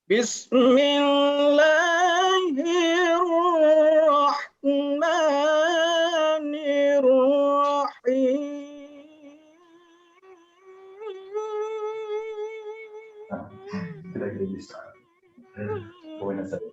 Bismillahirrahmanirrahim. Kira-kira bisa. Buenas tardes.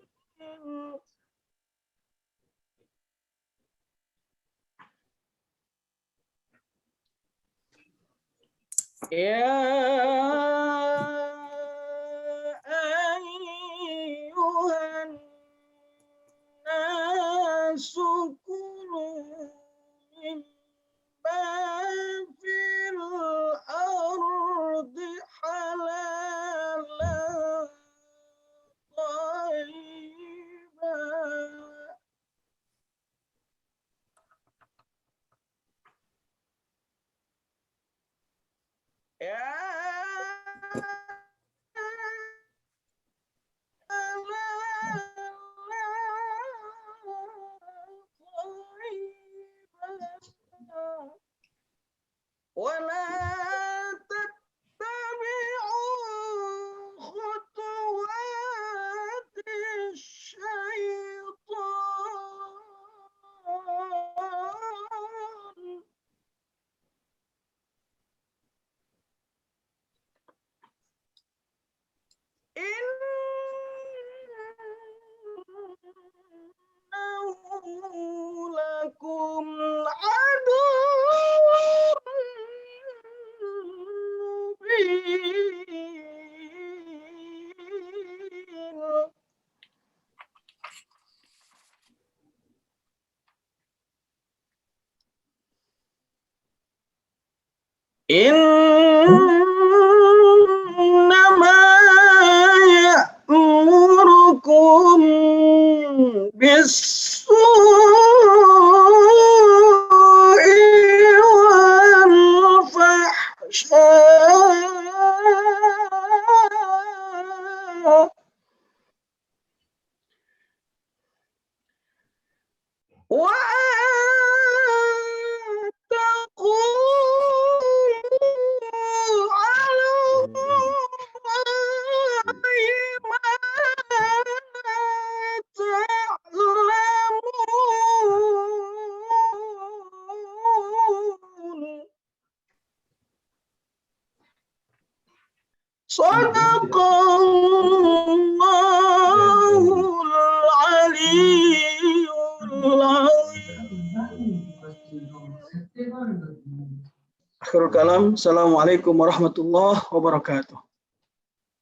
Akhirul kalam, Assalamualaikum warahmatullahi wabarakatuh.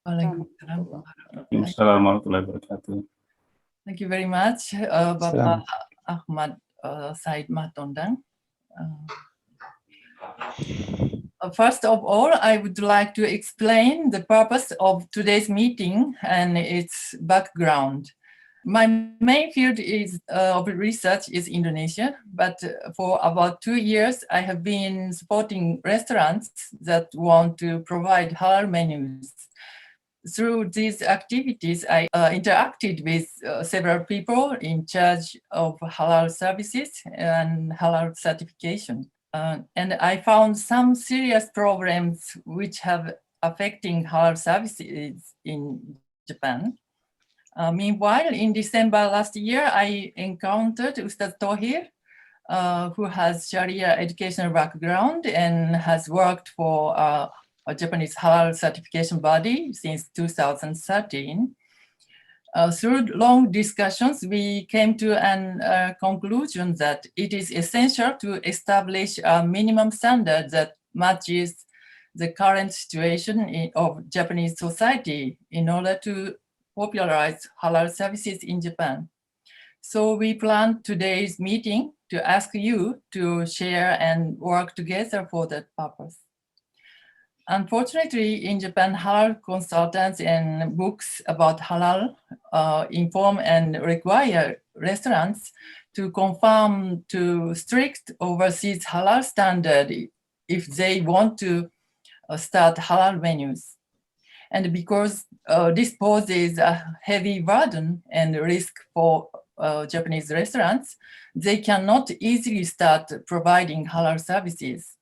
Waalaikumsalam warahmatullahi wabarakatuh. Thank you very much, Bapak Ahmad Said Matondang. First of all, I would like to explain the purpose of today's meeting and its background. My main field of research is Indonesia, but for about 2 years, I have been supporting restaurants that want to provide halal menus. Through these activities, I interacted with several people in charge of halal services and halal certification. And I found some serious problems which have affecting halal services in Japan. Meanwhile, in December last year, I encountered Ustadz Tohir, who has Sharia educational background and has worked for a Japanese halal certification body since 2013. Through long discussions, we came to a conclusion that it is essential to establish a minimum standard that matches the current situation of Japanese society in order to popularize halal services in Japan. So we planned today's meeting to ask you to share and work together for that purpose. Unfortunately, in Japan, halal consultants and books about halal inform and require restaurants to conform to strict overseas halal standard if they want to start halal menus. And because this poses a heavy burden and risk for Japanese restaurants, they cannot easily start providing halal services.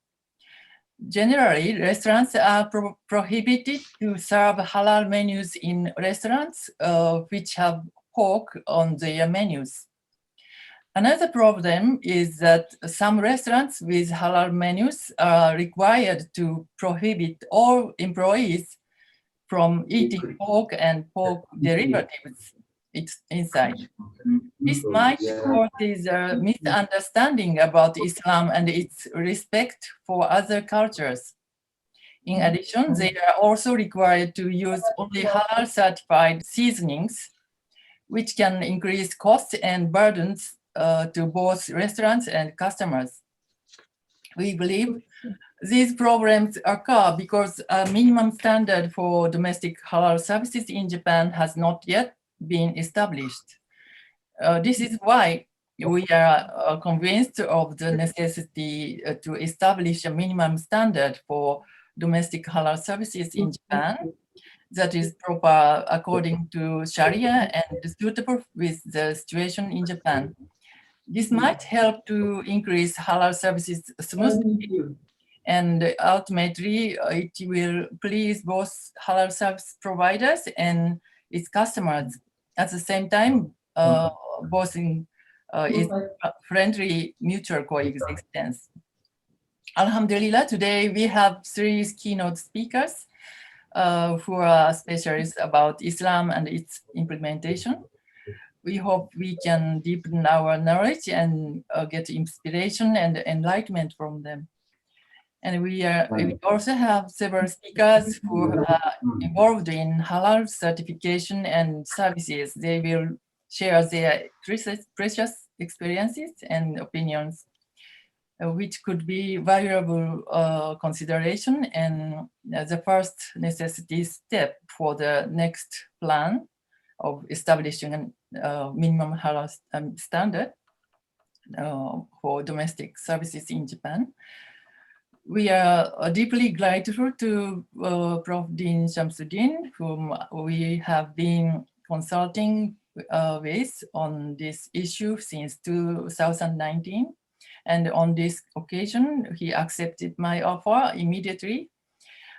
Generally, restaurants are prohibited to serve halal menus in restaurants which have pork on their menus. Another problem is that some restaurants with halal menus are required to prohibit all employees from eating pork and pork derivatives inside. This might cause a misunderstanding about Islam and its respect for other cultures. In addition, they are also required to use only halal certified seasonings, which can increase costs and burdens to both restaurants and customers. We believe these problems occur because a minimum standard for domestic halal services in Japan has not yet been established. This is why we are convinced of the necessity to establish a minimum standard for domestic halal services in Japan that is proper according to Sharia and suitable with the situation in Japan. This might help to increase halal services smoothly, and ultimately it will please both halal service providers and its customers. At the same time, both in its friendly mutual coexistence. Alhamdulillah, today we have 3 keynote speakers who are specialists about Islam and its implementation. We hope we can deepen our knowledge and get inspiration and enlightenment from them. And we also have several speakers who are involved in halal certification and services. They will share their precious experiences and opinions, which could be valuable consideration and the first necessity step for the next plan of establishing a minimum halal standard for domestic services in Japan. We are deeply grateful to Prof. Dean Syamsuddin, whom we have been consulting with on this issue since 2019. And on this occasion, he accepted my offer immediately.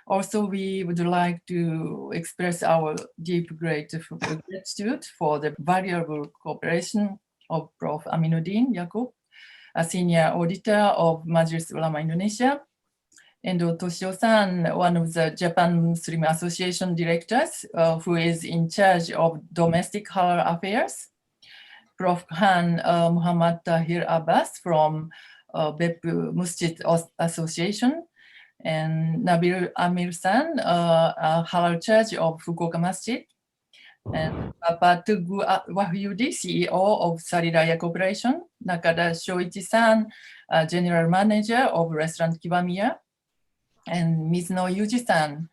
Also, we would like to express our deep gratitude for the valuable cooperation of Prof. Aminuddin Yakub, a senior auditor of Majelis Ulama Indonesia, Endo Toshio-san, one of the Japan Muslim Association directors, who is in charge of domestic halal affairs, Prof. Han Muhammad Tahir Abbas from Beppu Masjid Association, and Nabil Amir-san, halal church of Fukuoka Masjid, and Mr.Teguh Wahyudi, CEO of Sari Raya Corporation, Nakada Shoichi-san, General Manager of Restaurant Kiwamiya, and Mr.Yuji-san,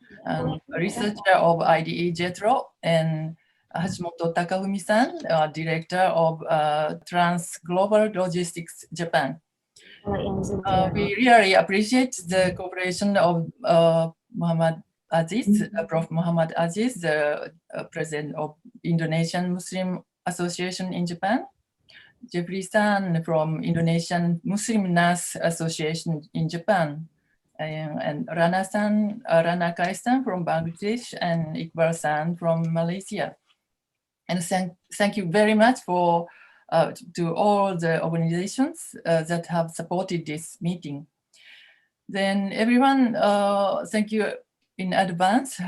researcher of IDE JETRO, and Hashimoto Takafumi-san, Director of A-Transglobal Logistics Japan. We really appreciate the cooperation of Muhammad Aziz, Prof. Muhammad Aziz, the President of Indonesian Muslim Association in Japan, Jeffrey-san from Indonesian Muslim Nurse Association in Japan, and Rana-san, Rana Kai-san from Bangladesh, and Iqbal-san from Malaysia. And thank you very much for to all the organizations that have supported this meeting. Then everyone, thank you in advance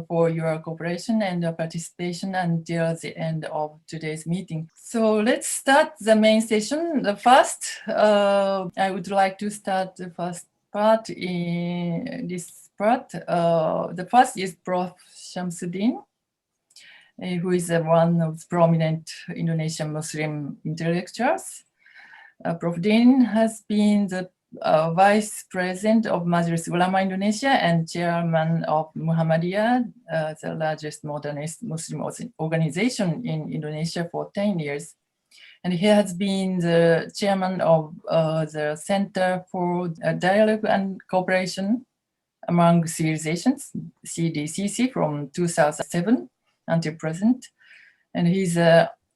for your cooperation and participation until the end of today's meeting. So let's start the main session. The first, I would like to start the first part in this part. The first is Prof. Syamsuddin, who is one of the prominent Indonesian Muslim intellectuals. Prof. Dean has been the Vice President of Majelis Ulama Indonesia and Chairman of Muhammadiyah, the largest modernist Muslim organization in Indonesia for 10 years. And he has been the Chairman of the Center for Dialogue and Cooperation Among Civilizations, CDCC, from 2007 until present. And he's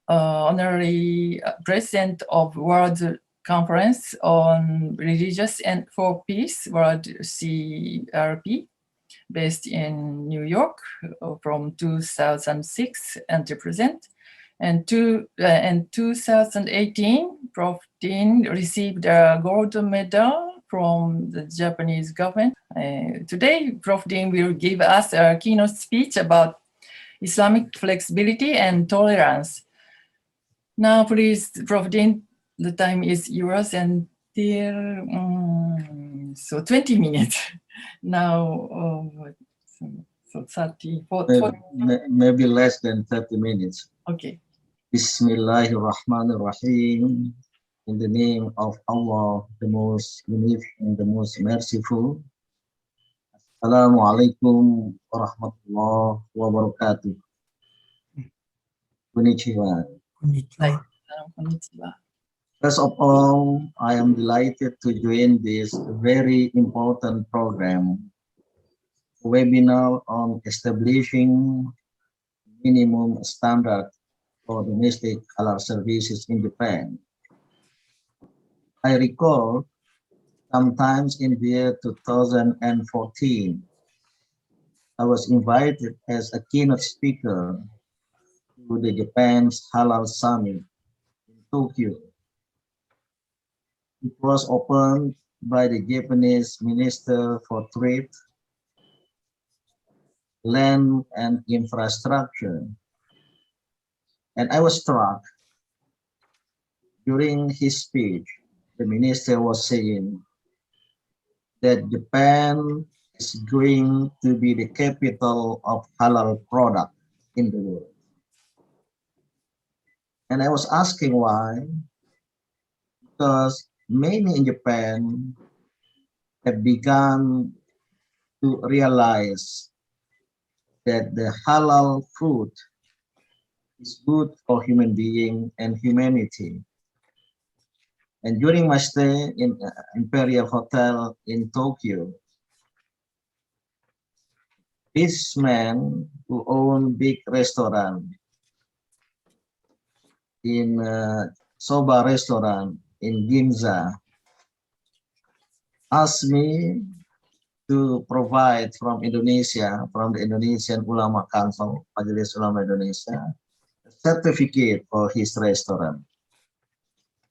honorary president of World Conference on Religious and for Peace, World CRP, based in New York from 2006 until present. And in 2018, Prof. Dean received a gold medal from the Japanese government. Today, Prof. Dean will give us a keynote speech about Islamic flexibility and tolerance. Now, please, Prof. Dean, the time is yours until so 20 minutes. Now, so 30, 40. Maybe less than 30 minutes. Okay. Bismillahirrahmanirrahim. In the name of Allah, the most beneficent, the most merciful. Assalamu alaikum warahmatullahi wabarakatuh. Konnichiwa. First of all, I am delighted to join this very important program, webinar on establishing minimum standard for domestic halal services in Japan. I recall sometimes in the year 2014, I was invited as a keynote speaker to the Japan's Halal Summit in Tokyo. It was opened by the Japanese Minister for Trade, Land and Infrastructure. And I was struck during his speech. The minister was saying that Japan is going to be the capital of halal product in the world. And I was asking why, because many in Japan have begun to realize that the halal food is good for human being and humanity. And during my stay in Imperial Hotel in Tokyo, this man who owned big restaurant in Soba restaurant in Ginza asked me to provide from Indonesia, from the Indonesian Ulama Council, Majelis Ulama Indonesia, a certificate for his restaurant.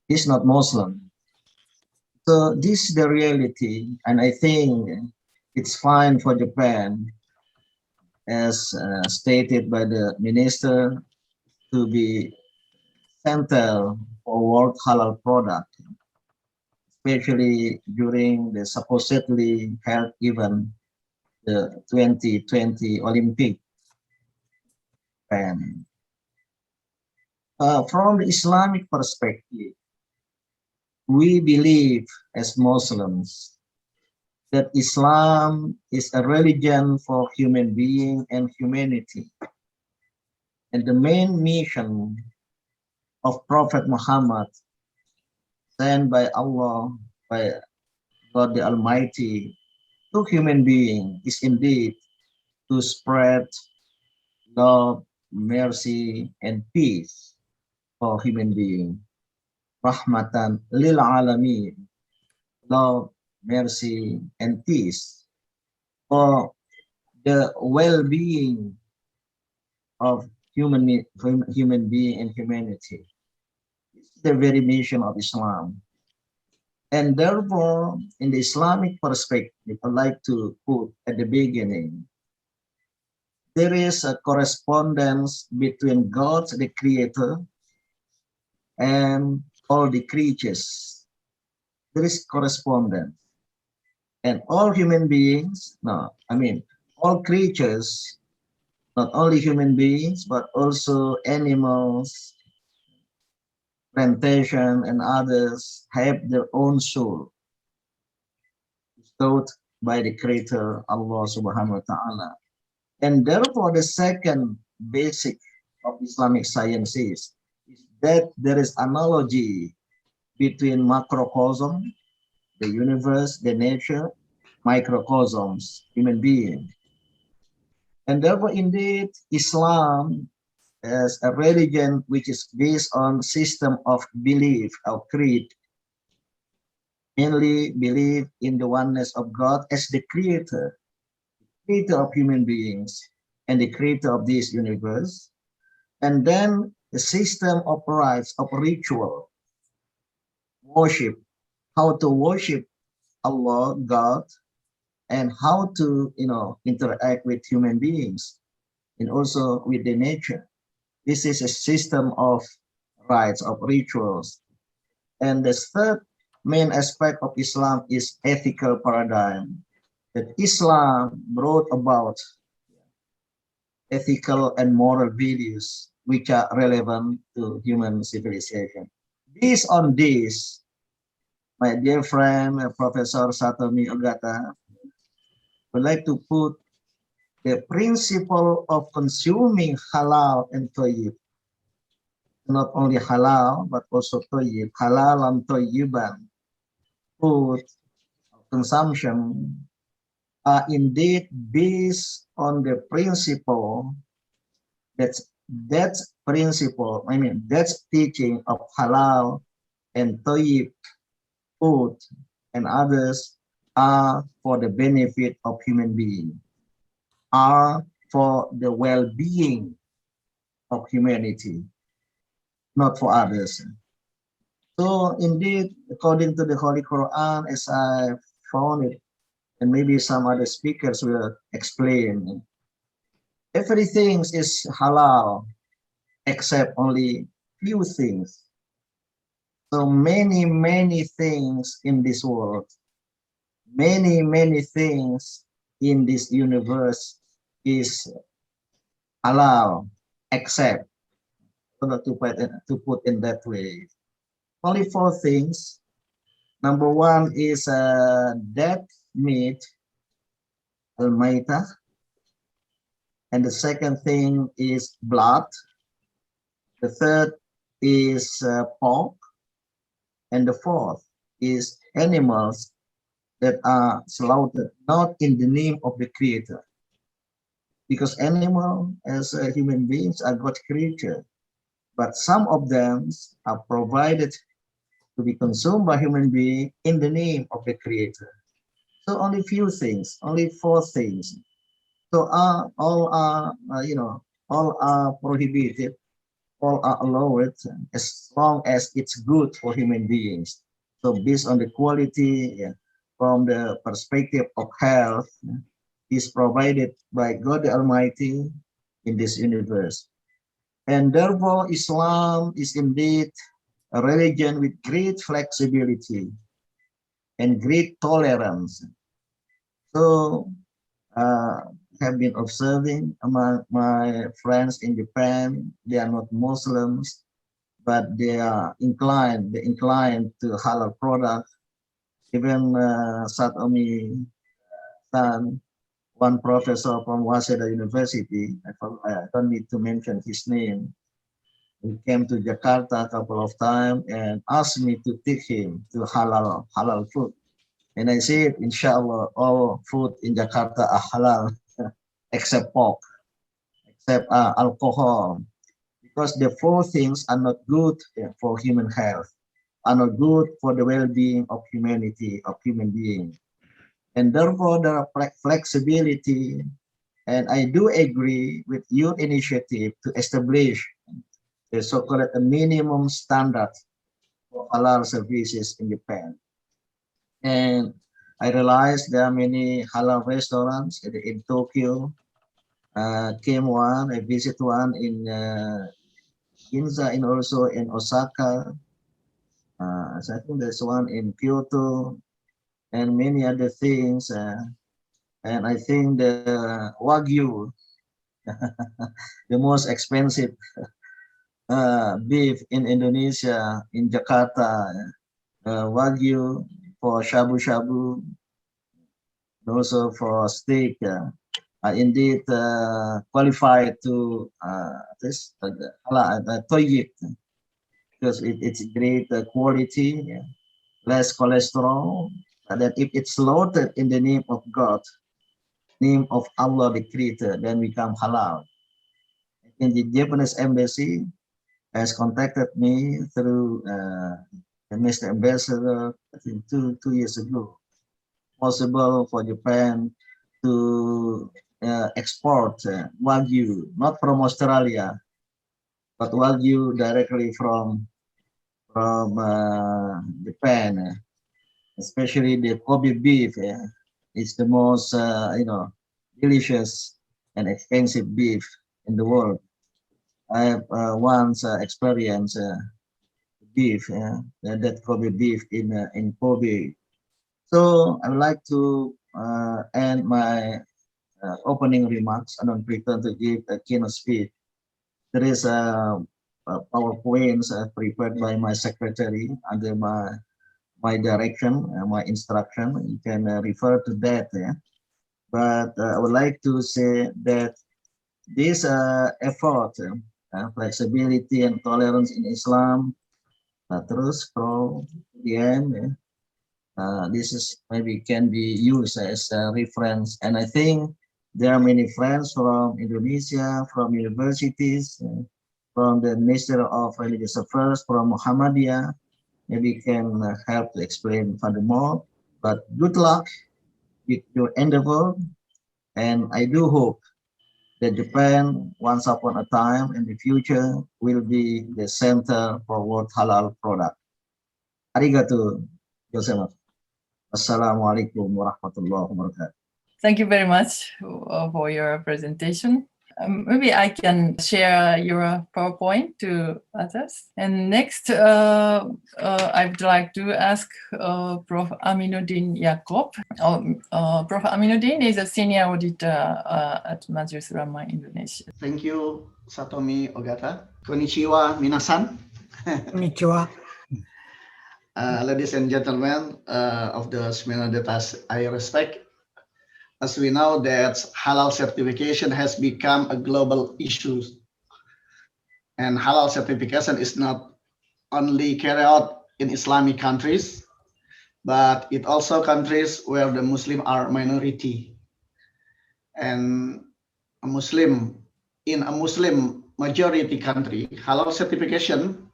He's not Muslim. So this is the reality, and I think it's fine for Japan, as stated by the minister, to be center for world halal product, especially during the supposedly held event, the 2020 Olympic. From the Islamic perspective, we believe as Muslims that Islam is a religion for human being and humanity. And the main mission of Prophet Muhammad, sent by Allah, by God the Almighty, to human being is indeed to spread love, mercy, and peace for human being. Rahmatan lil alamin, love, mercy, and peace for the well-being of human being and humanity. It's the very mission of Islam. And therefore, in the Islamic perspective, I'd like to put at the beginning, there is a correspondence between God, the Creator, and all the creatures. There is correspondence. And all human beings, all creatures, not only human beings, but also animals, plantation, and others have their own soul, bestowed by the Creator, Allah subhanahu wa ta'ala. And therefore, the second basic of Islamic science is that there is analogy between macrocosm, the universe, the nature, microcosms, human being. And therefore, indeed, Islam as a religion which is based on system of belief, or creed, mainly believe in the oneness of God as the creator of human beings and the creator of this universe. And then the system of rites, of ritual, worship, how to worship Allah, God, and how to, interact with human beings and also with the nature. This is a system of rites, of rituals. And the third main aspect of Islam is ethical paradigm, that Islam brought about ethical and moral values which are relevant to human civilization. Based on this, my dear friend, Professor Satomi Ogata, would like to put the principle of consuming halal and toyib, not only halal, but also toyib, halal and toyiban, food consumption are indeed based on the principle that's teaching of halal and toyib food and others are for the benefit of human being, are for the well-being of humanity, not for others. So indeed, according to the Holy Quran, as I found it, and maybe some other speakers will explain, everything is halal except only few things. So many things in this world, many things in this universe is halal except, to put in that way, only 4 things. Number 1 is dead meat, al-maitah, and the second thing is blood. The third is pork, and the fourth is animals that are slaughtered not in the name of the Creator, because animals as human beings are God's creature, but some of them are provided to be consumed by human beings in the name of the Creator. So only few things, only 4 things. So all are prohibited, all are allowed as long as it's good for human beings. So based on the quality, from the perspective of health, is provided by God the Almighty in this universe. And therefore, Islam is indeed a religion with great flexibility and great tolerance. So, have been observing among my friends in Japan, they are not Muslims, but they are inclined to halal products. Even Satomi San, one professor from Waseda University, I don't need to mention his name, he came to Jakarta a couple of times and asked me to teach him to halal food. And I said, inshallah, all food in Jakarta are halal, except pork, except alcohol, because the 4 things are not good for human health, are not good for the well-being of humanity, of human beings. And therefore, there are flexibility, and I do agree with your initiative to establish the so-called minimum standard for halal services in Japan. And I realized there are many halal restaurants in Tokyo. Came one, I visit one in Ginza and also in Osaka. So I think there's one in Kyoto and many other things. And I think the Wagyu, the most expensive beef in Indonesia, in Jakarta, Wagyu for shabu-shabu, also for steak, are indeed qualified to this toyib, because it's great quality, less cholesterol, and that if it's slaughtered in the name of God, name of Allah the Creator, then become halal. In the Japanese embassy has contacted me through Mr. Ambassador, I think two years ago, possible for Japan to export Wagyu, not from Australia, but Wagyu directly from Japan, especially the Kobe beef. It's the most delicious and expensive beef in the world. I have once experienced beef, that Kobe beef in Kobe. So I would like to end my opening remarks and on return to give a keynote speech. There is a PowerPoints prepared by my secretary under my direction, my instruction. You can refer to that. Yeah? But I would like to say that this effort, flexibility and tolerance in Islam, terus pro again, this is maybe can be used as a reference. And I think there are many friends from Indonesia, from universities, from the Minister of Religious Affairs, from Muhammadiyah, maybe can help to explain furthermore. But good luck with your endeavor, and I do hope that Japan, once upon a time in the future, will be the center for world halal product. Arigato gozaimasu. Assalamualaikum warahmatullahi wabarakatuh. Thank you very much for your presentation. Maybe I can share your PowerPoint to others. And next, I would like to ask Prof. Aminuddin Yakub. Prof. Aminuddin is a senior auditor at Majelis Ulama Indonesia. Thank you, Satomi Ogata. Konnichiwa, minasan. Konnichiwa. Ladies and gentlemen of the seminar that I respect, as we know that halal certification has become a global issue, and halal certification is not only carried out in Islamic countries, but it also countries where the Muslim are minority. And in a Muslim majority country, halal certification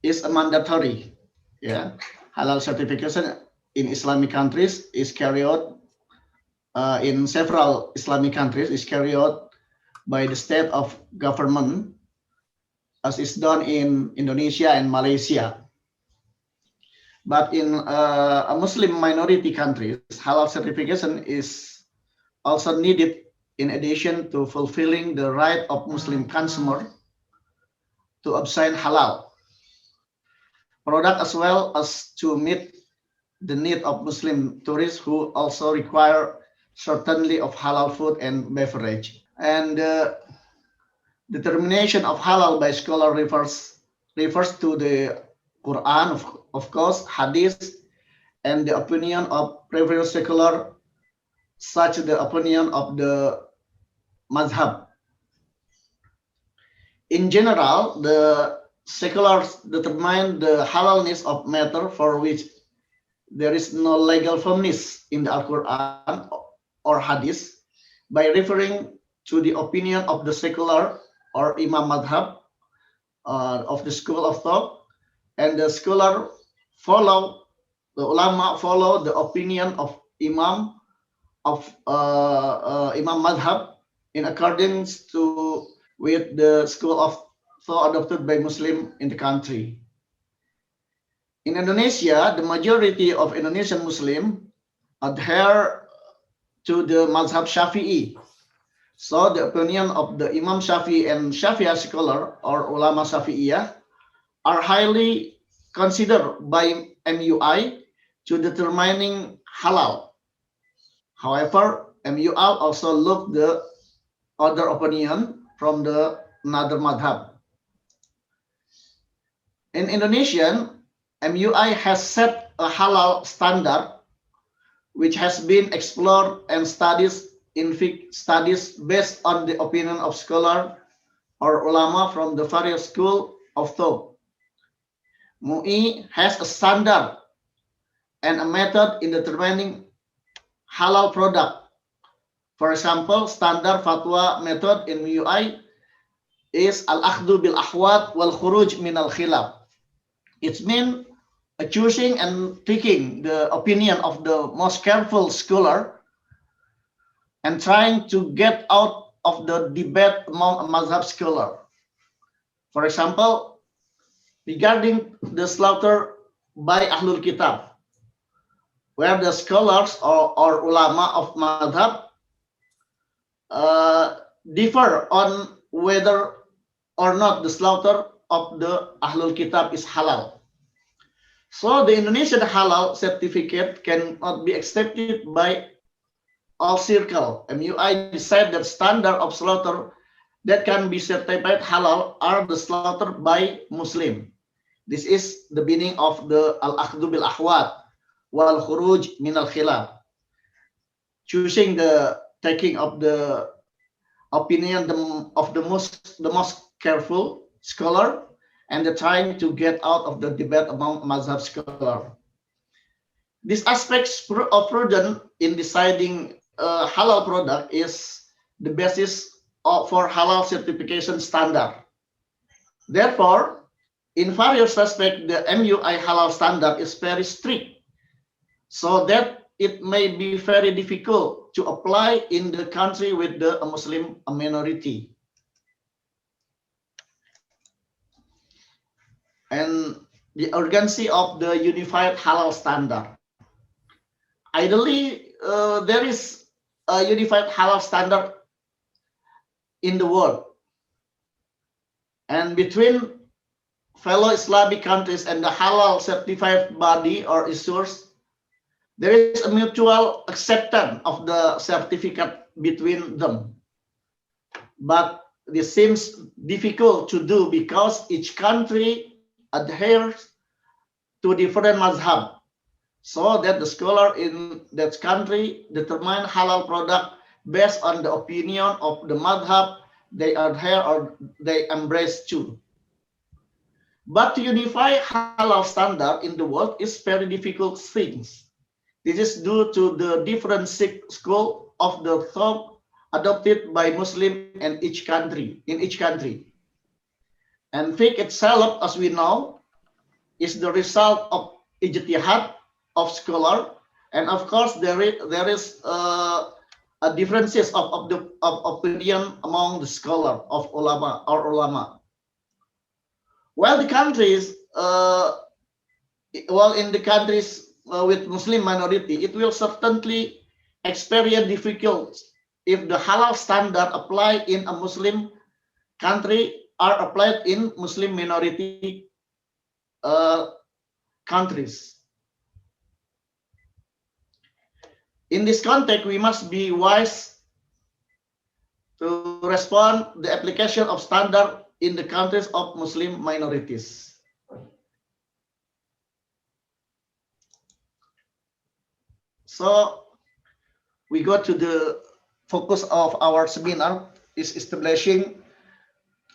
is a mandatory. Yeah, halal certification in Islamic countries is carried out in several Islamic countries is carried out by the state of government, as is done in Indonesia and Malaysia. But in a Muslim minority countries, halal certification is also needed in addition to fulfilling the right of Muslim consumer to obtain halal product, as well as to meet the need of Muslim tourists who also require certainly of halal food and beverage. And the determination of halal by scholar refers to the Quran, of course, Hadith, and the opinion of previous secular, such the opinion of the Madhab. In general, the seculars determine the halalness of matter for which there is no legal firmness in the Al-Quran or Hadith by referring to the opinion of the secular or Imam Madhab of the school of thought, and the scholar the ulama follow the opinion of Imam Madhab in accordance to with the school of thought adopted by Muslim in the country. In Indonesia, the majority of Indonesian Muslim adhere to the Mazhab Syafi'i. So the opinion of the Imam Syafi'i and Syafi'iyah scholar or ulama Syafi'iyah are highly considered by MUI to determining halal. However, MUI also look the other opinion from the another madhab. In Indonesian, MUI has set a halal standard which has been explored and studies based on the opinion of scholar or ulama from the various school of thought. MUI has a standard and a method in determining halal product. For example, standard fatwa method in MUI is al-akhdhu bil ahwat wal khuruj min al khilaf. It means choosing and taking the opinion of the most careful scholar and trying to get out of the debate among a mazhab scholar. For example, regarding the slaughter by Ahlul Kitab, where the scholars or ulama of madhab differ on whether or not the slaughter of the Ahlul Kitab is halal. So the Indonesian halal certificate cannot be accepted by all circle. MUI decide that standard of slaughter that can be certified halal are the slaughter by Muslim. This is the meaning of the al-akhdhu bil ahwat wal khuruj min al khilaf. Choosing the taking of the opinion of the most careful scholar and the trying to get out of the debate among mazhab scholar. These aspects of prudence in deciding a halal product is the basis for halal certification standard. Therefore, in various aspects, the MUI halal standard is very strict, so that it may be very difficult to apply in the country with the Muslim minority. And the urgency of the unified halal standard. Ideally, there is a unified halal standard in the world, and between fellow Islamic countries and the halal certified body or issuers, there is a mutual acceptance of the certificate between them. But this seems difficult to do because each country adheres to different mazhab, so that the scholar in that country determine halal product based on the opinion of the madhab they adhere or they embrace too. But to unify halal standard in the world is very difficult things. This is due to the different school of the thought adopted by Muslim in each country. And fiqh itself, as we know, is the result of ijtihad of scholar, and of course there is a differences of opinion among the scholar of ulama. While the countries, in the countries with Muslim minority, it will certainly experience difficulties if the halal standard applied in a Muslim country are applied in Muslim minority countries. In this context, we must be wise to respond the application of standard in the countries of Muslim minorities. So we go to the focus of our seminar is establishing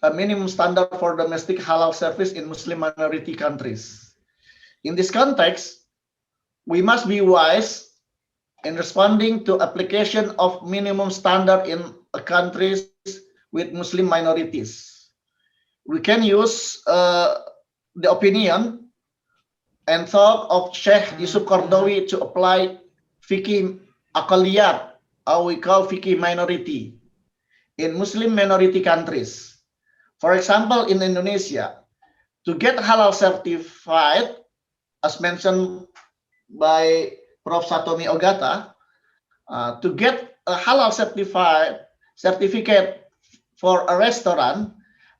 a minimum standard for domestic halal service in Muslim minority countries. In this context, we must be wise in responding to application of minimum standard in countries with Muslim minorities. We can use the opinion and thought of Sheikh Yusuf Qardawi to apply fiqh aqaliyat, or we call fiqh minority, in Muslim minority countries. For example, in Indonesia, to get halal certified, as mentioned by Prof. Satomi Ogata, to get a halal certificate for a restaurant,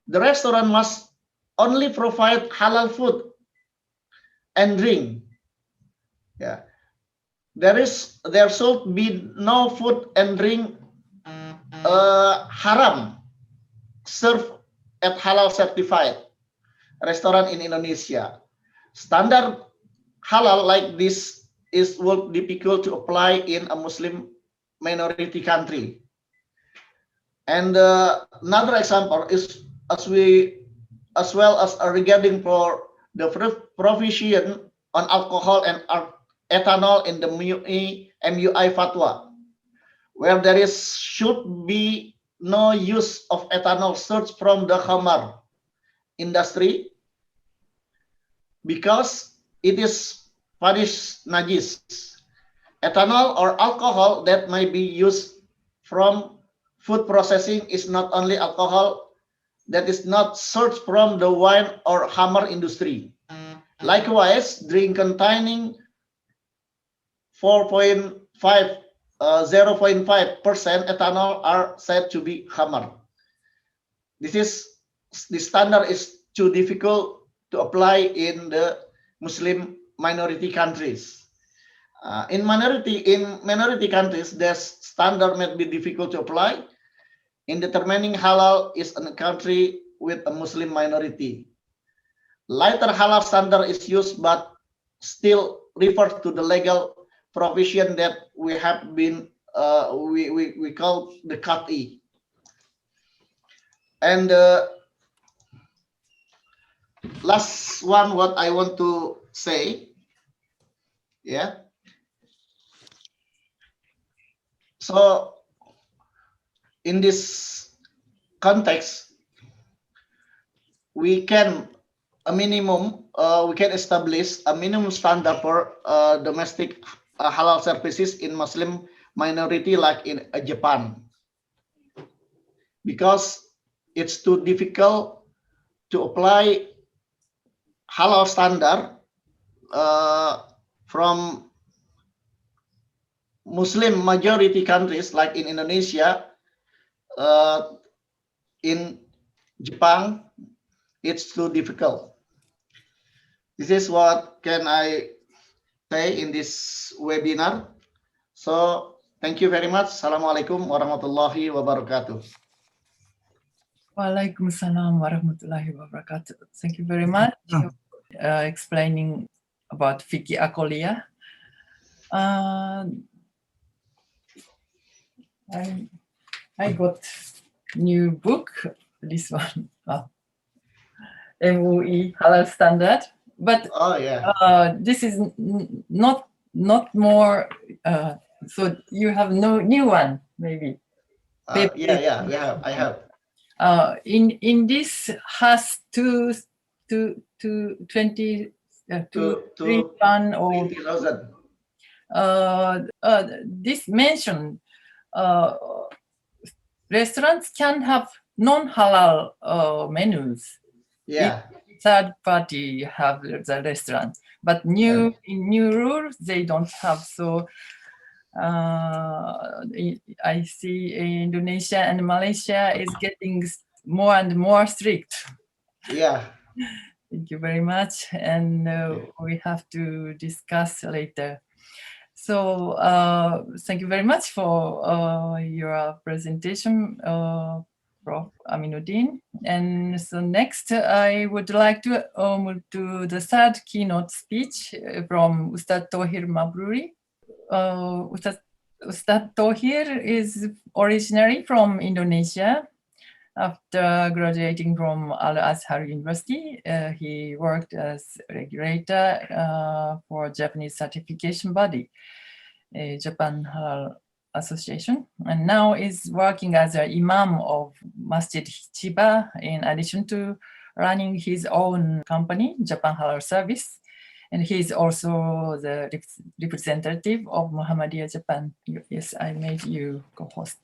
the restaurant must only provide halal food and drink. Yeah, there should be no food and drink haram served at halal certified restaurant in Indonesia. Standard halal like this will be difficult to apply in a Muslim minority country. And another example is as well as regarding for the provision on alcohol and ethanol in the MUI fatwa, where should be no use of ethanol sourced from the Khamar industry because it is punished najis. Ethanol or alcohol that may be used from food processing is not only alcohol that is not sourced from the wine or Khamar industry. Likewise, drink containing 0.5% ethanol are said to be Khamar. The standard is too difficult to apply in the Muslim minority countries. In minority countries, the standard may be difficult to apply. In determining halal is in a country with a Muslim minority. Lighter halal standard is used, but still refers to the legal provision that we have been we call the KMII. And last one, what I want to say, yeah. So in this context, we can establish a minimum standard for domestic halal services in Muslim minority like in Japan, because it's too difficult to apply halal standard from Muslim majority countries like in Indonesia, in Japan, it's too difficult. This is what can I say in this webinar. So thank you very much. Assalamualaikum warahmatullahi wabarakatuh. Waalaikumsalam warahmatullahi wabarakatuh. Thank you very much for explaining about fikih akolia. I got new book, this one, MUI Halal Standard, but this is not more. So you have no new one, maybe. I have. In this has 20,000 or 20,000. This mentioned restaurants can have non-halal menus. Yeah. Third party have the restaurant, but in new rules they don't have. So I see Indonesia and Malaysia is getting more and more strict. Yeah. Thank you very much, and we have to discuss later. So thank you very much for your presentation, Prof. Aminuddin. And so next, I would like to move to the third keynote speech from Ustadz Tohir Mabruri. Ustadz Tohir is originally from Indonesia. After graduating from Al-Azhar University, he worked as regulator for Japanese certification body, Japan Halal Association, and now is working as an imam of Masjid Chiba, in addition to running his own company, Japan Halal Service. And he is also the representative of Muhammadiyah Japan. Yes, I made you co-host.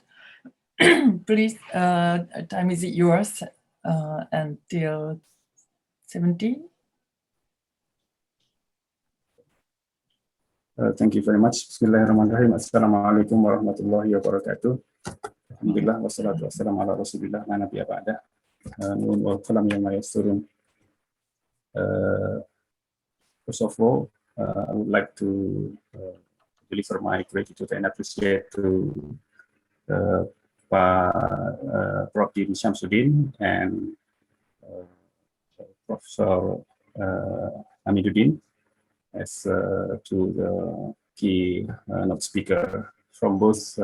Please, time is yours until 17. Thank you very much. Bismillahirrahmanirrahim. Assalamualaikum warahmatullahi wabarakatuh. Alhamdulillah wassalatu wassalamu ala rasulillah wa nabiyya ba'da. Nun wal qalam yawma yasturun. First of all, I would like to deliver my gratitude and appreciate to Prof.Dr. Syamsuddin and Professor Aminuddin as to the key note speaker. From both,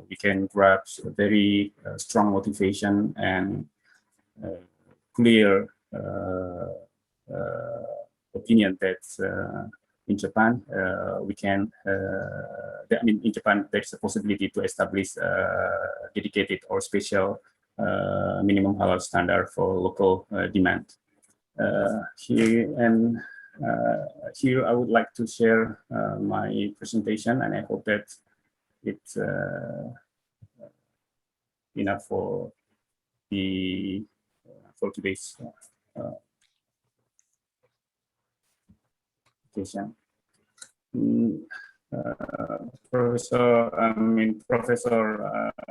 we can grasp a very strong motivation and clear opinion that in Japan, we can, I mean, in Japan, there's a possibility to establish dedicated or special minimum halal standard for local demand. Here I would like to share my presentation, and I hope that it's enough for today's presentation. Professor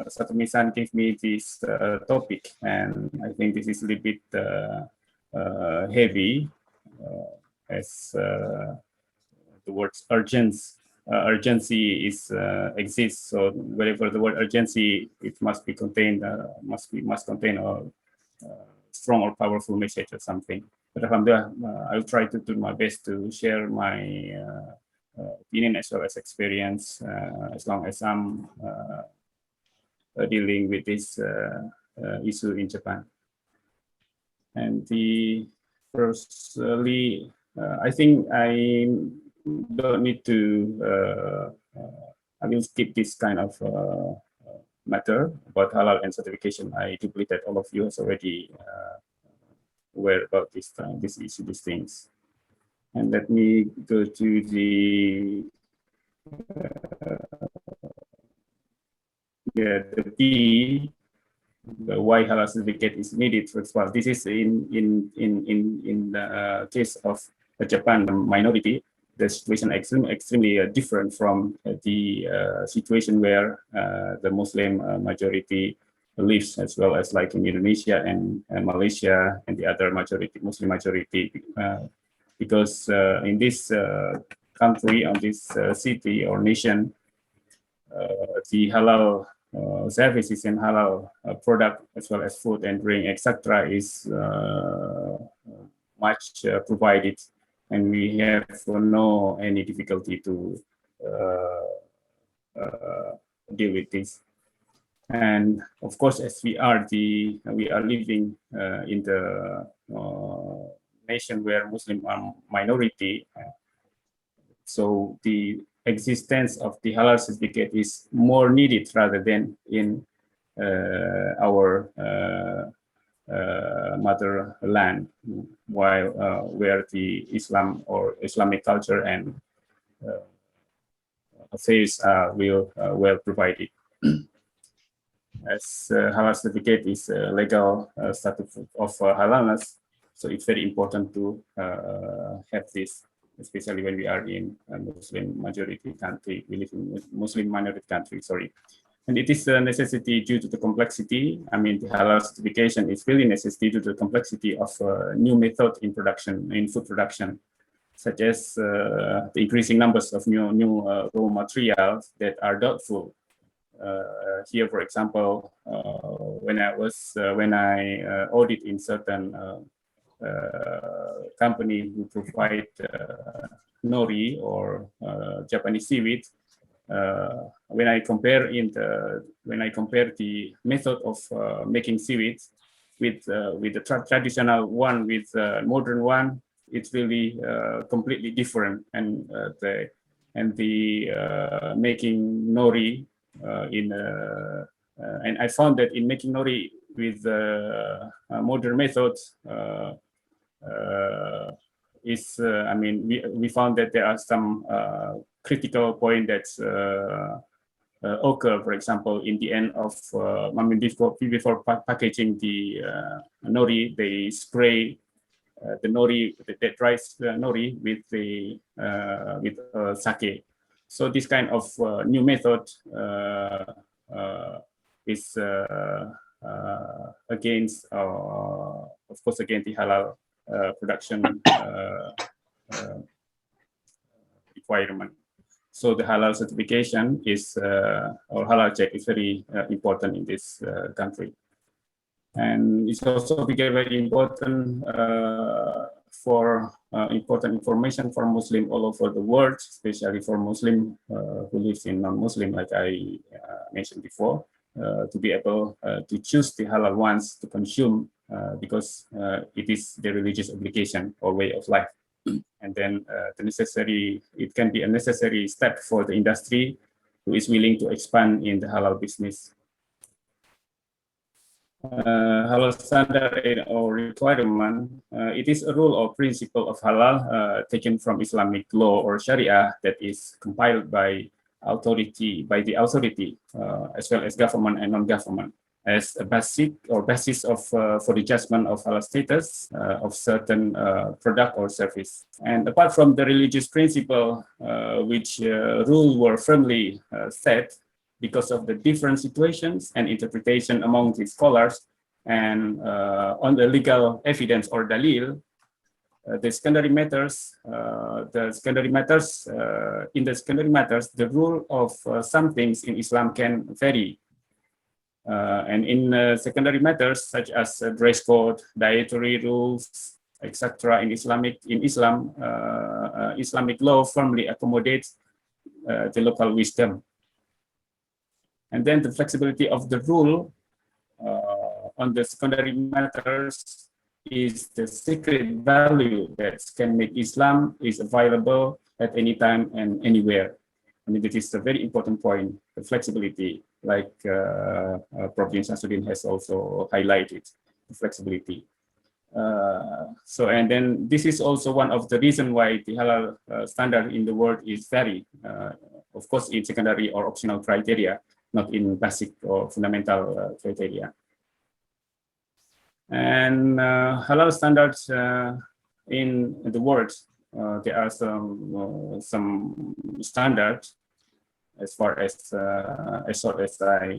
Satomi-san gave me this topic, and I think this is a little bit heavy, as the word urgency exists. So wherever the word urgency, it must be contained, must contain a strong or powerful message or something. But alhamdulillah, I'll try to do my best to share my opinion as well as experience, as long as I'm dealing with this issue in Japan. And firstly, I think I don't need to, I will skip this kind of matter about halal and certification. I do believe that all of you has already aware about this issue, these things. And let me go to the why halal certificate is needed. For example, this is in the case of Japan, the minority. The situation extremely different from the situation where the Muslim majority lives, as well as like in Indonesia and Malaysia and the other Muslim majority, because in this country, on this city or nation, the halal services and halal product, as well as food and drink, etc., is much provided, and we have no any difficulty to deal with this. And of course, as we are living in the nation where Muslims are minority, so the existence of the halal certificate is more needed rather than in our motherland, while where the Islam or Islamic culture and affairs are well provided. As halal certificate is legal status of halalness, so it's very important to have this, especially when we are in a Muslim majority country. We live in Muslim minority country, sorry. And it is a necessity due to the complexity. I mean, the halal certification is really necessary due to the complexity of new method in production, in food production, such as the increasing numbers of new raw materials that are doubtful. Here, for example, when I audit in certain company who provide nori or Japanese seaweed, when I compare the method of making seaweed with the traditional one with modern one, it's really completely different. And the making nori and I found that in making nori with modern methods I mean, we found that there are some critical point that occur. For example, in the end of I mean, before packaging the nori, they spray the nori, the dry nori with the sake. So this kind of new method is against, of course, against the halal production requirement. So the halal certification is, or halal check is very important in this country. And it's also very important for important information for Muslim all over the world, especially for Muslim who lives in non-Muslim, like I mentioned before, to be able to choose the halal ones to consume because it is their religious obligation or way of life. and then it can be a necessary step for the industry who is willing to expand in the halal business. Halal standard or requirement, it is a rule or principle of halal taken from Islamic law or Sharia that is compiled by the authority as well as government and non-government as a basis of for the judgment of halal status of certain product or service. And apart from the religious principle, which rule were firmly set because of the different situations and interpretation among the scholars, and on the legal evidence or dalil, in the secondary matters, the rule of some things in Islam can vary. And in secondary matters such as dress code, dietary rules, etc. in Islam, Islamic law firmly accommodates the local wisdom. And then the flexibility of the rule on the secondary matters is the secret value that can make Islam is available at any time and anywhere. I mean, that is a very important point, the flexibility, like Prof. Syamsuddin has also highlighted, the flexibility. So, and then this is also one of the reasons why the halal standard in the world is vary, of course, in secondary or optional criteria, not in basic or fundamental criteria. And halal standards in the world, there are some standards as far as I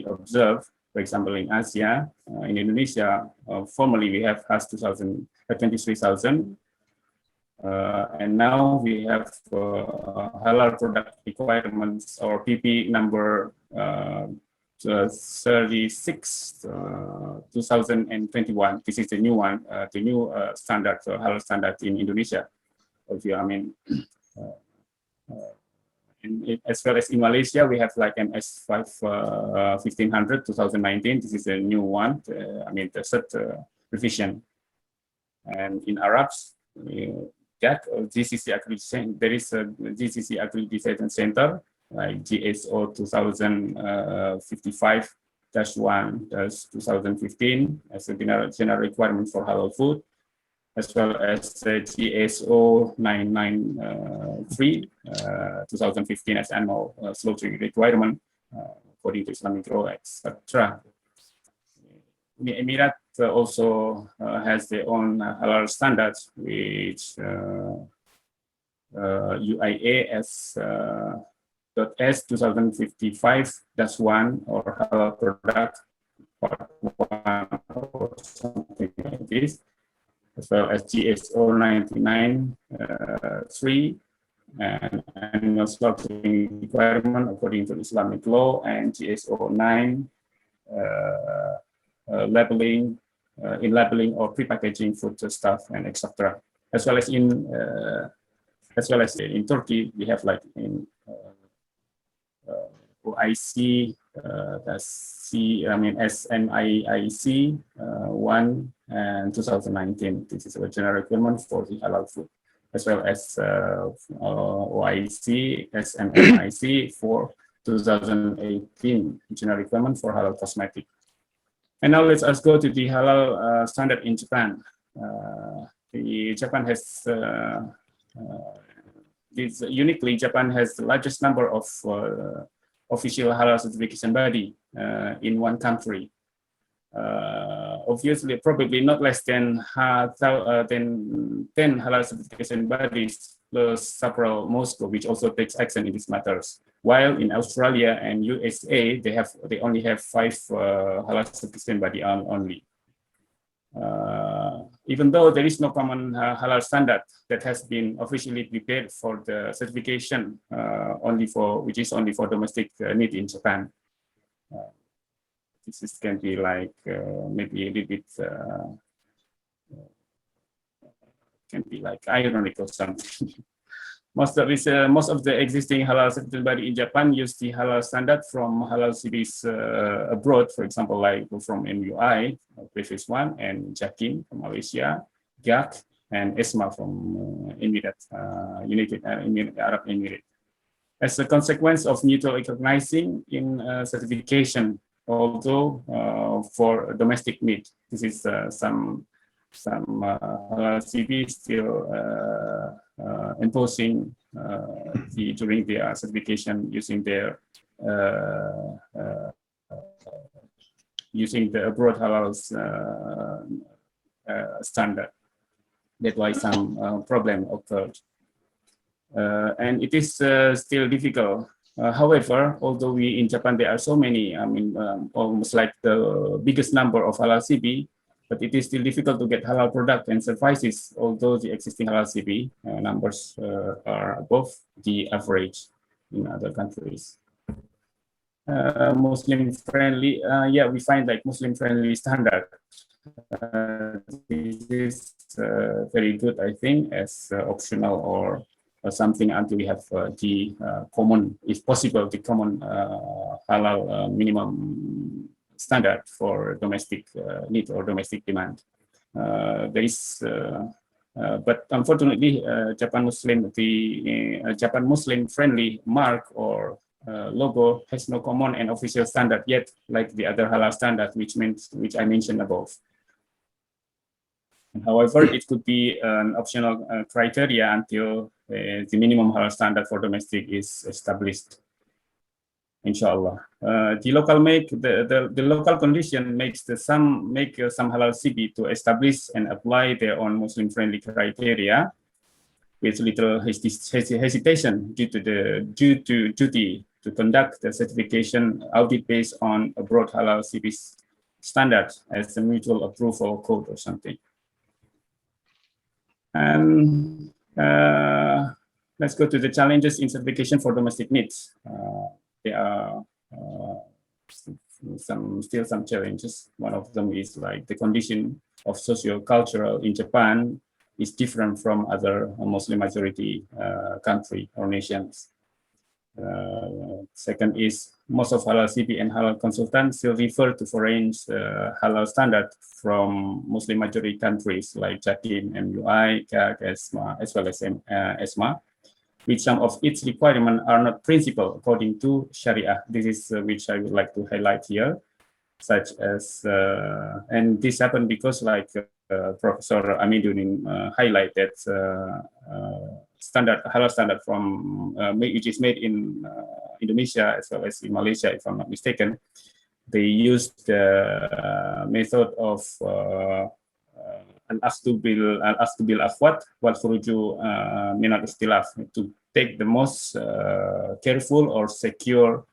observe. For example, in Asia, in Indonesia, formerly we have HAS 23,000. And now we have halal product requirements or PP number 36 2021. This is the new one, the new standard, halal standard in Indonesia. I mean, as well as in Malaysia, we have like MS 1500 2019. This is a new one. I mean, the third revision. And in Arabs, GCC accreditation, there is a GCC accreditation center like GSO 2055-1-2015 as a general requirement for halal food, as well as GSO 993 2015 as animal slaughtering requirement according to Islamic law, etc. The Emirat also has their own halal standards, which UIA as .S 2055-1 or halal product part 1 or something like this, as well as GSO 99-3 and animal slaughtering requirement according to Islamic law, and GSO 9 labeling or prepackaging foodstuff and etc. As well as in Turkey, we have like in OIC, SMIIC 1 and 2019. This is a general requirement for the halal food, as well as OIC, SMIIC for 2018, general requirement for halal cosmetic. And now let's go to the halal standard in Japan. Japan has uniquely, Japan has the largest number of official halal certification body in one country. Obviously, probably not less than 10 halal certification bodies plus several Moscow, which also takes action in these matters. While in Australia and USA, they only have 5 halal certification body only. Even though there is no common halal standard that has been officially prepared for the certification, which is only for domestic need in Japan. This can be like maybe a little bit can be like ironic or something. Most of the existing halal certification body in Japan use the halal standard from halal cities abroad, for example, like from MUI, previous one, and JAKIM from Malaysia, GAC, and ESMA from United Arab Emirates. As a consequence of mutual recognizing in certification, although for domestic need, this is some CB still imposing during their certification using their using the abroad halal's standard. That's why some problem occurred. And it is still difficult. However, although we in Japan there are so many, I mean, almost like the biggest number of halal CB, but it is still difficult to get halal product and services. Although the existing halal CB numbers are above the average in other countries. Muslim friendly, yeah, we find like Muslim friendly standard. This is very good, I think, as optional or something until we have the common, if possible, the common halal minimum standard for domestic need or domestic demand. There is, but unfortunately, Japan Muslim, the Japan Muslim friendly mark or logo has no common and official standard yet, like the other halal standard, which I mentioned above. However, it could be an optional criteria until the minimum halal standard for domestic is established. Inshallah, the local condition makes some halal CB to establish and apply their own Muslim-friendly criteria with little hesitation due to duty to conduct the certification audit based on a broad halal CB standard as a mutual approval code or something. And let's go to the challenges in certification for domestic needs. There are still some challenges. One of them is like the condition of socio-cultural in Japan is different from other Muslim majority country or nations. Second is most of halal CB and halal consultants still refer to foreign halal standard from Muslim majority countries like Jatim, MUI, KAG, ESMA, as well as ESMA, which some of its requirements are not principle according to Sharia. This is which I would like to highlight here, such as, and this happened because like Professor Aminuddin highlight that halal standard from which is made in Indonesia as well as in Malaysia, if I'm not mistaken. They used the method of al-akhdu bil akhwat wal khuruju min al-istilaf, to take the most careful or secure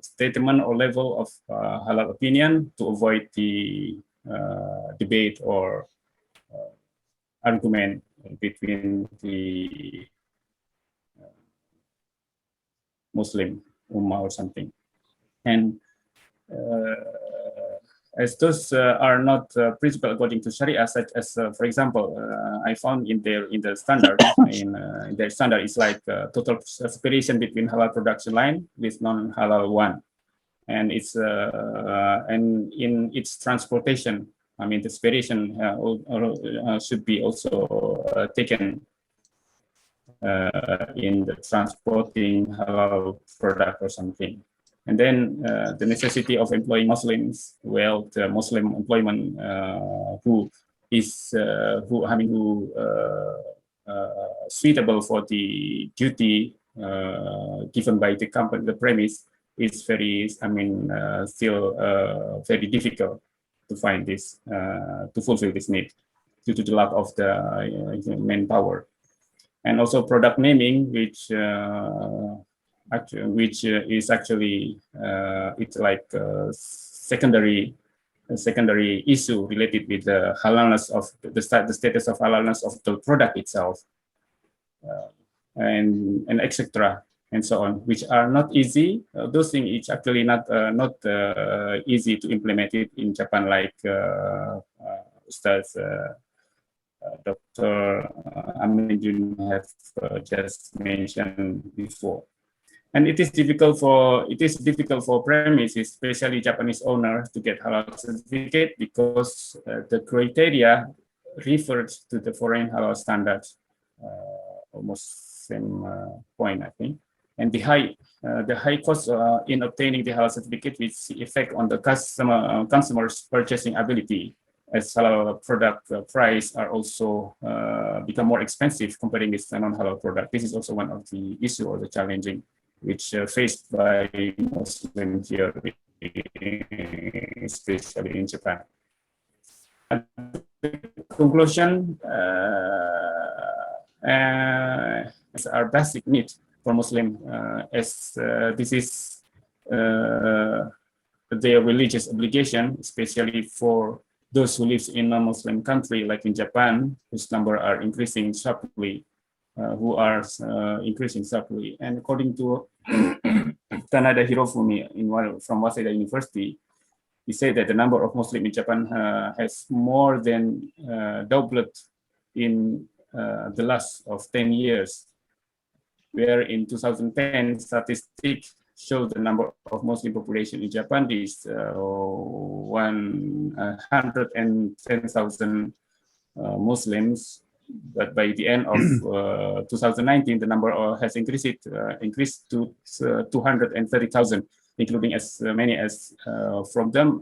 statement or level of halal opinion to avoid the debate or argument between the Muslim Ummah or something. And as those are not principle according to Sharia, such as, for example, I found in the standard, in their standard, it's like total separation between halal production line with non-halal one, and it's and in its transportation, I mean, the separation should be also taken in the transporting halal product or something. And then the necessity of employing Muslims, well, the Muslim employment who is suitable for the duty given by the company, the premise is very, I mean, still very difficult to find this, to fulfill this need due to the lack of the manpower. And also product naming, which is actually it's like a secondary issue related with the halalness of the status of halalness of the product itself, and etc. and so on, which are not easy. Those things it's actually not easy to implement it in Japan, like Ustadz Dr. Aminuddin have just mentioned before. And it is difficult for premises, especially Japanese owners, to get halal certificate because the criteria referred to the foreign halal standards, almost same point, I think. And the high cost in obtaining the halal certificate, which effect on the consumer's purchasing ability, as halal product price are also become more expensive comparing with non-halal product. This is also one of the issue or the challenging which faced by Muslims here, especially in Japan. At the conclusion, is our basic need for Muslim, as this is their religious obligation, especially for those who live in a Muslim country like in Japan, whose number are increasing sharply, And according to Tanada Hirofumi from Waseda University, he said that the number of Muslims in Japan has more than doubled in the last of 10 years, where in 2010 statistics show the number of Muslim population in Japan is 110,000 Muslims, but by the end of 2019 the number has increased to 230,000, including as many as from them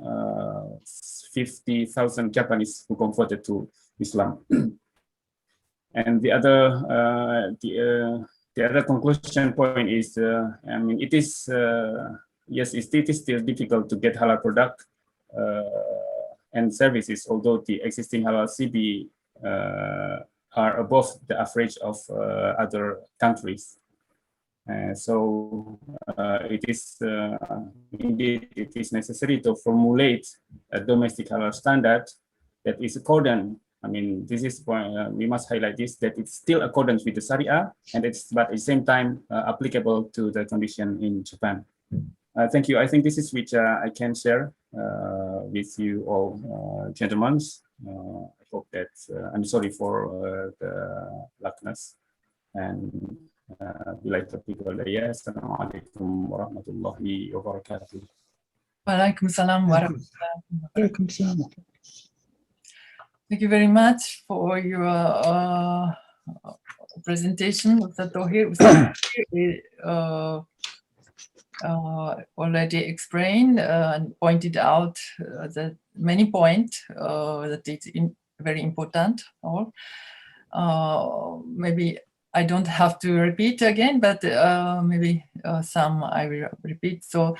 50,000 Japanese who converted to Islam. And the other conclusion point is, I mean, it is yes, it is still difficult to get halal product and services, although the existing halal CB are above the average of other countries. So it is indeed it is necessary to formulate a domestic halal standard that is accordant. I mean, this is why we must highlight this, that it's still accordance with the Sharia, and but at the same time applicable to the condition in Japan. Thank you. I think this is which I can share with you all, gentlemen. I hope that I'm sorry for the lackness, and bila taufiq wal hidayah. Assalamualaikum warahmatullahi wabarakatuh. Waalaikumsalam warahmatullahi wabarakatuh. Thank you very much for your presentation, Mr. Tohir. Already explained and pointed out that many points that it's very important. Maybe I don't have to repeat again, but maybe some I will repeat. So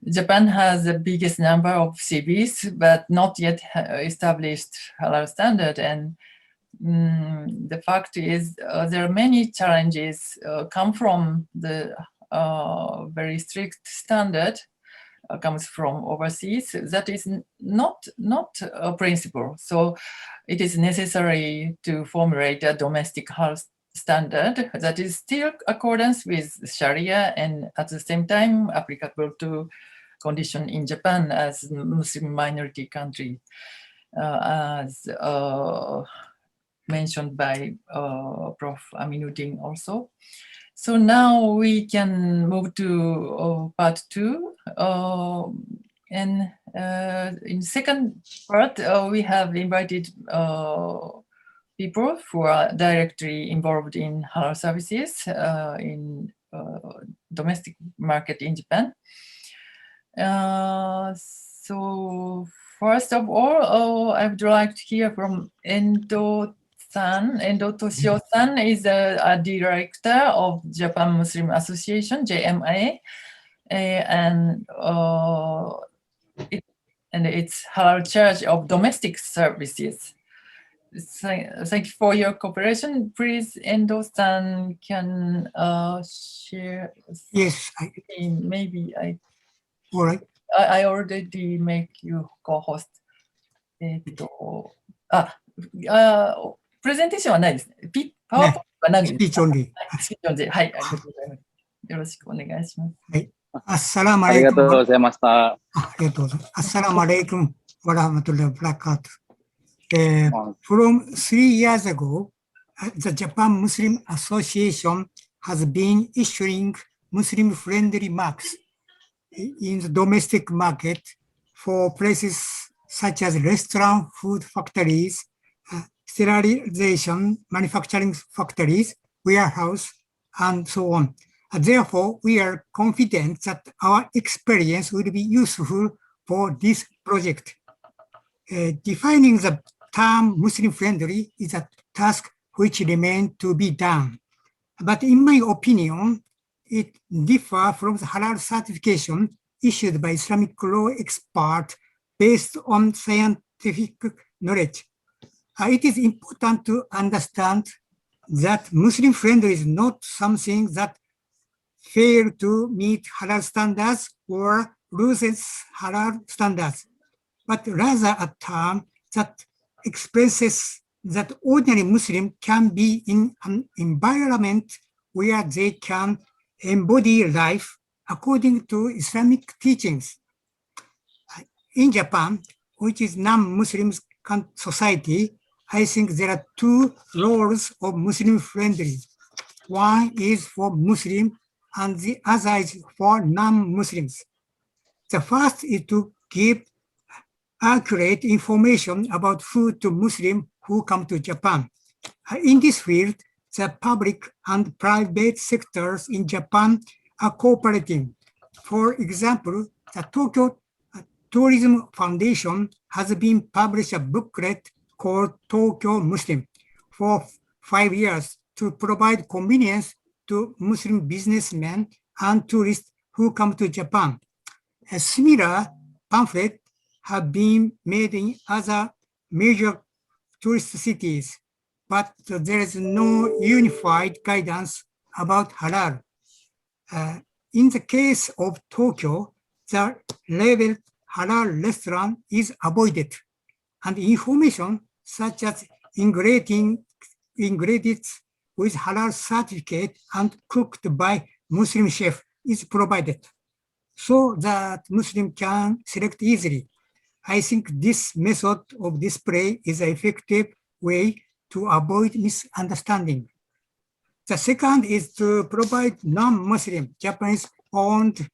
Japan has the biggest number of CBs, but not yet established halal standard. And the fact is there are many challenges come from the very strict standard comes from overseas. That is not a principle. So it is necessary to formulate a domestic halal standard that is still accordance with Sharia and at the same time applicable to condition in Japan as Muslim minority country, as mentioned by Prof. Aminuddin also. So now we can move to part 2. And in second part, we have invited people who are directly involved in halal services in domestic market in Japan. So first of all, I would like to hear from Endo Toshio-san is a director of Japan Muslim Association, JMA, and it's halal charge of domestic services. Thank you for your cooperation. Please, Endo-san, can share. Yes. Maybe All right. I already make you co-host. プレゼンテーションはないですね。パワーポイントはないです。スピーチオンリー。スピーチオンリー。はい、ありがとうございます。よろしくお願いします。はい。アッサラムアありレイクム。がとうございました。ありがとうございます。アッサラムアレイクム。わらはまとらブラカート。From 3 years ago, the Japan Muslim Association has been issuing Muslim-friendly marks in the domestic market for places such as restaurants, food factories, sterilization, manufacturing factories, warehouse, and so on. Therefore, we are confident that our experience will be useful for this project. Defining the term Muslim-friendly is a task which remains to be done. But in my opinion, it differs from the Halal certification issued by Islamic law expert based on scientific knowledge. It is important to understand that Muslim-friendly is not something that fails to meet Halal standards or loses Halal standards, but rather a term that expresses that ordinary Muslim can be in an environment where they can embody life according to Islamic teachings. In Japan, which is non-Muslim society, I think there are two roles of Muslim-friendly. One is for Muslim and the other is for non-Muslims. The first is to give accurate information about food to Muslims who come to Japan. In this field, the public and private sectors in Japan are cooperating. For example, the Tokyo Tourism Foundation has been published a booklet called Tokyo Muslim for 5 years to provide convenience to Muslim businessmen and tourists who come to Japan. A similar pamphlet have been made in other major tourist cities, but there is no unified guidance about halal. In the case of Tokyo, the label halal restaurant is avoided, and information such as ingredients with halal certificate and cooked by Muslim chef is provided, so that Muslim can select easily. I think this method of display is an effective way to avoid misunderstanding. The second is to provide non-Muslim Japanese-owned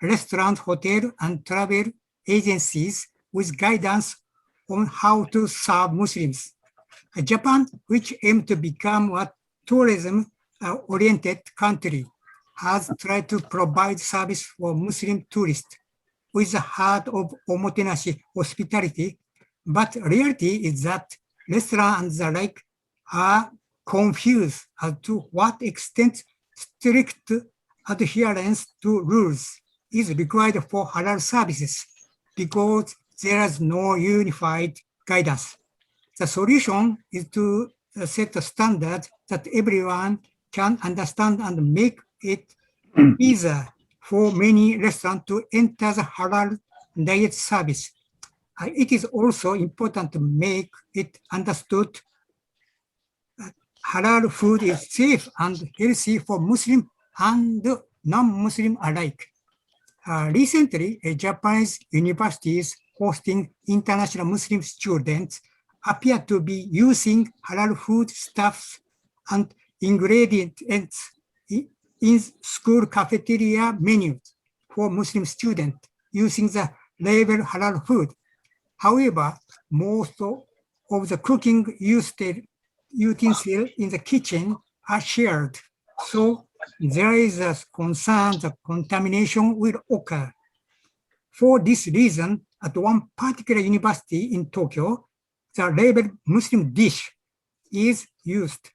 restaurant, hotel, and travel agencies with guidance on how to serve Muslims. Japan, which aims to become a tourism-oriented country, has tried to provide service for Muslim tourists with the heart of omotenashi, hospitality, but reality is that restaurants and the like are confused as to what extent strict adherence to rules is required for halal services, because there is no unified guidance. The solution is to set a standard that everyone can understand and make it easier for many restaurants to enter the halal diet service. It is also important to make it understood that halal food is safe and healthy for Muslim and non-Muslim alike. Recently, Japanese universities hosting international Muslim students appear to be using halal food stuffs and ingredients in school cafeteria menus for Muslim students using the label halal food. However, most of the cooking utensils in the kitchen are shared, so there is a concern that contamination will occur. For this reason, at one particular university in Tokyo, the label Muslim dish is used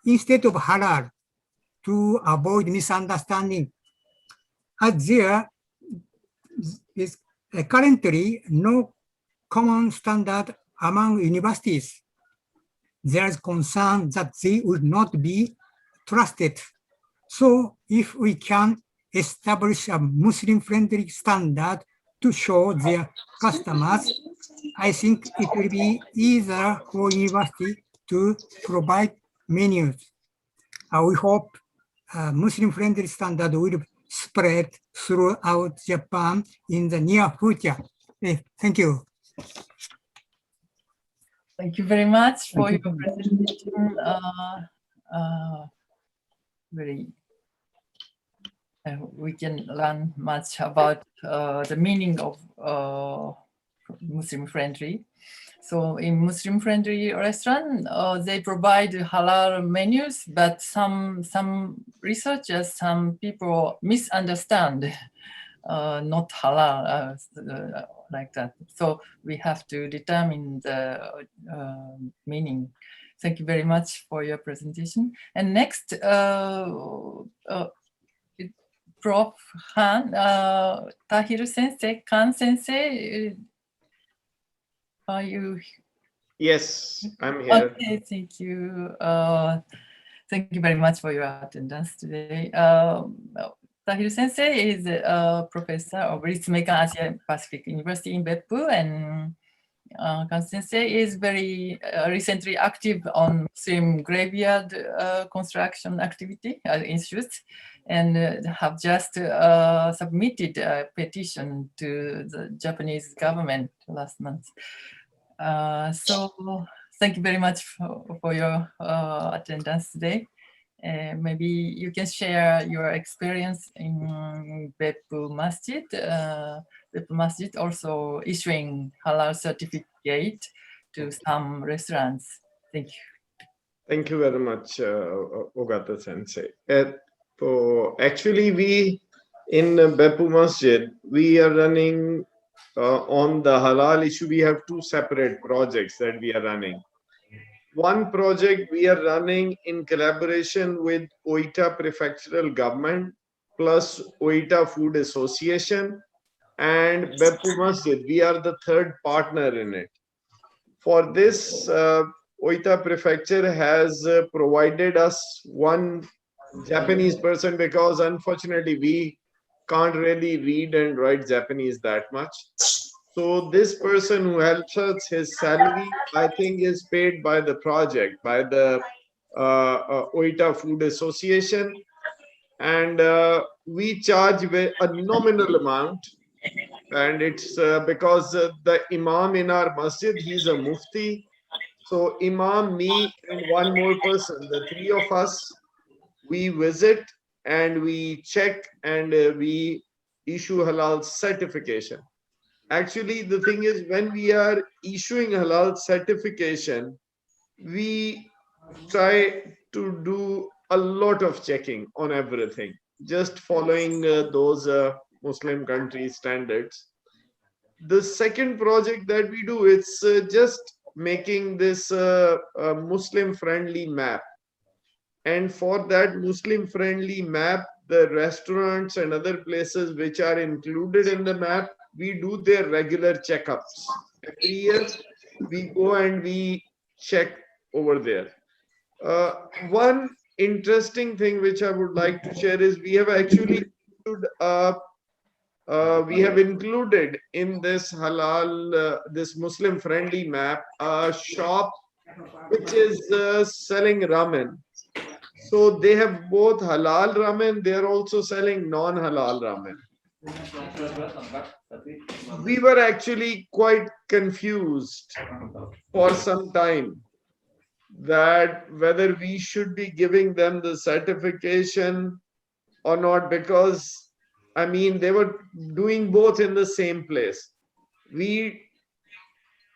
instead of halal to avoid misunderstanding. As there is currently no common standard among universities, there is concern that they would not be trusted. So if we can establish a Muslim-friendly standard to show their customers, I think it will be easier for university to provide menus. We hope Muslim-friendly standard will spread throughout Japan in the near future. Thank you. Thank you very much for your presentation. We can learn much about the meaning of Muslim friendly. So in Muslim friendly restaurant, they provide halal menus, but some researchers, some people misunderstand not halal like that. So we have to determine the meaning. Thank you very much for your presentation. And next, Prof. Han, Tahir Sensei, Khan Sensei, are you? Yes, I'm here. Okay, thank you. Thank you very much for your attendance today. Tahir Sensei is a professor of Ritsumeikan Asia Pacific University in Beppu, and Khan Sensei is very recently active on Muslim graveyard construction activity institutes, and have just submitted a petition to the Japanese government last month. So thank you very much for your attendance today. Maybe you can share your experience in Beppu Masjid. Beppu Masjid also issuing halal certificate to some restaurants. Thank you. Thank you very much, Ogata Sensei. So actually, we in Beppu Masjid, we are running on the halal issue. We have two separate projects that we are running. One project we are running in collaboration with Oita Prefectural Government plus Oita Food Association and Beppu Masjid. We are the third partner in it. For this, Oita Prefecture has provided us one Japanese person because unfortunately we can't really read and write Japanese that much. So this person who helps us, his salary, I think, is paid by the project, by the Oita Food Association. And we charge a nominal amount. And it's because the Imam in our masjid, he's a mufti. So Imam, me, and one more person, the three of us, we visit and we check and we issue halal certification. Actually, the thing is, when we are issuing halal certification, we try to do a lot of checking on everything, just following those Muslim country standards. The second project that we do, it's just making this Muslim-friendly map. And for that Muslim-friendly map, the restaurants and other places which are included in the map, we do their regular checkups. Every year, we go and we check over there. One interesting thing which I would like to share is we have actually included in this halal, this Muslim-friendly map, a shop which is selling ramen. So they have both halal ramen, they are also selling non-halal ramen. We were actually quite confused for some time that whether we should be giving them the certification or not, because I mean they were doing both in the same place. We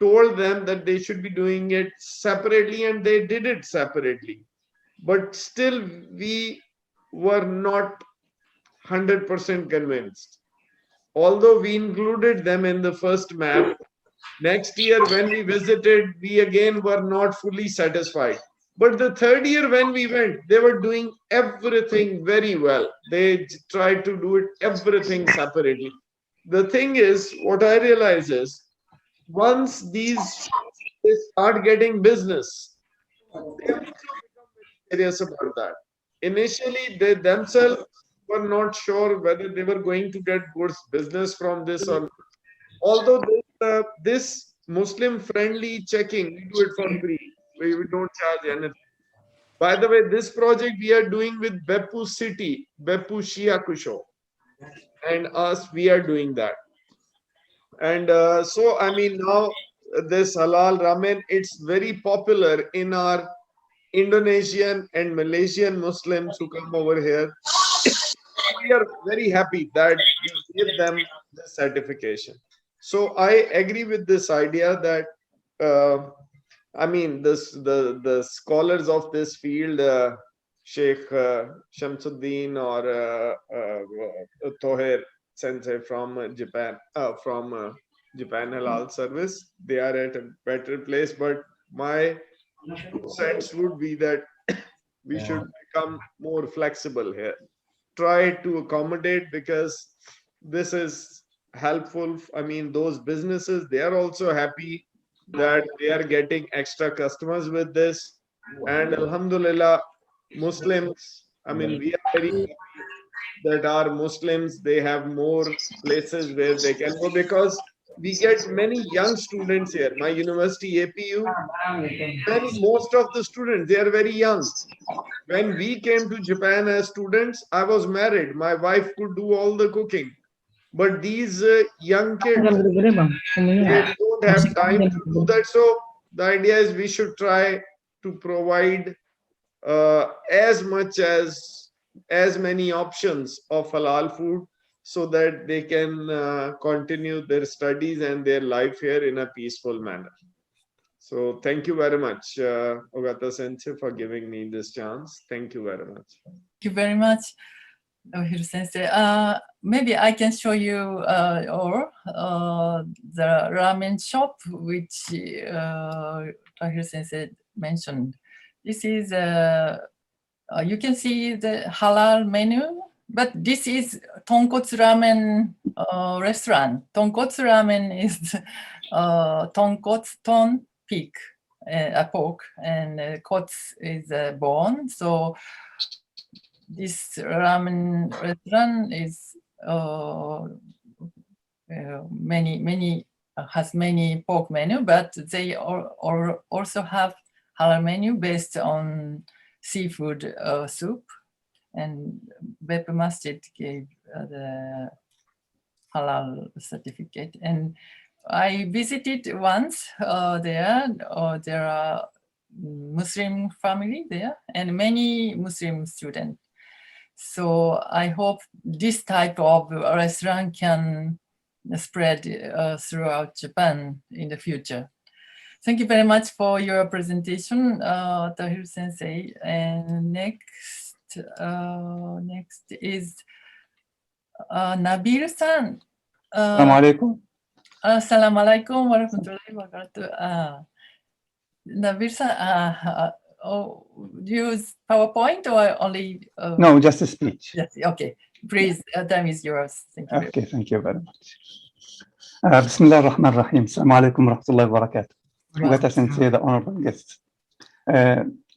told them that they should be doing it separately and they did it separately. But still we were not 100% convinced. Although we included them in the first map, next year when we visited, we again were not fully satisfied. But the third year when we went, they were doing everything very well. They tried to do it everything separately. The thing is, what I realize is, once they start getting business, they also become very serious about that. Initially, they themselves were not sure whether they were going to get good business from this or not. Although this Muslim-friendly checking, we do it for free. We don't charge anything. By the way, this project we are doing with Beppu City, Beppu Shiakusho, and us, we are doing that. And so, I mean, now this halal ramen, it's very popular in our Indonesian and Malaysian Muslims who come over here. We are very happy that we give them the certification. So I agree with this idea that I mean, the scholars of this field, Sheikh Syamsuddin or Tohir Sensei from Japan, Japan Halal Service, they are at a better place. But my 2 cents would be that we should become more flexible here. Try to accommodate, because this is helpful. I mean, those businesses, they are also happy that they are getting extra customers with this. And Alhamdulillah, Muslims, I mean, we are very happy that our Muslims, they have more places where they can go, because we get many young students here. My university, APU, most of the students, they are very young. When we came to Japan as students, I was married. My wife could do all the cooking. But these young kids, they don't have time to do that. So the idea is we should try to provide as many options of halal food, so that they can continue their studies and their life here in a peaceful manner. So thank you very much, Ogata Sensei, for giving me this chance. Thank you very much. Thank you very much, Tohir Sensei. Maybe I can show you the ramen shop which Tohir Sensei mentioned. This is you can see the halal menu, but this is tonkotsu ramen restaurant. Tonkotsu ramen is tonkotsu pig, a pork, and kotsu is a bone. So this ramen restaurant is has many pork menu, but they also have halal menu based on seafood soup. And Beppu Masjid gave the halal certificate. And I visited once there. There are Muslim family there and many Muslim students. So I hope this type of restaurant can spread throughout Japan in the future. Thank you very much for your presentation, Tahir Sensei. And next is Nabil-san. Assalamu alaikum. Assalamu alaikum wa rahmatullahi wa barakatuh. Nabil-san, use PowerPoint or only? No, just a speech. Yes, okay. Please, time is yours. Thank you. Okay, thank you very much. Bismillah ar-Rahman ar-Rahim. Assalamu alaikum wa rahmatullahi wa barakatuh. Let us say the honorable guests.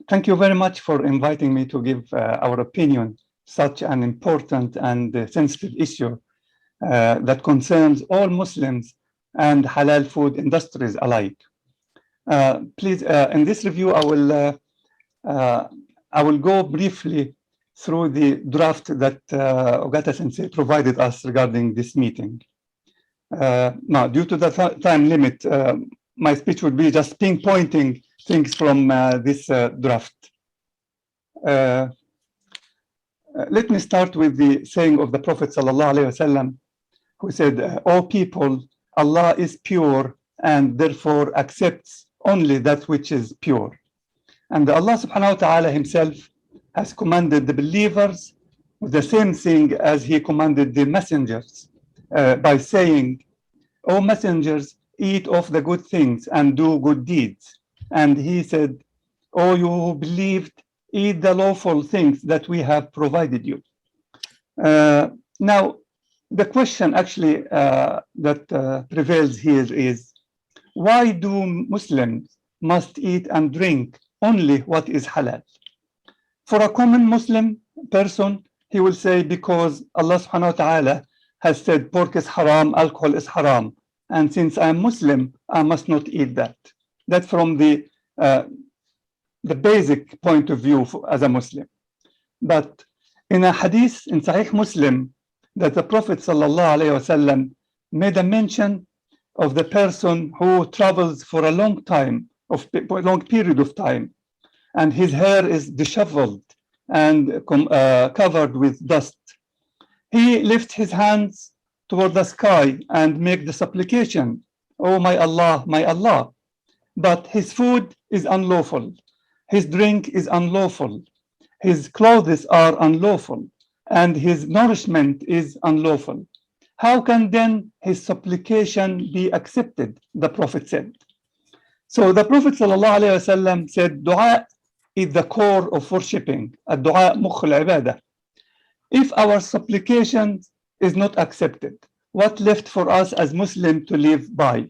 Thank you very much for inviting me to give our opinion, such an important and sensitive issue that concerns all Muslims and halal food industries alike. Please, in this review, I will go briefly through the draft that Ogata Sensei provided us regarding this meeting. Now, due to the time limit, my speech would be just pinpointing things from this draft. Let me start with the saying of the Prophet ﷺ, who said, "O people, Allah is pure and therefore accepts only that which is pure." And Allah subhanahu wa ta'ala himself has commanded the believers with the same thing as he commanded the messengers by saying, "O messengers, eat of the good things and do good deeds." And he said, "O you who believed, eat the lawful things that we have provided you." Now, the question actually that prevails here is, why do Muslims must eat and drink only what is halal? For a common Muslim person, he will say, because Allah subhanahu wa ta'ala has said pork is haram, alcohol is haram, and since I'm Muslim, I must not eat that. That's from the basic point of view as a Muslim. But in a hadith in Sahih Muslim, that the Prophet ﷺ made a mention of the person who travels for a long time, a long period of time, and his hair is disheveled and covered with dust. He lifts his hands toward the sky and make the supplication, oh my Allah, but his food is unlawful, his drink is unlawful, his clothes are unlawful, and his nourishment is unlawful. How can then his supplication be accepted? The Prophet said. So the Prophet ﷺ said, dua is the core of worshipping. Ad-dua mukhul ibadah. If our supplication is not accepted, what left for us as Muslims to live by?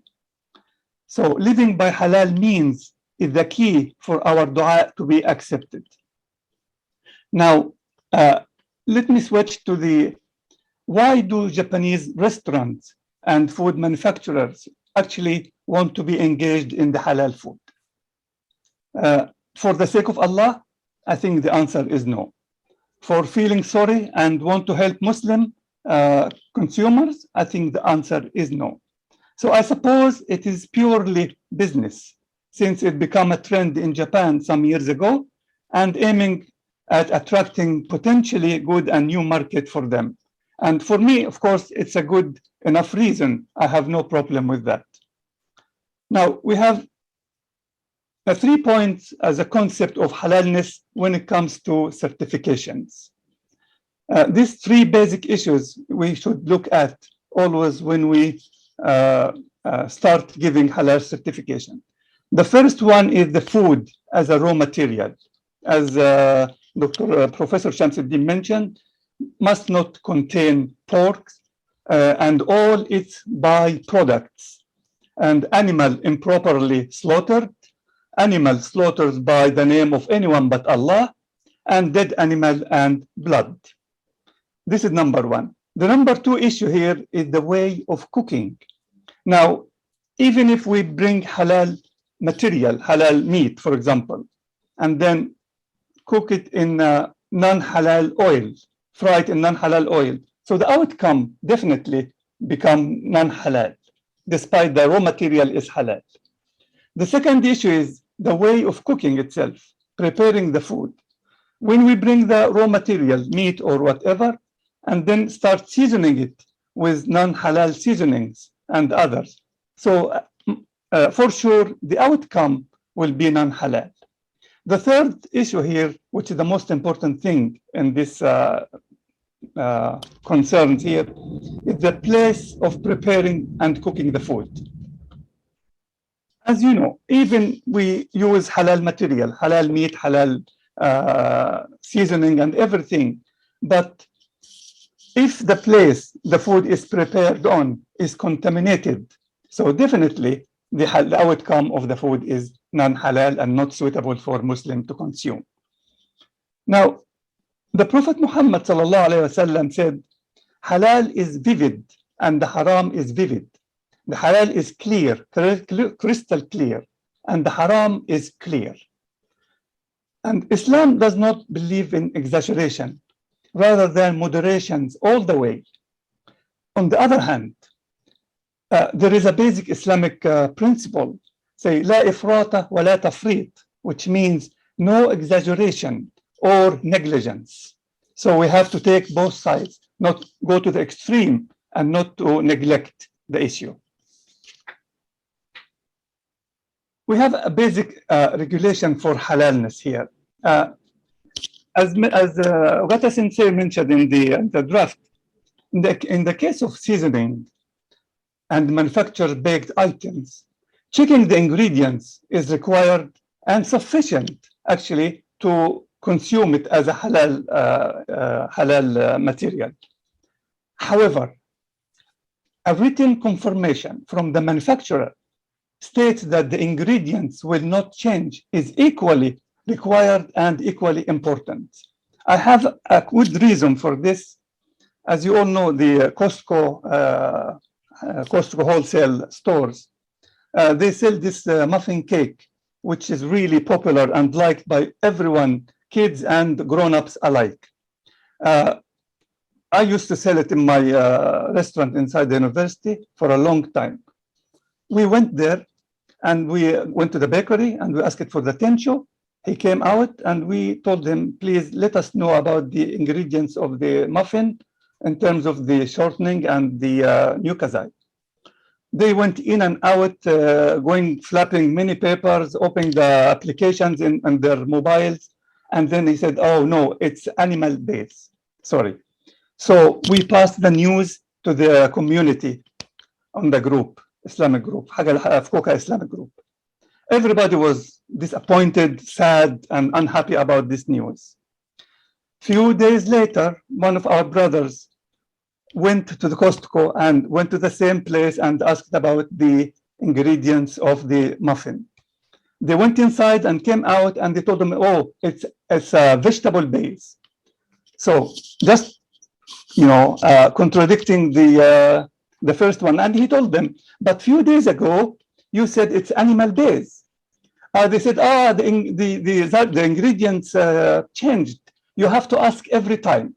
So living by halal means is the key for our dua to be accepted. Now, let me switch to the why do Japanese restaurants and food manufacturers actually want to be engaged in the halal food? For the sake of Allah, I think the answer is no. For feeling sorry and want to help Muslim consumers, I think the answer is no. So I suppose it is purely business, since it became a trend in Japan some years ago and aiming at attracting potentially good and new market for them. And for me, of course, it's a good enough reason. I have no problem with that. Now, we have 3 points as a concept of halalness when it comes to certifications. These 3 basic issues we should look at always when we start giving halal certification. The first one is the food as a raw material. As Professor Syamsuddin mentioned, must not contain pork and all its byproducts, and animal improperly slaughtered, animal slaughtered by the name of anyone but Allah, and dead animal and blood. This is number 1. The number 2 issue here is the way of cooking. Now, even if we bring halal material, halal meat, for example, and then cook it in non-halal oil, fry it in non-halal oil, so the outcome definitely become non-halal, despite the raw material is halal. The second issue is the way of cooking itself, preparing the food. When we bring the raw material, meat or whatever, and then start seasoning it with non-halal seasonings and others. So for sure, the outcome will be non-halal. The third issue here, which is the most important thing in this concerns here, is the place of preparing and cooking the food. As you know, even we use halal material, halal meat, halal seasoning and everything, but if the place the food is prepared on is contaminated, so definitely the outcome of the food is non-halal and not suitable for Muslim to consume. Now, the Prophet Muhammad ﷺ said, halal is vivid and the haram is vivid. The halal is clear, crystal clear, and the haram is clear. And Islam does not believe in exaggeration, rather than moderations all the way. On the other hand, there is a basic Islamic principle, say, la ifrata wa la tafrit, which means no exaggeration or negligence. So we have to take both sides, not go to the extreme and not to neglect the issue. We have a basic regulation for halalness here. As Ogata Sensei mentioned in the draft, in the case of seasoning and manufactured baked items, checking the ingredients is required and sufficient actually to consume it as a halal material. However, a written confirmation from the manufacturer states that the ingredients will not change is equally required and equally important. I have a good reason for this. As you all know, the Costco wholesale stores, they sell this muffin cake, which is really popular and liked by everyone, kids and grown-ups alike. I used to sell it in my restaurant inside the university for a long time. We went there and we went to the bakery and we asked for the tencho. He came out and we told him, please let us know about the ingredients of the muffin in terms of the shortening and the Newcastle. They went in and out, going flapping many papers, opening the applications in their mobiles, and then he said, "Oh no, it's animal-based." Sorry. So we passed the news to the community on the group, Islamic group, Fukuoka Islamic group. Everybody was disappointed, sad, and unhappy about this news. Few days later, one of our brothers went to the Costco and went to the same place and asked about the ingredients of the muffin. They went inside and came out and they told them, "Oh, it's a vegetable base." So just, you know, contradicting the first one. And he told them, "But few days ago, you said it's animal base." They said, the ingredients changed. You have to ask every time.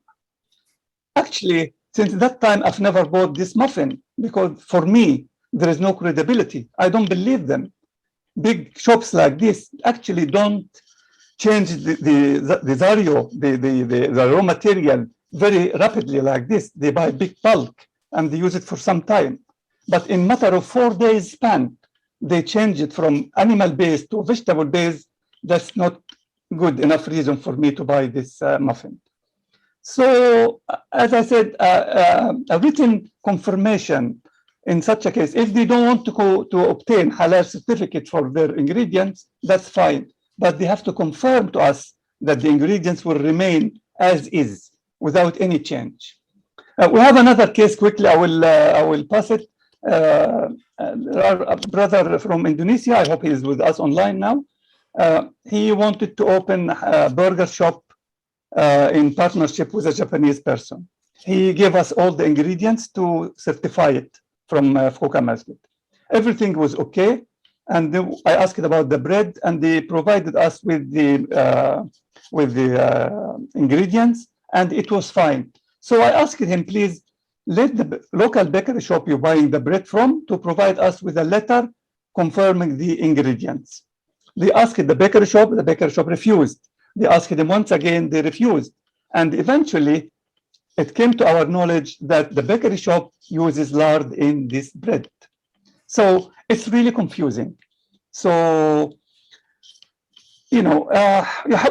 Actually, since that time, I've never bought this muffin because for me, there is no credibility. I don't believe them. Big shops like this actually don't change the raw material very rapidly like this. They buy big bulk and they use it for some time. But in matter of 4 days span, they change it from animal-based to vegetable-based. That's not good enough reason for me to buy this muffin. So, as I said, a written confirmation in such a case, if they don't want to obtain halal certificate for their ingredients, that's fine. But they have to confirm to us that the ingredients will remain as is without any change. We have another case quickly. I will pass it. Our brother from Indonesia, I hope he is with us online now. He wanted to open a burger shop in partnership with a Japanese person. He gave us all the ingredients to certify it from Fukuoka Masjid. Everything was okay. And then I asked about the bread, and they provided us with the ingredients, and it was fine. So I asked him, please, let the local bakery shop you're buying the bread from to provide us with a letter confirming the ingredients. They asked the bakery shop refused. They asked them once again, they refused. And eventually, it came to our knowledge that the bakery shop uses lard in this bread. So it's really confusing. So, you know,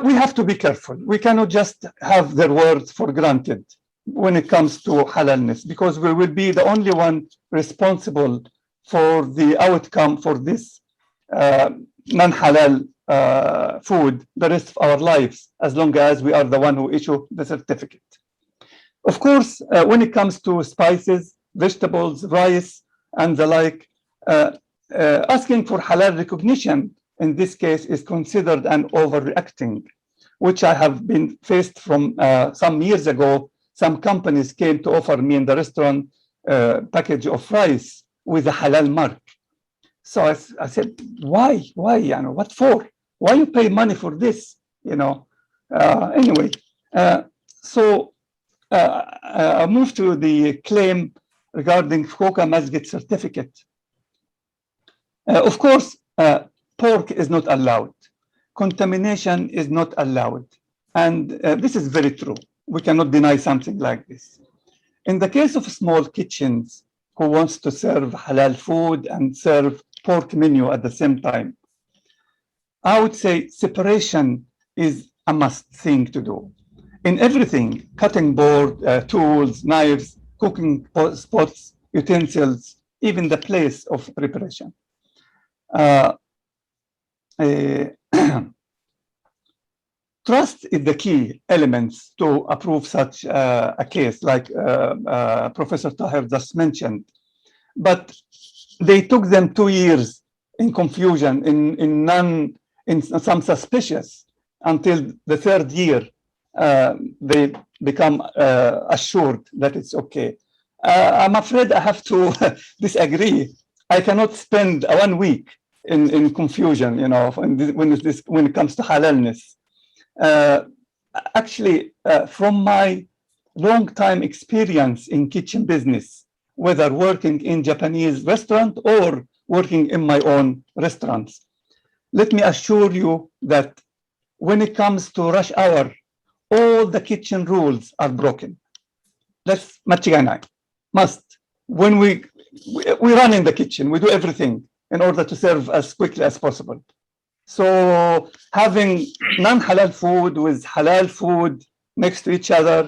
we have to be careful. We cannot just have their words for granted when it comes to halalness, because we will be the only one responsible for the outcome for this non-halal food the rest of our lives, as long as we are the one who issue the certificate. Of course, when it comes to spices, vegetables, rice, and the like, asking for halal recognition in this case is considered an overreacting, which I have been faced from some years ago. Some companies came to offer me in the restaurant package of rice with a halal mark. So I said, why? You know, what for? Why you pay money for this? You know. Anyway, so I moved to the claim regarding Fukuoka Masjid certificate. Of course, pork is not allowed. Contamination is not allowed. And this is very true. We cannot deny something like this. In the case of small kitchens who wants to serve halal food and serve pork menu at the same time, I would say separation is a must thing to do. In everything, cutting board, tools, knives, cooking pots, utensils, even the place of preparation. Trust is the key elements to approve such a case, like Professor Tahir just mentioned. But they took them 2 years in confusion, in some suspicious, until the 3rd year they become assured that it's okay. I'm afraid I have to disagree. I cannot spend 1 week in confusion, you know, when it comes to halalness. Actually, from my long time experience in kitchen business, whether working in Japanese restaurant or working in my own restaurants, let me assure you that when it comes to rush hour, all the kitchen rules are broken. That's machiganai, must. When we run in the kitchen, we do everything in order to serve as quickly as possible. So having non-halal food with halal food next to each other,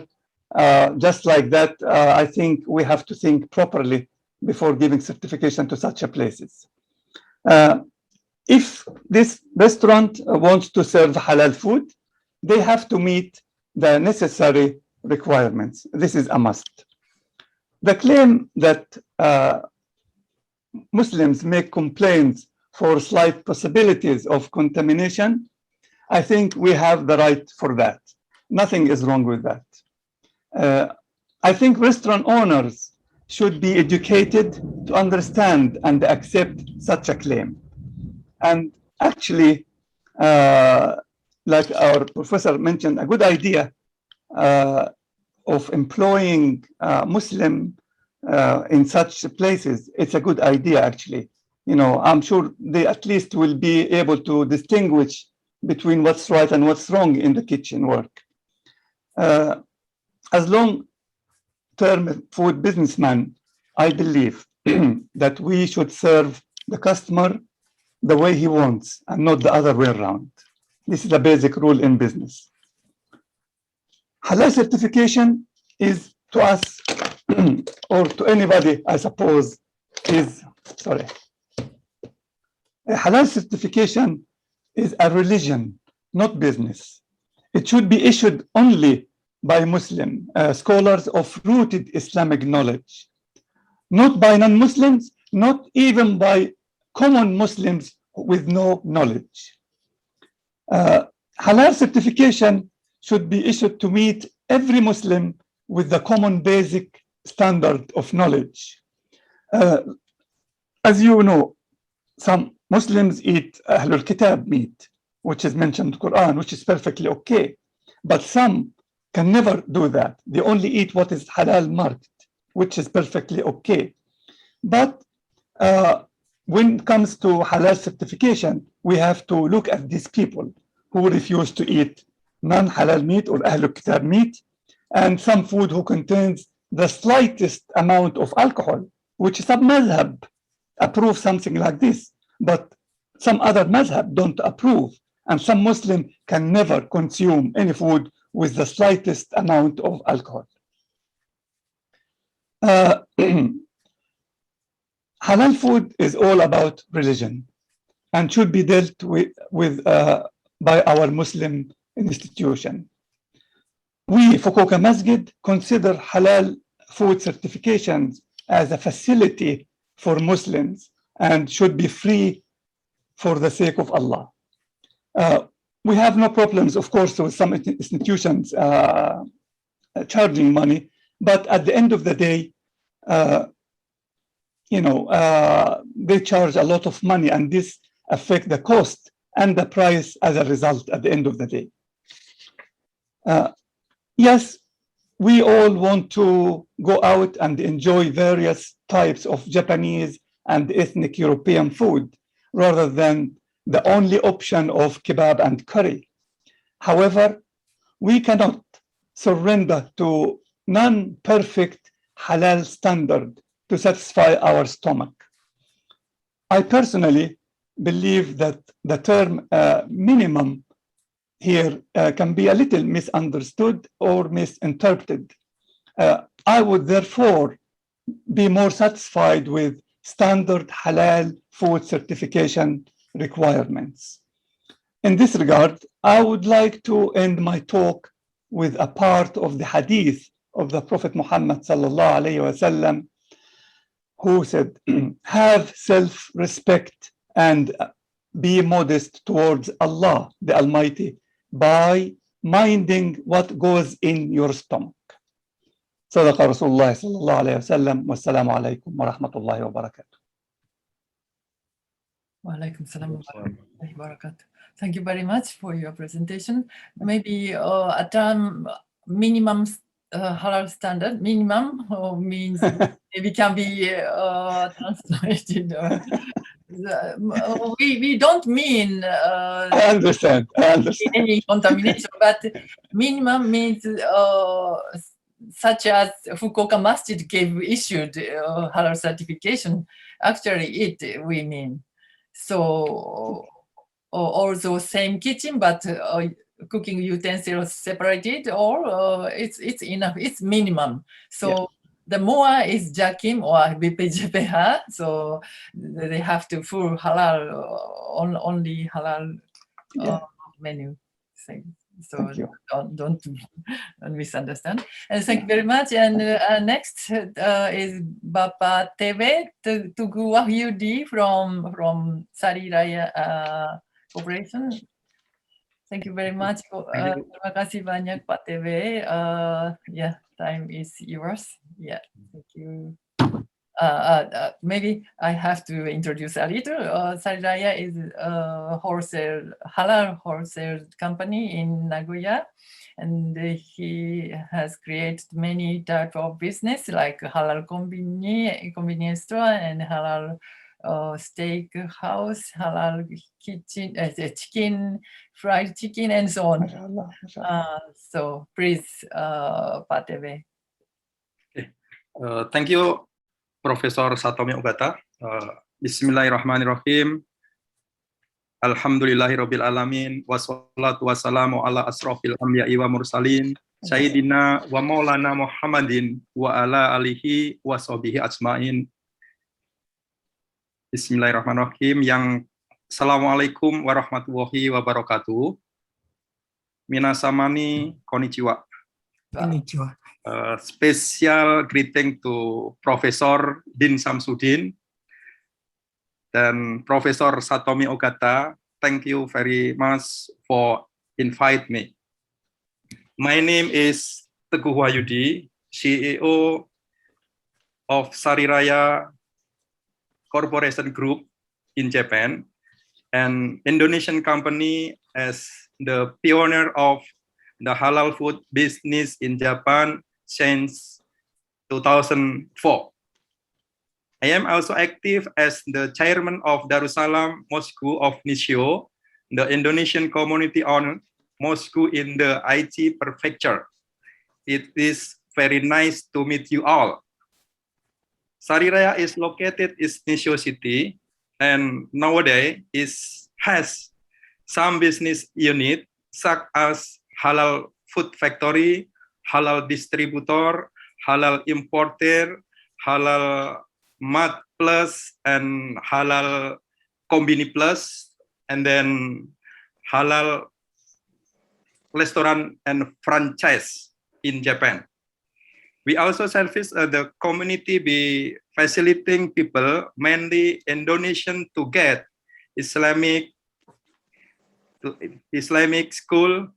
just like that, I think we have to think properly before giving certification to such a places. If this restaurant wants to serve halal food, they have to meet the necessary requirements. This is a must. The claim that Muslims make complaints for slight possibilities of contamination, I think we have the right for that. Nothing is wrong with that. I think restaurant owners should be educated to understand and accept such a claim. And actually, like our professor mentioned, a good idea of employing Muslim in such places, it's a good idea actually. You know, I'm sure they at least will be able to distinguish between what's right and what's wrong in the kitchen work. As long-term food businessman, I believe that we should serve the customer the way he wants and not the other way around. This is a basic rule in business. Halal certification is to us or to anybody, I suppose, is, sorry. A halal certification is a religion, not business. It should be issued only by Muslim scholars of rooted Islamic knowledge, not by non-Muslims, not even by common Muslims with no knowledge. Halal certification should be issued to meet every Muslim with the common basic standard of knowledge. As you know, some Muslims eat Ahlul Kitab meat, which is mentioned in the Quran, which is perfectly okay. But some can never do that. They only eat what is halal marked, which is perfectly okay. But when it comes to halal certification, we have to look at these people who refuse to eat non-halal meat or Ahlul Kitab meat, and some food who contains the slightest amount of alcohol, which some madhab approve something like this, but some other madhab don't approve, and some Muslim can never consume any food with the slightest amount of alcohol. Halal food is all about religion and should be dealt with by our Muslim institution. We, Fukuoka Masjid, consider halal food certifications as a facility for Muslims and should be free for the sake of Allah. We have no problems, of course, with some institutions charging money, but at the end of the day, they charge a lot of money, and this affects the cost and the price as a result at the end of the day. Yes, we all want to go out and enjoy various types of Japanese and ethnic European food rather than the only option of kebab and curry. However, we cannot surrender to non-perfect halal standard to satisfy our stomach. I personally believe that the term minimum here can be a little misunderstood or misinterpreted. I would therefore be more satisfied with standard halal food certification requirements. In this regard, I would like to end my talk with a part of the hadith of the Prophet Muhammad sallallahu alaihi wasallam, who said, have self-respect and be modest towards Allah, the Almighty, by minding what goes in your stomach. صدق رسول الله صلى الله عليه وسلم والسلام عليكم ورحمة الله وبركاته. Walaikum salam wa rahmatullahi wa barakatuh. Thank you very much for your presentation. Maybe a term minimum halal standard, minimum means maybe can be translated. We don't mean I understand. any contamination, but minimum means such as Fukuoka Masjid issued halal certification. Actually, we mean. So also same kitchen, but cooking utensils separated, or it's enough. It's minimum. So the more is Jakim or BPJPH. So they have to full halal only halal menu. So don't misunderstand. And thank you very much. And next is Bapak Teguh Wahyudi from Sari Raya Corporation. Thank you very much. Terima kasih banyak Pak TW. Yeah, time is yours. Yeah, thank you. Maybe I have to introduce a little. Sari Raya is a halal wholesale company in Nagoya, and he has created many type of business like halal convenience store and halal steak house, halal kitchen, chicken, fried chicken, and so on. So please, Pak TW. Thank you, Professor Satomi Ogata. Bismillahirrahmanirrahim. Alhamdulillahirabbil alamin wassalatu wassalamu ala asrofil anbiya'i wa mursalin sayyidina wa maulana Muhammadin wa ala alihi wa sahbihi ajmain. Bismillahirrahmanirrahim. Assalamualaikum warahmatullahi wabarakatuh. Minasamani konnichiwa. Konnichiwa. Special greeting to Professor Din Syamsuddin dan Professor Satomi Ogata. Thank you very much for invite me. My name is Teguh Wahyudi, CEO of Sari Raya Corporation Group in Japan, an Indonesian company as the pioneer of the halal food business in Japan since 2004. I am also active as the chairman of Darussalam Mosque of Nishio, the Indonesian community-owned mosque in the Aichi prefecture. It is very nice to meet you all. Sari Raya is located in Nishio City, and nowadays has some business unit such as halal food factory, halal distributor, halal importer, halal mart plus, and halal combini plus, and then halal restaurant and franchise in Japan. We also service the community by facilitating people, mainly Indonesian, to get Islamic school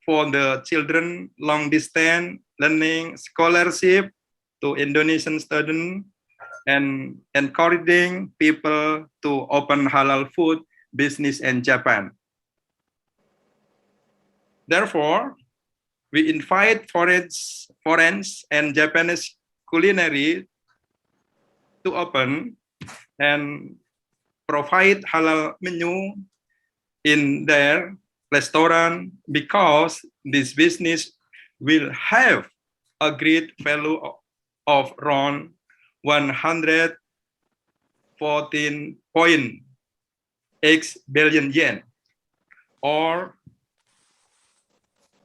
for the children, long distance learning, scholarship to Indonesian students, and encouraging people to open halal food business in Japan. Therefore, we invite foreign and Japanese culinary to open and provide halal menu in their restaurant, because this business will have a great value of around 114.8 billion yen, or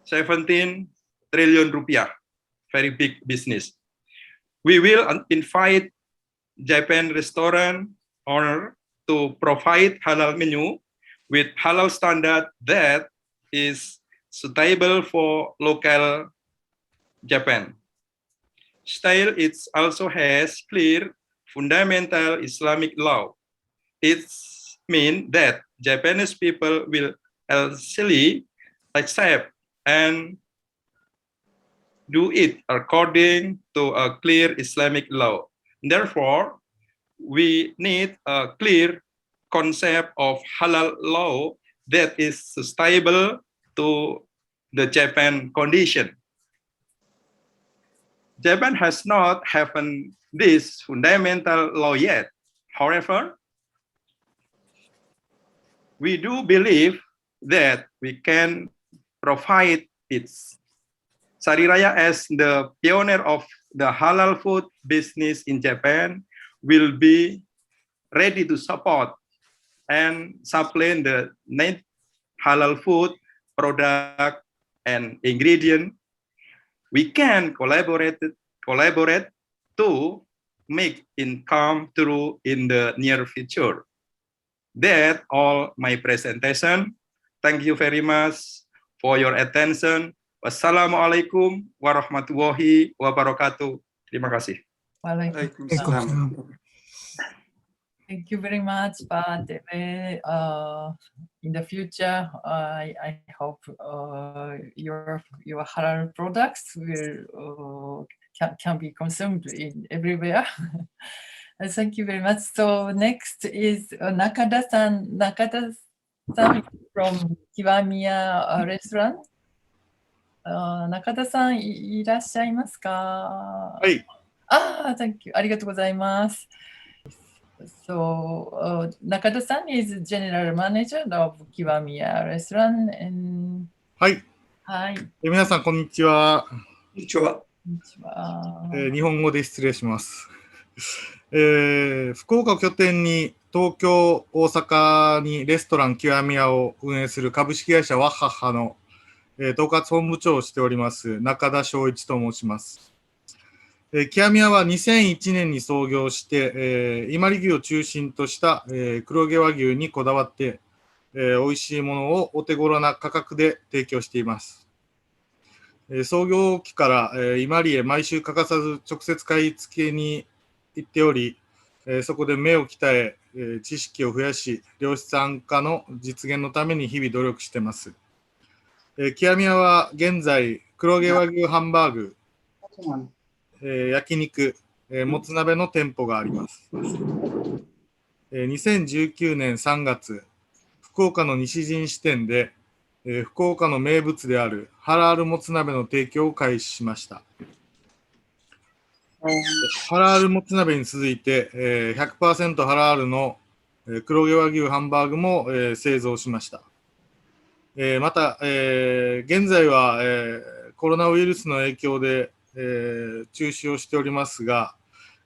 17 trillion rupiah. Very big business. We will invite Japan restaurant owner to provide halal menu with halal standard that is suitable for local Japan. Style it also has clear fundamental Islamic law. It means that Japanese people will easily accept and do it according to a clear Islamic law. Therefore, we need a clear concept of halal law that is suitable to the Japan condition. Japan has not have this fundamental law yet. However, we do believe that we can provide it Sari Raya, as the pioneer of the halal food business in Japan, will be ready to support and supply the net halal food product and ingredient. We can collaborate to make income through in the near future. That all my presentation. Thank you very much for your attention. Wassalamualaikum warahmatullahi wabarakatuh. Terima kasih. Waalaikumsalam. Thank you very much, Pak Deve. In the future, I hope your halal products will can be consumed in everywhere. Thank you very much. So next is Nakada-san. Nakada-san from Kiwamiya restaurant. 中田さんいらっしゃいますか？はい。Thank you. ありがとうございます。So, Nakada-san is General Manager of Kiwamiya Restaurant. はい。はい。皆さん、こんにちは。こんにちは。日本語で失礼します。福岡を拠点に東京、大阪にレストランKiwamiyaを運営する株式会社ワッハッハの統括本部長をしております中田翔一と申します。Kiwamiyaは2001年に創業して、伊万里牛を中心とした黒毛和牛にこだわって、美味しいものをお手頃な価格で提供しています。創業期から伊万里へ毎週欠かさず直接買い付けに行っており、そこで目を鍛え、知識を増やし、良質安価の実現のために日々努力しています。Kiwamiyaは現在、黒毛和牛ハンバーグ、焼肉、もつ鍋の店舗があります。2019年3月、福岡の西陣支店で、福岡の名物であるハラールもつ鍋の提供を開始しました。ハラールもつ鍋に続いて、100% ハラールの黒毛和牛ハンバーグも製造しました。また、現在はコロナウイルスの影響で中止をしておりますが、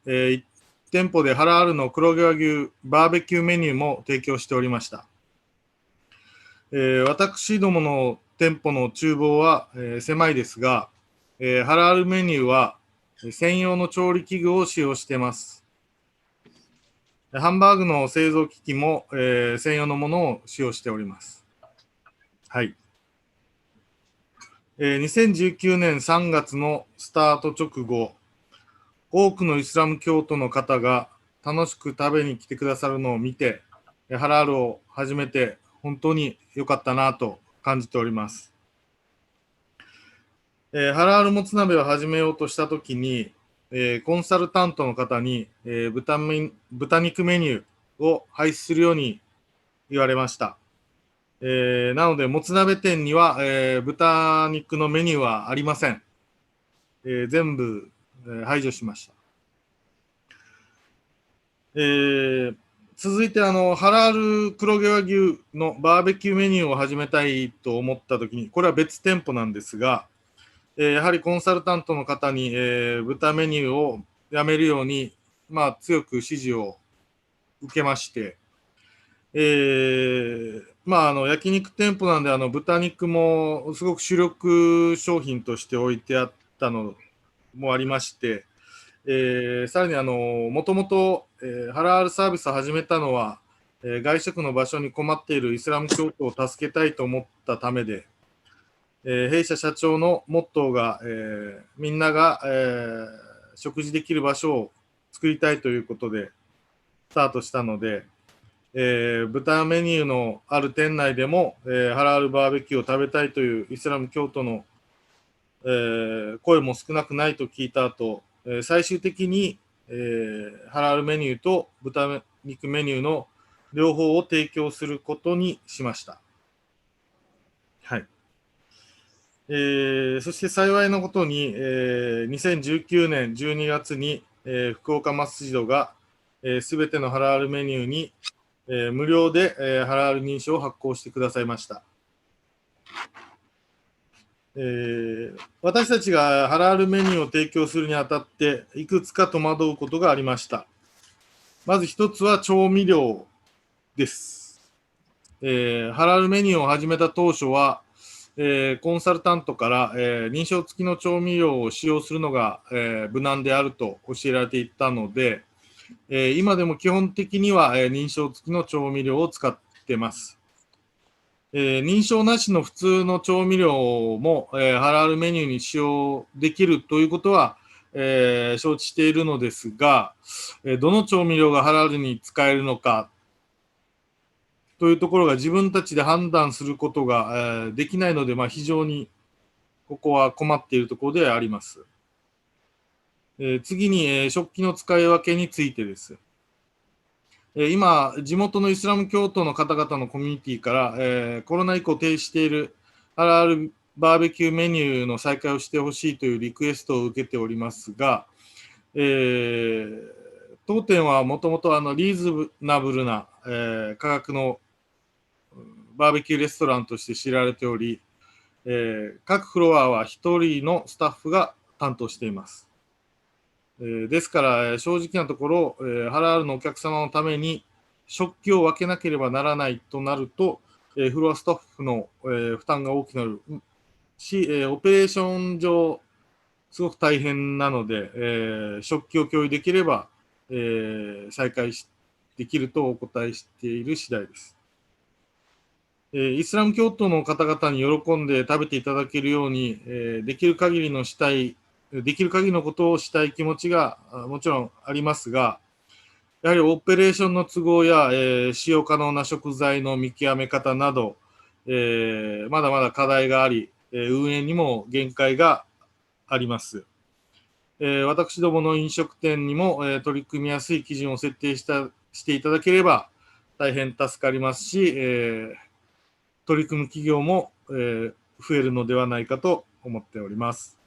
1店舗でハラールの黒毛和牛バーベキューメニューも提供しておりました。私どもの店舗の厨房は狭いですが、ハラールメニューは専用の調理器具を使用しています。ハンバーグの製造機器も専用のものを使用しております。はい。2019年3月のスタート直後、多くのイスラム教徒の方が楽しく食べに来てくださるのを見て、ハラールを始めて本当に良かったなと感じております。ハラールもつ鍋を始めようとしたときに、コンサルタントの方に、豚肉メニューを廃止するように言われました。なので、もつ鍋店には、豚肉のメニューはありません。全部、排除しました。続いてハラール黒毛和牛のバーベキューメニューを始めたいと思ったときに、これは別店舗なんですが、やはりコンサルタントの方に、豚メニューをやめるように、強く指示を受けまして、焼肉店舗なんで豚肉もすごく主力商品として置いてあったのもありまして、さらにもともとハラールサービスを始めたのは、外食の場所に困っているイスラム教徒を助けたいと思ったためで、弊社社長のモットーが、みんなが、食事できる場所を作りたいということでスタートしたので、豚メニューのある店内でも、ハラールバーベキューを食べたいというイスラム教徒の、声も少なくないと聞いた後、最終的に、ハラールメニューと豚肉メニューの両方を提供することにしました。はい。そして幸いなことに、2019年12月に、福岡マスジドがすべてのハラールメニューに、無料で、ハラール認証を発行してくださいました。私たちがハラールメニューを提供するにあたっていくつか戸惑うことがありました。まず一つは調味料です。ハラールメニューを始めた当初は、コンサルタントから、認証付きの調味料を使用するのが、無難であると教えられていたので、今でも基本的には、認証付きの調味料を使っています。認証なしの普通の調味料も、ハラールメニューに使用できるということは、承知しているのですが、どの調味料がハラールに使えるのかというところが自分たちで判断することが、できないので、非常にここは困っているところであります。次に、食器の使い分けについてです。今、地元のイスラム教徒の方々のコミュニティから、コロナ以降停止しているハラールバーベキューメニューの再開をしてほしいというリクエストを受けておりますが、当店はもともとリーズナブルな、価格のバーベキューレストランとして知られており、各フロアは1人のスタッフが担当しています。ですから、正直なところ、ハラールのお客様のために食器を分けなければならないとなると、フロアスタッフの、負担が大きくなるし、オペレーション上、すごく大変なので、食器を共有できれば、再開できるとお答えしている次第です。イスラム教徒の方々に喜んで食べていただけるように、できる限りのことをしたい気持ちがもちろんありますが、やはりオペレーションの都合や、使用可能な食材の見極め方など、まだまだ課題があり、運営にも限界があります。私どもの飲食店にも、取り組みやすい基準を設定していただければ大変助かりますし、取り組む企業も、増えるのではないかと思っております。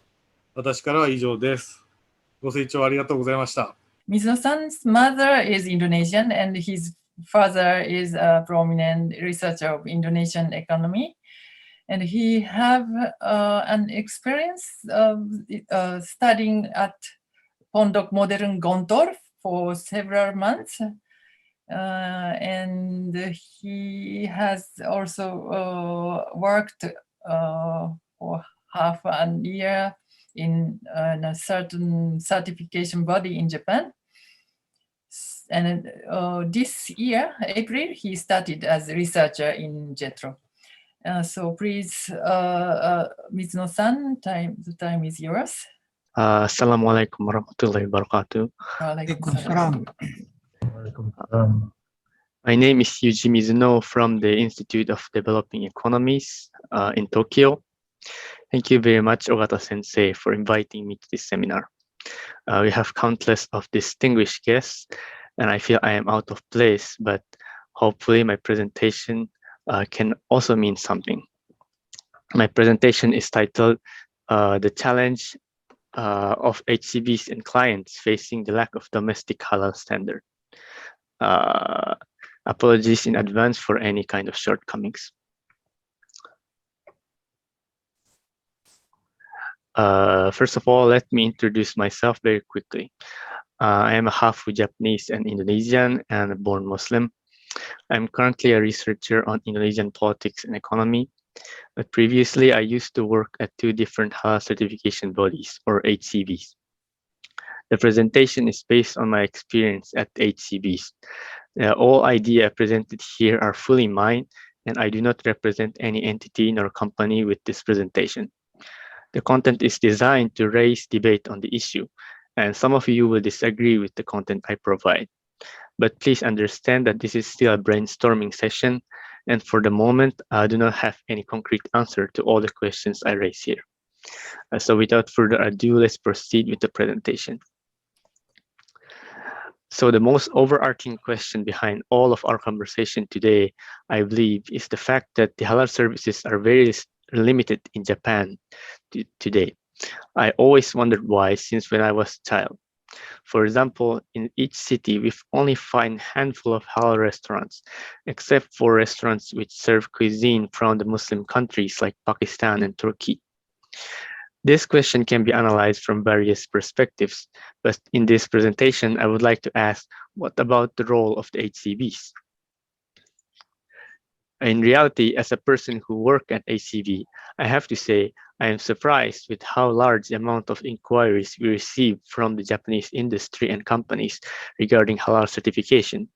私からは以上です。ご清聴ありがとうございました。Mizuno-san's mother is Indonesian and his father is a prominent researcher of Indonesian economy. And he have an experience of studying at Pondok Modern Gontor for several months. And he has also worked for half a year in a certain certification body in Japan. And this year, April, he started as a researcher in JETRO. So please, Mizuno-san, the time is yours. Assalamualaikum warahmatullahi wabarakatuh. My name is Yuji Mizuno from the Institute of Developing Economies in Tokyo. Thank you very much, Ogata-sensei, for inviting me to this seminar. We have countless of distinguished guests, and I feel I am out of place, but hopefully my presentation can also mean something. My presentation is titled The Challenge of HCBs and Clients Facing the Lack of Domestic Halal Standard. Apologies in advance for any kind of shortcomings. First of all, let me introduce myself very quickly. I am a half Japanese and Indonesian and a born Muslim. I'm currently a researcher on Indonesian politics and economy, but previously I used to work at 2 different Halal certification bodies, or HCBs. The presentation is based on my experience at HCBs. All ideas presented here are fully mine, and I do not represent any entity nor company with this presentation. The content is designed to raise debate on the issue, and some of you will disagree with the content I provide. But please understand that this is still a brainstorming session, and for the moment, I do not have any concrete answer to all the questions I raise here. So without further ado, let's proceed with the presentation. So the most overarching question behind all of our conversation today, I believe, is the fact that the halal services are very limited in Japan today. I always wondered why since when I was a child. For example, in each city, we only find a handful of halal restaurants, except for restaurants which serve cuisine from the Muslim countries like Pakistan and Turkey. This question can be analyzed from various perspectives, but in this presentation, I would like to ask, what about the role of the HCBs? In reality, as a person who worked at HCB, I have to say I am surprised with how large the amount of inquiries we receive from the Japanese industry and companies regarding halal certification.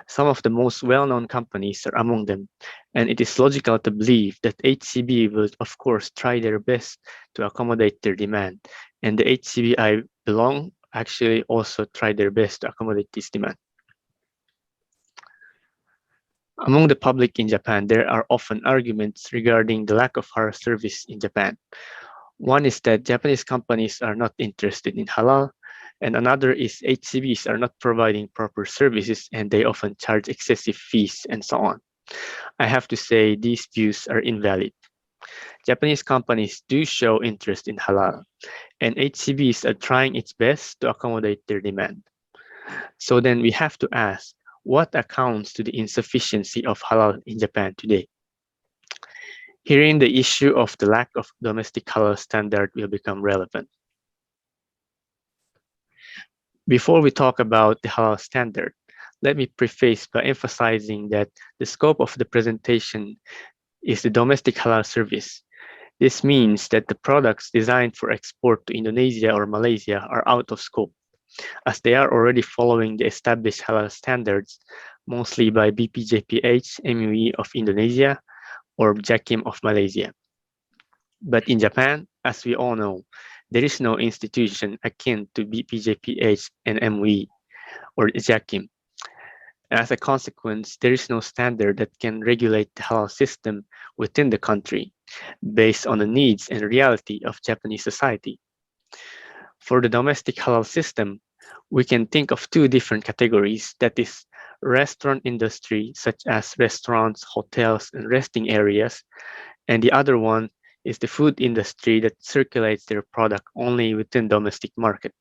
Some of the most well-known companies are among them, and it is logical to believe that HCB will, of course, try their best to accommodate their demand, and the HCB I belong actually also try their best to accommodate this demand. Among the public in Japan, there are often arguments regarding the lack of halal service in Japan. One is that Japanese companies are not interested in halal, and another is HCBs are not providing proper services and they often charge excessive fees and so on. I have to say these views are invalid. Japanese companies do show interest in halal, and HCBs are trying its best to accommodate their demand. So then we have to ask, what accounts to the insufficiency of halal in Japan today? Herein, the issue of the lack of domestic halal standard will become relevant. Before we talk about the halal standard, let me preface by emphasizing that the scope of the presentation is the domestic halal service. This means that the products designed for export to Indonesia or Malaysia are out of scope, as they are already following the established halal standards, mostly by BPJPH MUI of Indonesia or JAKIM of Malaysia. But in Japan, as we all know, there is no institution akin to BPJPH and MUI or JAKIM. As a consequence, there is no standard that can regulate the halal system within the country based on the needs and reality of Japanese society. For the domestic halal system, we can think of two different categories, that is, restaurant industry, such as restaurants, hotels, and resting areas, and the other one is the food industry that circulates their product only within domestic market.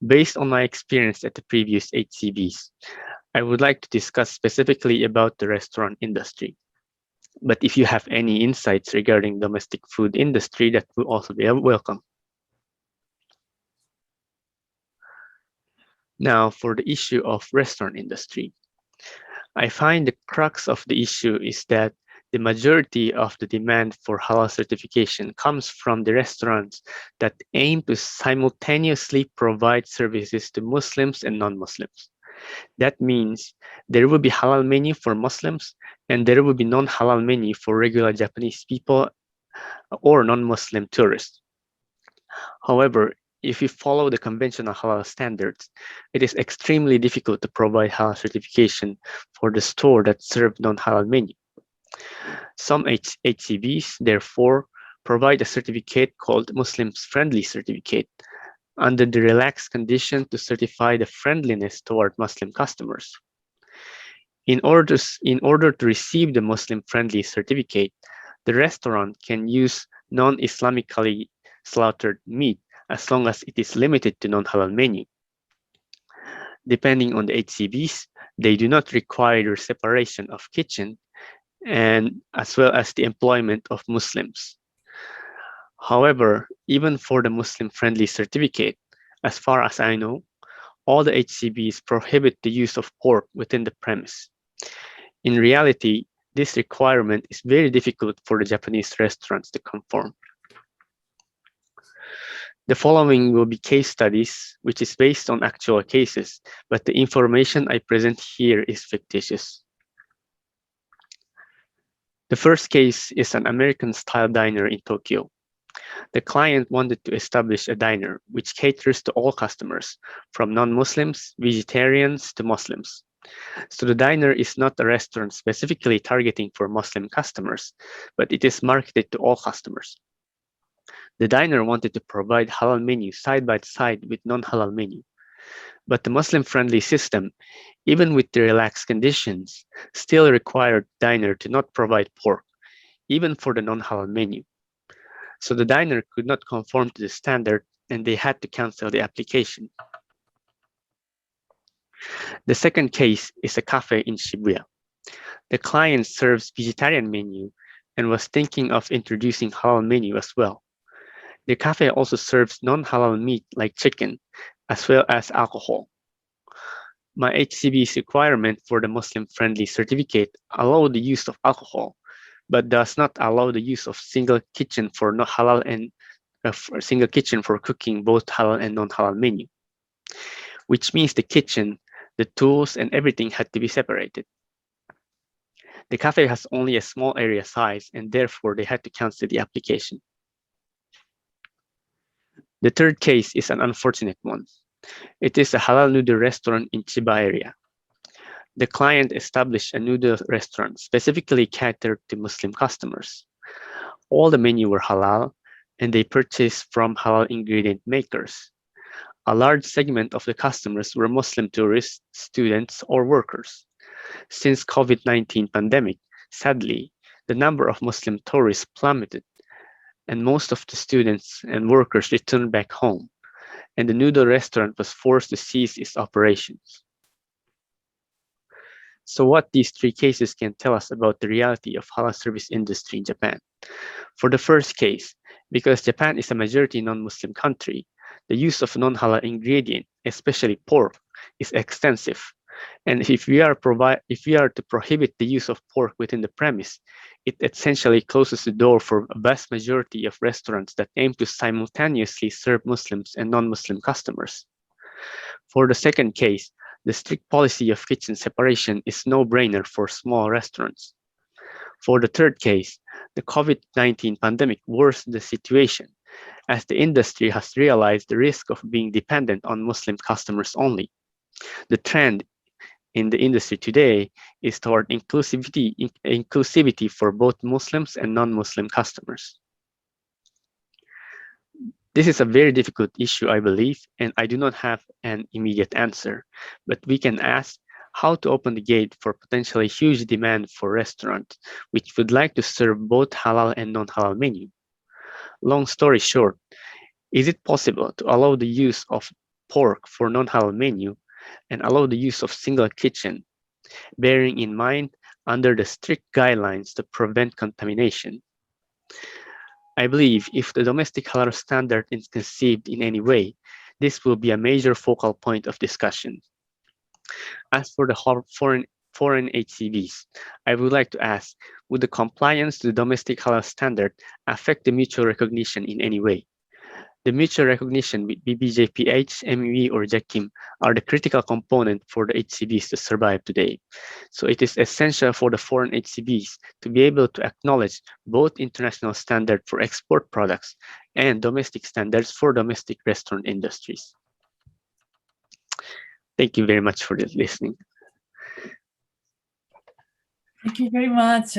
Based on my experience at the previous HCBs, I would like to discuss specifically about the restaurant industry. But if you have any insights regarding domestic food industry, that will also be welcome. Now, for the issue of restaurant industry, I find the crux of the issue is that the majority of the demand for halal certification comes from the restaurants that aim to simultaneously provide services to Muslims and non-Muslims. That means there will be halal menu for Muslims and there will be non-halal menu for regular Japanese people or non-Muslim tourists. However, if you follow the conventional halal standards, it is extremely difficult to provide halal certification for the store that serve non-halal menu. Some HCBs, therefore, provide a certificate called Muslims Friendly Certificate under the relaxed condition to certify the friendliness toward Muslim customers. In order to receive the Muslim Friendly Certificate, the restaurant can use non-Islamically slaughtered meat as long as it is limited to non-halal menu. Depending on the HCBs, they do not require the separation of kitchen and as well as the employment of Muslims. However, even for the Muslim-friendly certificate, as far as I know, all the HCBs prohibit the use of pork within the premise. In reality, this requirement is very difficult for the Japanese restaurants to conform. The following will be case studies, which is based on actual cases, but the information I present here is fictitious. The first case is an American-style diner in Tokyo. The client wanted to establish a diner which caters to all customers, from non-Muslims, vegetarians, to Muslims. So the diner is not a restaurant specifically targeting for Muslim customers, but it is marketed to all customers. The diner wanted to provide halal menu side by side with non-halal menu. But the Muslim-friendly system, even with the relaxed conditions, still required the diner to not provide pork, even for the non-halal menu. So the diner could not conform to the standard and they had to cancel the application. The second case is a cafe in Shibuya. The client serves vegetarian menu and was thinking of introducing halal menu as well. The cafe also serves non-halal meat like chicken, as well as alcohol. My HCB's requirement for the Muslim-friendly certificate allows the use of alcohol, but does not allow the use of single kitchen for halal and single kitchen for cooking both halal and non-halal menu, which means the kitchen, the tools, and everything had to be separated. The cafe has only a small area size, and therefore they had to cancel the application. The third case is an unfortunate one. It is a halal noodle restaurant in Chiba area. The client established a noodle restaurant specifically catered to Muslim customers. All the menu were halal, and they purchased from halal ingredient makers. A large segment of the customers were Muslim tourists, students, or workers. Since COVID-19 pandemic, sadly, the number of Muslim tourists plummeted, and most of the students and workers returned back home, and the noodle restaurant was forced to cease its operations. So what these three cases can tell us about the reality of halal service industry in Japan. For the first case, because Japan is a majority non-Muslim country, the use of non-halal ingredient, especially pork, is extensive. And if we are to prohibit the use of pork within the premise, it essentially closes the door for a vast majority of restaurants that aim to simultaneously serve Muslims and non-Muslim customers. For the second case, the strict policy of kitchen separation is no-brainer for small restaurants. For the third case, the COVID-19 pandemic worsened the situation, as the industry has realized the risk of being dependent on Muslim customers only. The trend in the industry today is toward inclusivity for both Muslims and non-Muslim customers. This is a very difficult issue, I believe, and I do not have an immediate answer, but we can ask how to open the gate for potentially huge demand for restaurants which would like to serve both halal and non-halal menu. Long story short, is it possible to allow the use of pork for non-halal menu and allow the use of single kitchen, bearing in mind under the strict guidelines to prevent contamination? I believe if the domestic halal standard is conceived in any way, this will be a major focal point of discussion. As for the foreign HCBs, I would like to ask, would the compliance to the domestic halal standard affect the mutual recognition in any way? The mutual recognition with BBJPH, MEV, or JAKIM are the critical component for the HCBs to survive today. So it is essential for the foreign HCBs to be able to acknowledge both international standard for export products and domestic standards for domestic restaurant industries. Thank you very much for listening. Thank you very much.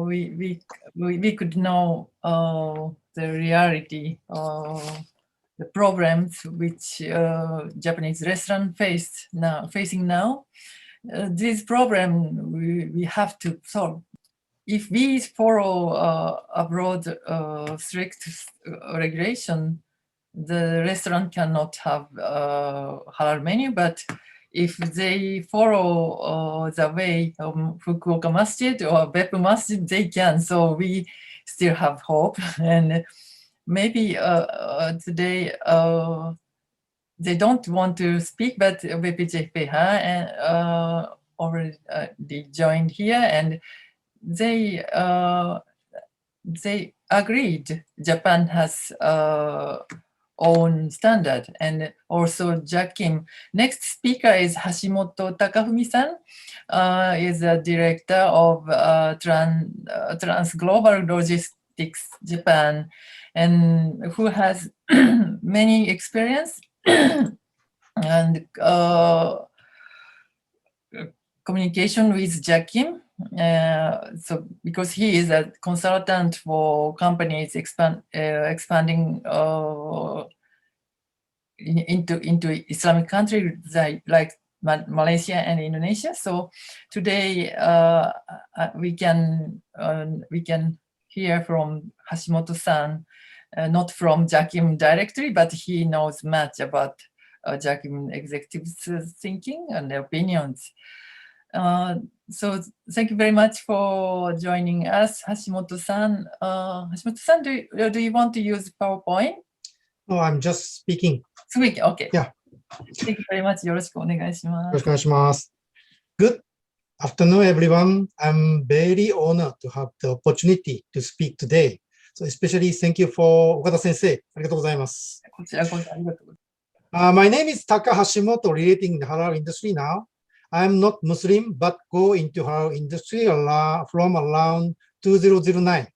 We could know the reality, the problems which Japanese restaurant facing now. This problem we have to solve. If we follow abroad strict regulation, the restaurant cannot have halal menu, but if they follow the way of Fukuoka Masjid or Beppu Masjid, they can. So we still have hope. And maybe today they don't want to speak, but BPJPH already joined here, and they agreed Japan has own standard, and also JAKIM. Next speaker is Hashimoto Takafumi-san, is a director of A-Transglobal Logistics Japan, and who has many experience and communication with JAKIM. So because he is a consultant for companies expanding into Islamic countries like Malaysia and Indonesia. So today we can hear from Hashimoto-san, not from JAKIM directly, but he knows much about JAKIM executives' thinking and their opinions. So thank you very much for joining us, Hashimoto-san. Hashimoto-san, do you want to use PowerPoint? No, I'm just speaking. Speaking, okay. Yeah. Thank you very much. よろしくお願いします。よろしくお願いします。Good afternoon, everyone. I'm very honored to have the opportunity to speak today. So especially thank you for 岡田先生。ありがとうございます。こちらこそありがとうございます。My name is Taka Hashimoto, relating in the halal industry now. I'm not Muslim, but go into halal industry from around 2009.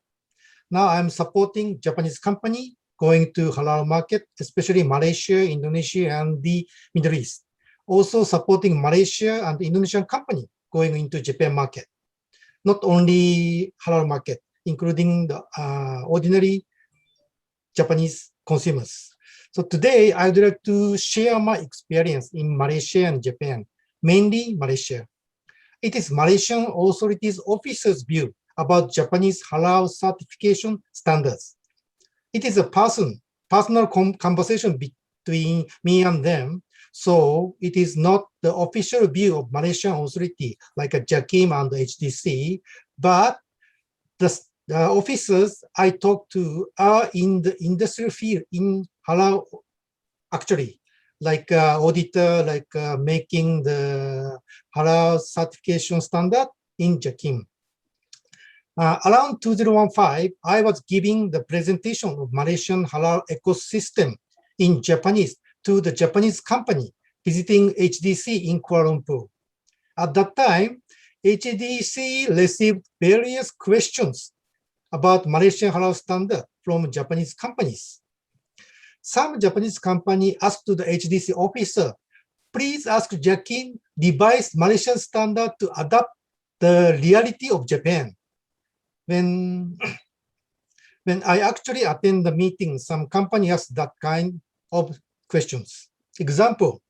Now I'm supporting Japanese company going to halal market, especially Malaysia, Indonesia, and the Middle East. Also supporting Malaysia and Indonesian company going into Japan market. Not only halal market, including the ordinary Japanese consumers. So today I would like to share my experience in Malaysia and Japan, mainly Malaysia. It is Malaysian authorities officers' view about Japanese halal certification standards. It is a personal conversation between me and them, so it is not the official view of Malaysian authority like a JAKIM and HDC, but the officers I talk to are in the industrial field in halal, actually, like auditor, like making the halal certification standard in JAKIM. Around 2015, I was giving the presentation of Malaysian halal ecosystem in Japanese to the Japanese company visiting HDC in Kuala Lumpur. At that time, HDC received various questions about Malaysian halal standard from Japanese companies. Some Japanese company asked to the HDC officer, please ask JAKIM devise Malaysian standard to adapt the reality of Japan. When I actually attend the meeting, some company asked that kind of questions. Example,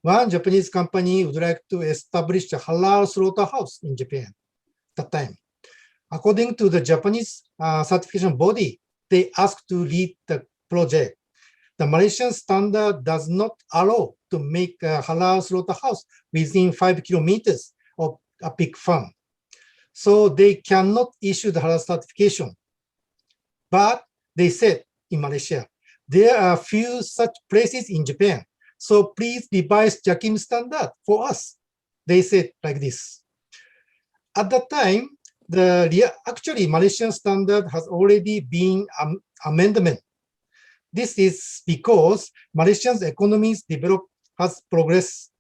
one Japanese company would like to establish a halal slaughterhouse in Japan at that time. According to the Japanese certification body, they asked to lead the project. The Malaysian standard does not allow to make a halal slaughterhouse within 5 kilometers of a pig farm. So they cannot issue the halal certification. But they said in Malaysia, there are few such places in Japan. So please devise JAKIM standard for us. They said like this. At that time, actually Malaysian standard has already been amendment. This is because Malaysia's economy's has progressed.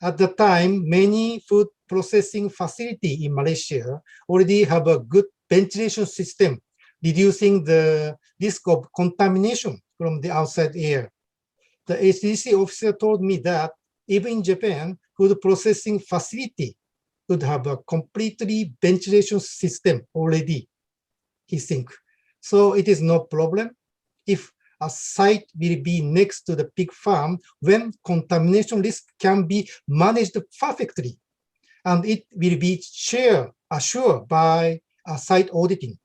At the time, many food processing facilities in Malaysia already have a good ventilation system, reducing the risk of contamination from the outside air. The HDC officer told me that even in Japan, food processing facility would have a completely ventilation system already, he thinks. So it is no problem if a site will be next to the pig farm when contamination risk can be managed perfectly, and it will be assured by a site auditing.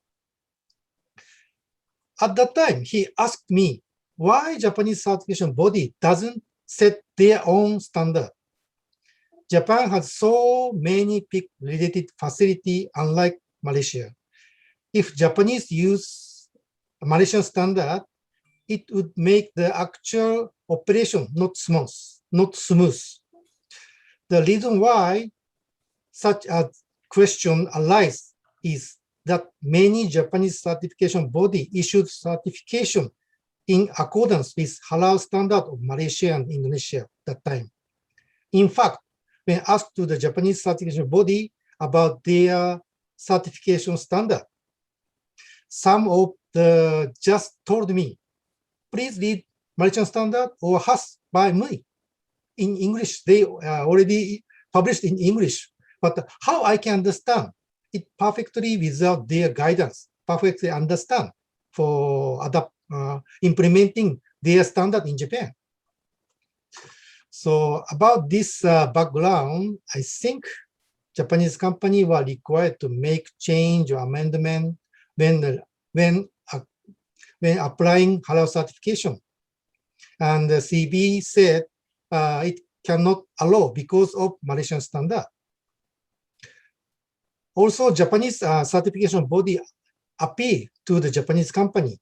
At that time, he asked me why Japanese certification body doesn't set their own standard. Japan has so many pig-related facilities, unlike Malaysia. If Japanese use a Malaysian standard, it would make the actual operation not smooth. The reason why such a question arises is that many Japanese certification body issued certification in accordance with halal standard of Malaysia and Indonesia at that time. In fact, when asked to the Japanese certification body about their certification standard, some of the just told me, please read Malaysian standard or has by me in English. They already published in English, but how I can understand it perfectly without their guidance, perfectly understand for implementing their standard in Japan. So about this background, I think Japanese company were required to make change or amendment when applying halal certification. And the CB said it cannot allow because of Malaysian standard. Also, Japanese certification body appeal to the Japanese company.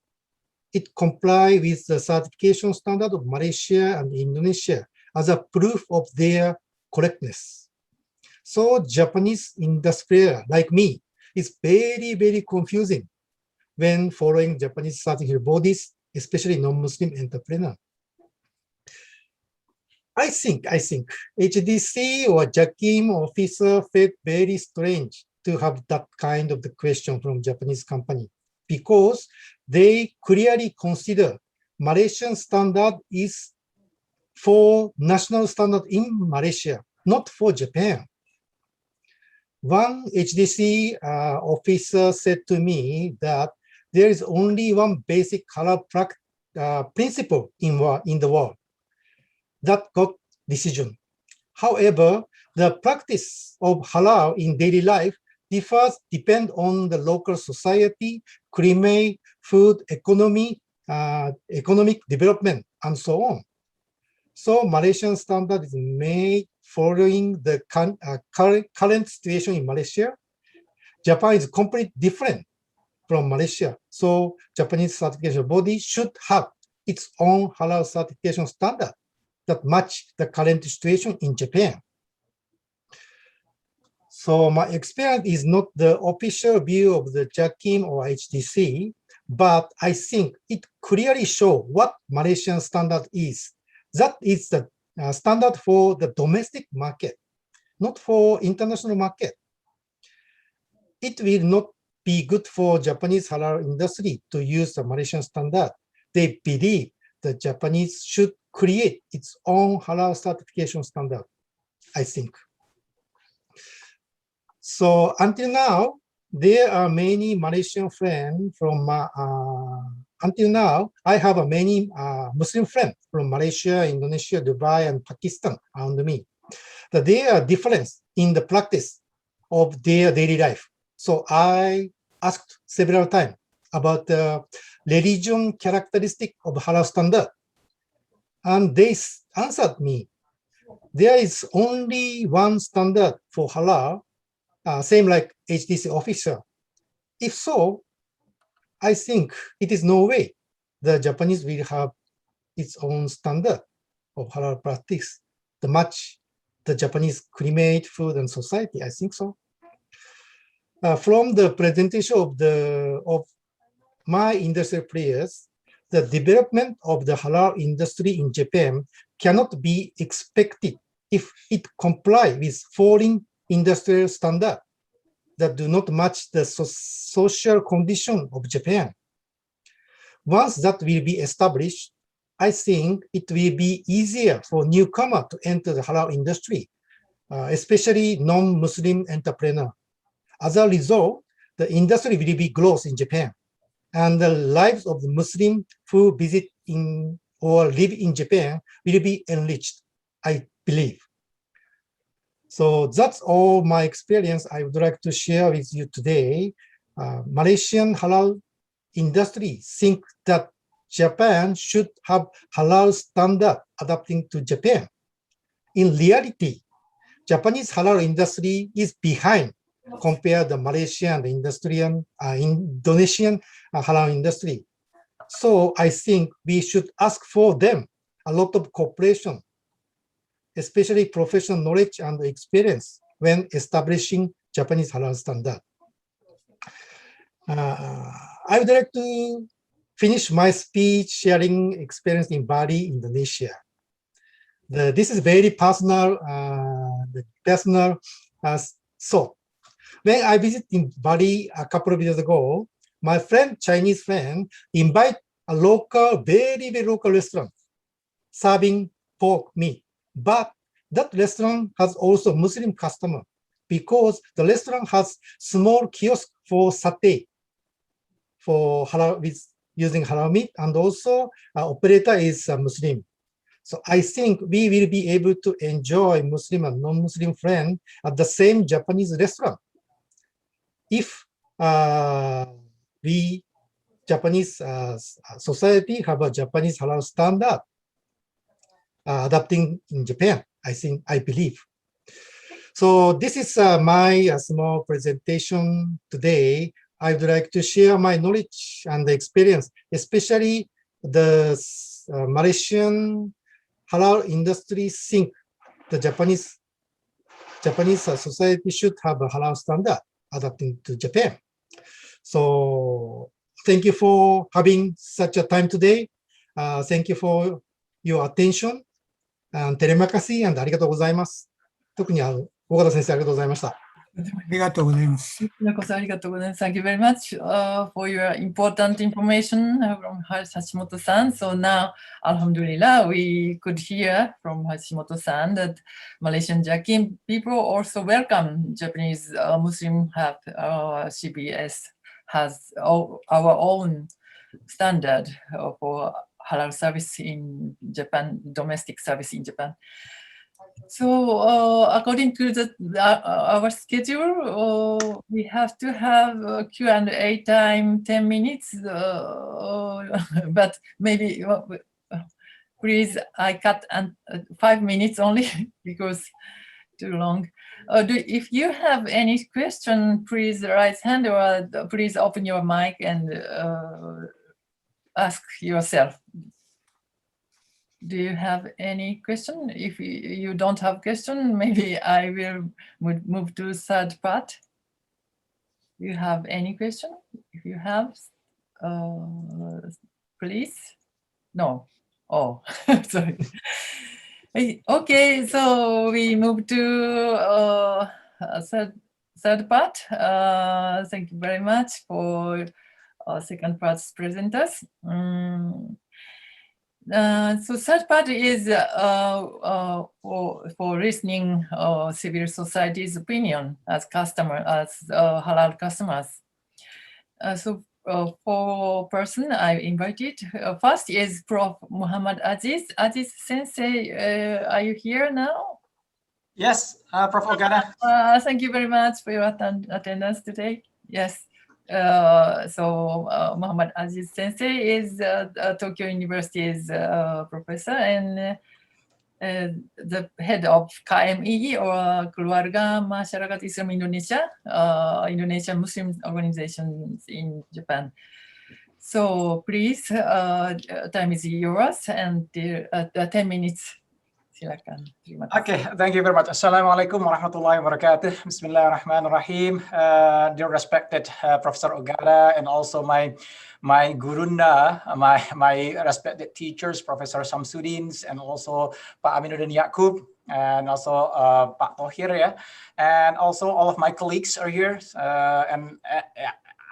It comply with the certification standard of Malaysia and Indonesia as a proof of their correctness. So Japanese industry like me is very, very confusing when following Japanese certification bodies, especially non-Muslim entrepreneur. I think HDC or JAKIM officer felt very strange to have that kind of the question from Japanese company, because they clearly consider Malaysian standard is for national standard in Malaysia, not for Japan. One HDC officer said to me that there is only one basic halal principle in the world that got decision. However, the practice of halal in daily life depend on the local society, climate, food, economy, economic development, and so on. So Malaysian standard is made following the current situation in Malaysia. Japan is completely different from Malaysia. So Japanese certification body should have its own halal certification standard that match the current situation in Japan. So my experience is not the official view of the JAKIM or HDC, but I think it clearly shows what Malaysian standard is. That is the standard for the domestic market, not for international market. It will not be good for Japanese halal industry to use the Malaysian standard. They believe the Japanese should create its own halal certification standard, I think. So until now, there are many Malaysian friends from, until now, I have many Muslim friends from Malaysia, Indonesia, Dubai, and Pakistan around me. That there are difference in the practice of their daily life. So I asked several times about the religion characteristic of halal standard. And they answered me, there is only one standard for halal, same like HDC officer. If so, I think it is no way the Japanese will have its own standard of halal practice to match the Japanese climate, food, and society. I think so. From the presentation of my industrial players, the development of the halal industry in Japan cannot be expected if it complies with foreign industrial standards that do not match the social condition of Japan. Once that will be established, I think it will be easier for newcomers to enter the halal industry, especially non-Muslim entrepreneurs. As a result, the industry will be growth in Japan, and the lives of the Muslims who visit in or live in Japan will be enriched, I believe. So that's all my experience I would like to share with you today. Malaysian halal industry think that Japan should have halal standard adapting to Japan. In reality, Japanese halal industry is behind compared to the Malaysian, the Indonesian halal industry. So I think we should ask for them a lot of cooperation, especially professional knowledge and experience when establishing Japanese halal standard. I would like to finish my speech sharing experience in Bali, Indonesia. This is very personal, thought. When I visited in Bali a couple of years ago, my Chinese friend, invite a local, very, very local restaurant serving pork meat. But that restaurant has also Muslim customer because the restaurant has small kiosk for satay, for halal with using halal meat, and also operator is a Muslim. So I think we will be able to enjoy Muslim and non-Muslim friends at the same Japanese restaurant if we Japanese society have a Japanese halal standard adapting in Japan. I believe. So this is my small presentation today. I would like to share my knowledge and the experience, especially the Malaysian halal industry think the Japanese society should have a halal standard adapting to Japan. So thank you for having such a time today. Thank you for your attention and テレマカシー and ありがとうございます。特に大方先生ありがとうございました。ありがとうございます。Thank you very much for your important information from Hashimoto-san. So now, Alhamdulillah, we could hear from Hashimoto-san that Malaysian Jakim people also welcome Japanese Muslim have CBS has our own standard for halal service in Japan, domestic service in Japan. So according to our schedule, we have to have Q&A time 10 minutes, but maybe please I cut 5 minutes only because too long. If you have any question, please raise hand or please open your mic and ask yourself. Do you have any question? If you don't have question, maybe I will move to third part. Do you have any question? If you have, please. No. Oh, sorry. Okay, so we move to third part. Thank you very much for second part's presenters. So third part is for listening civil society's opinion as halal customers. So four person I invited. First is Prof. Muhammad Aziz. Aziz Sensei, are you here now? Yes, Prof. Ogata. Thank you very much for your attendance today. Yes. So Muhammad Aziz Sensei is Tokyo University's professor and the head of KMII or Keluarga, Masyarakat Islam Indonesia, Indonesian Muslim organizations in Japan. So please, time is yours and 10 minutes. Silakan. Okay, thank you very much. Assalamualaikum warahmatullahi wabarakatuh. Bismillahirrahmanirrahim. Dear respected Professor Ogata and also my gurunda, my respected teachers, Professor Syamsuddin and also Bpk Aminuddin Yakub and also Pak Tohir, yeah, and also all of my colleagues are here.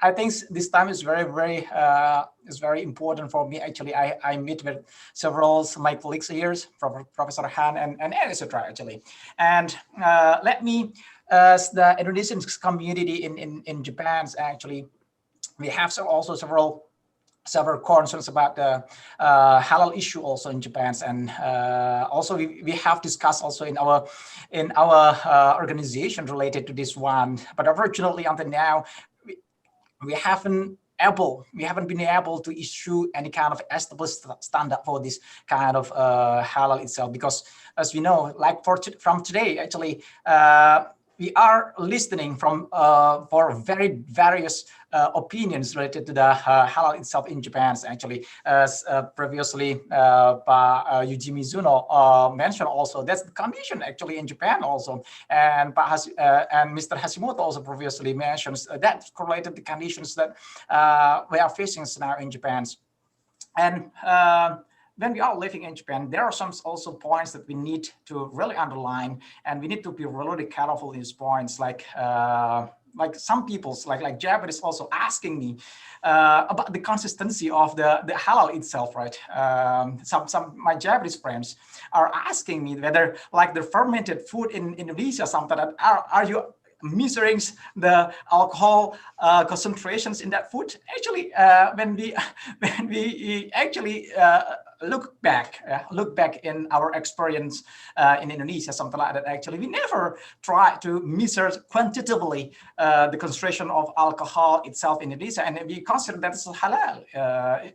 I think this time is very important for me. Actually, I meet with several of my colleagues here, Professor Han and etc. Actually, and let me, as the Indonesian community in Japan, actually, we have also several concerns about the halal issue also in Japan, and also we have discussed also in our organization related to this one. But unfortunately, until now, we haven't been able to issue any kind of established standard for this kind of halal itself, because as we know, like from today, actually, we are listening from for very various opinions related to the halal itself in Japan. Actually, as previously Yuji Mizuno mentioned, also that's the condition actually in Japan also, and Mr. Hashimoto also previously mentions that correlated the conditions that we are facing now in Japan. And when we are living in Japan, there are some also points that we need to really underline, and we need to be really careful in these points. Like some people's, like Japanese, also asking me about the consistency of the halal itself, right? Some my Japanese friends are asking me whether, like the fermented food in Indonesia, something that are you measuring the alcohol concentrations in that food? Actually, when we actually look back in our experience in Indonesia, something like that. Actually, we never try to measure quantitatively the concentration of alcohol itself in Indonesia, and we consider that it's halal.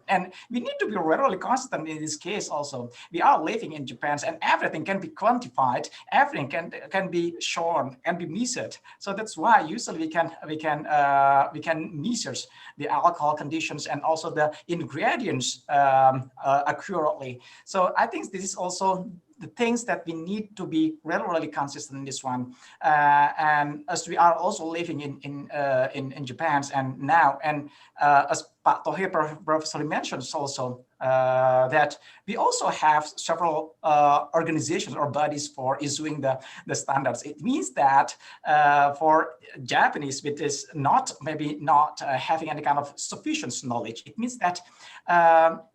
And we need to be really consistent in this case. Also, we are living in Japan, and everything can be quantified, everything can be shown and be measured. So that's why usually we can measure the alcohol conditions and also the ingredients accurately. So I think this is also the things that we need to be really consistent in this one. And as we are also living in Japan and now, and as Pak Tohir previously mentions also, that we also have several organizations or bodies for issuing the standards. It means that for Japanese, which is maybe not having any kind of sufficient knowledge, it means that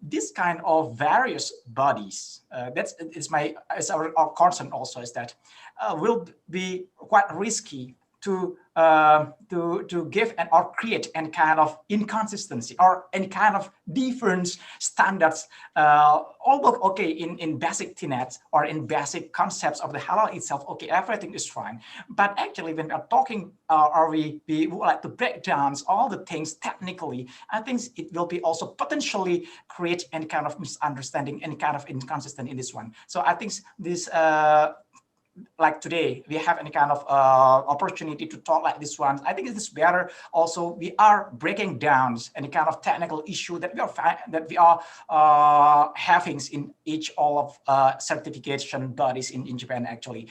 this kind of various bodies, it's our concern also, is that will be quite risky to give or create any kind of inconsistency or any kind of different standards. Although okay, in basic tenets or in basic concepts of the halal itself, okay, everything is fine. But actually, when we are talking or we would like to break down all the things technically, I think it will be also potentially create any kind of misunderstanding, any kind of inconsistency in this one. So I think this. Like today, we have any kind of opportunity to talk like this one. I think it is better. Also, we are breaking down any kind of technical issue that we are having in each all of certification bodies in Japan. Actually,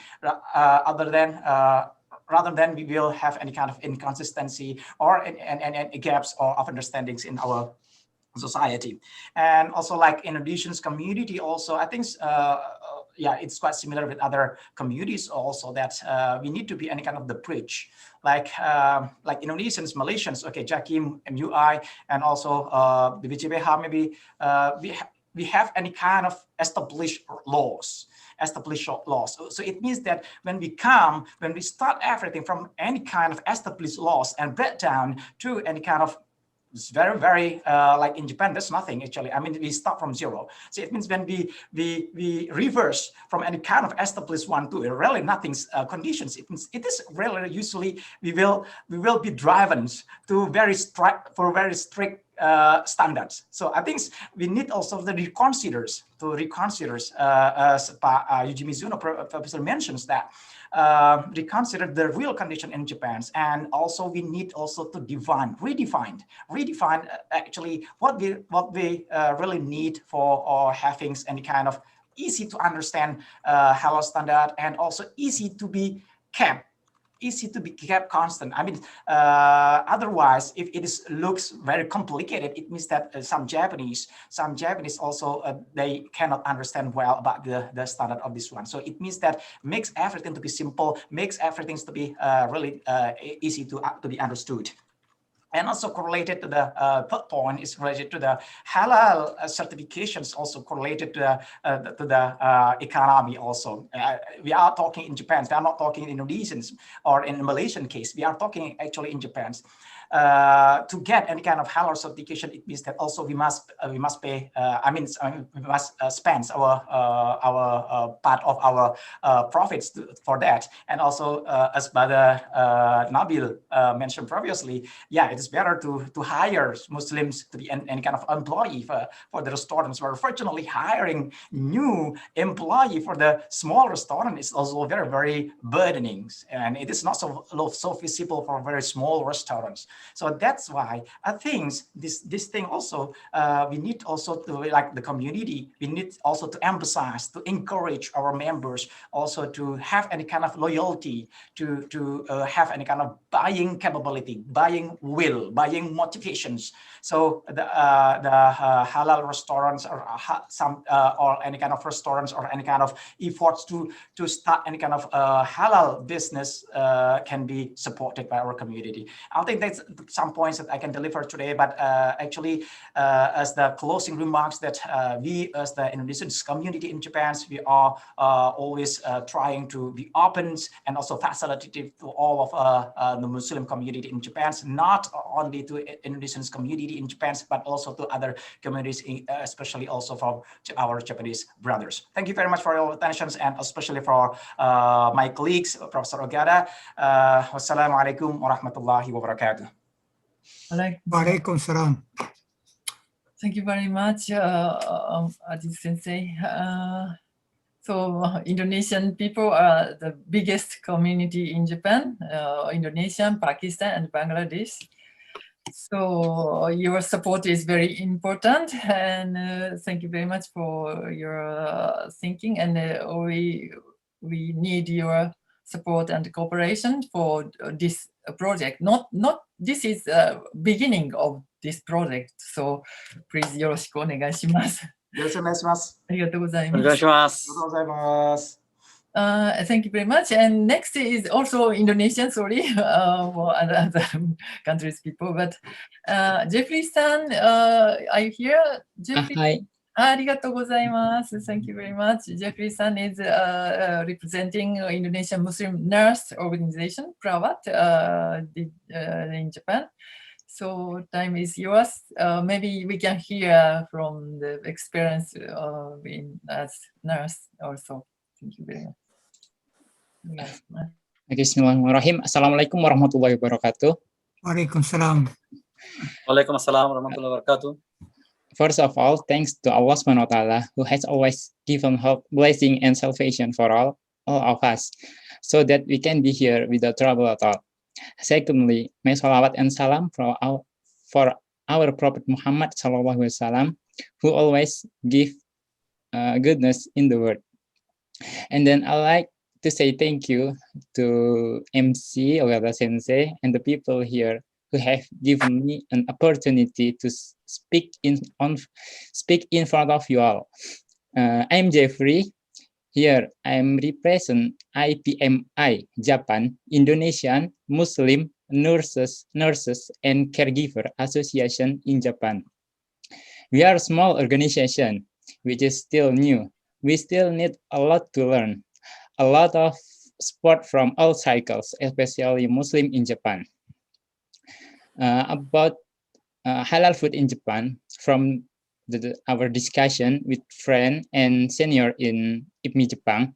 rather than we will have any kind of inconsistency or any gaps or of understandings in our society. And also, like Indonesian community, also I think. Yeah, it's quite similar with other communities also, that we need to be any kind of the bridge, like Indonesians, Malaysians, okay, Jakim, MUI, and also BPJPH, maybe we have any kind of established laws. So it means that when we start everything from any kind of established laws and break down to any kind of, it's very like in Japan, there's nothing actually. I mean, we start from zero. So it means when we reverse from any kind of established one to really nothing's conditions, it means it is really usually we will be driven to very strict standards. So I think we need also to reconsider, as Pak Yuji Mizuno professor mentions, that reconsider the real condition in Japan, and also we need also to redefine actually what we really need for having any kind of easy to understand halal standard, and also easy to be kept constant. I mean, otherwise, if it looks very complicated, it means that some Japanese also they cannot understand well about the standard of this one. So it means that makes everything to be simple, makes everything to be really easy to be understood. And also correlated to the third point is related to the halal certifications, also correlated to the economy also. We are talking in Japan, we are not talking in Indonesians or in the Malaysian case, we are talking actually in Japan. To get any kind of halal certification, it means that also we must pay. We must spend our part of our profits for that. And also, as Brother Nabil mentioned previously, yeah, it is better to hire Muslims to be any kind of employee for the restaurants. But unfortunately, hiring new employee for the small restaurant is also very burdening, and it is not so feasible for very small restaurants. So that's why I think this thing also we need also to, like the community, we need also to emphasize, to encourage our members also to have any kind of loyalty, to have any kind of buying capability, buying will, buying motivations. So the halal restaurants or or any kind of restaurants or any kind of efforts to start any kind of halal business can be supported by our community. I think that's some points that I can deliver today, but actually, as the closing remarks that we as the Indonesian community in Japan, we are always trying to be open and also facilitative to all of the Muslim community in Japan, not only to Indonesian community in Japan, but also to other communities, especially also from our Japanese brothers. Thank you very much for your attention, and especially for my colleagues, Professor Ogata. Wassalamualaikum warahmatullahi wabarakatuh. Waalaikumsalam. Thank you very much, Aziz Sensei. So Indonesian people are the biggest community in Japan, Indonesia, Pakistan, and Bangladesh. So your support is very important, and thank you very much for your thinking. And we need your support and cooperation for this project. Not this is the beginning of this project. So please よろしくお願いします。よろしくお願いします。ありがとうございます。お願いします。ありがとうございます。Thank you very much. And next is also Indonesian, sorry, for other countries people. But Jeffrey-san, are you here? Jeffrey? Hi. ありがとうございます。Thank you very much. Jeffrey-san is representing Indonesian Muslim Nurse Organization, Prawat, in Japan. So time is yours. Maybe we can hear from the experience as nurse also. Thank you very much. Yes. Bismillahirrahmanirrahim. Assalamualaikum warahmatullahi wabarakatuh. Waalaikumsalam. Waalaikumsalam warahmatullahi wabarakatuh. First of all, thanks to Allah Subhanahu wa Ta'ala, who has always given help, blessing, and salvation for all of us, so that we can be here without trouble at all. Secondly, may salawat and salam for our Prophet Muhammad Sallallahu Alaihi Wasallam, who always give goodness in the world. And then I like to say thank you to MC Ogata Sensei and the people here who have given me an opportunity to speak in front of you all. I'm Jeffrey. Here I'm represent IPMI Japan, Indonesian Muslim Nurses and Caregiver Association in Japan. We are a small organization which is still new. We still need a lot to learn, a lot of support from all cycles, especially Muslim in Japan. About halal food in Japan, from our discussion with friend and senior in IPMI Japan,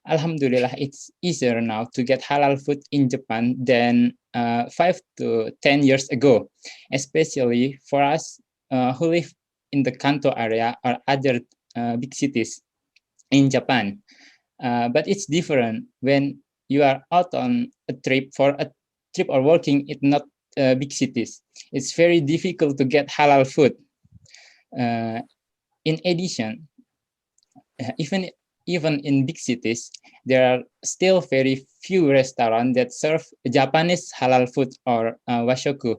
Alhamdulillah, it's easier now to get halal food in Japan than 5 to 10 years ago, especially for us who live in the Kanto area or other big cities in Japan. But it's different when you are out on a trip or working in not big cities. It's very difficult to get halal food. In addition, even in big cities, there are still very few restaurants that serve Japanese halal food or washoku.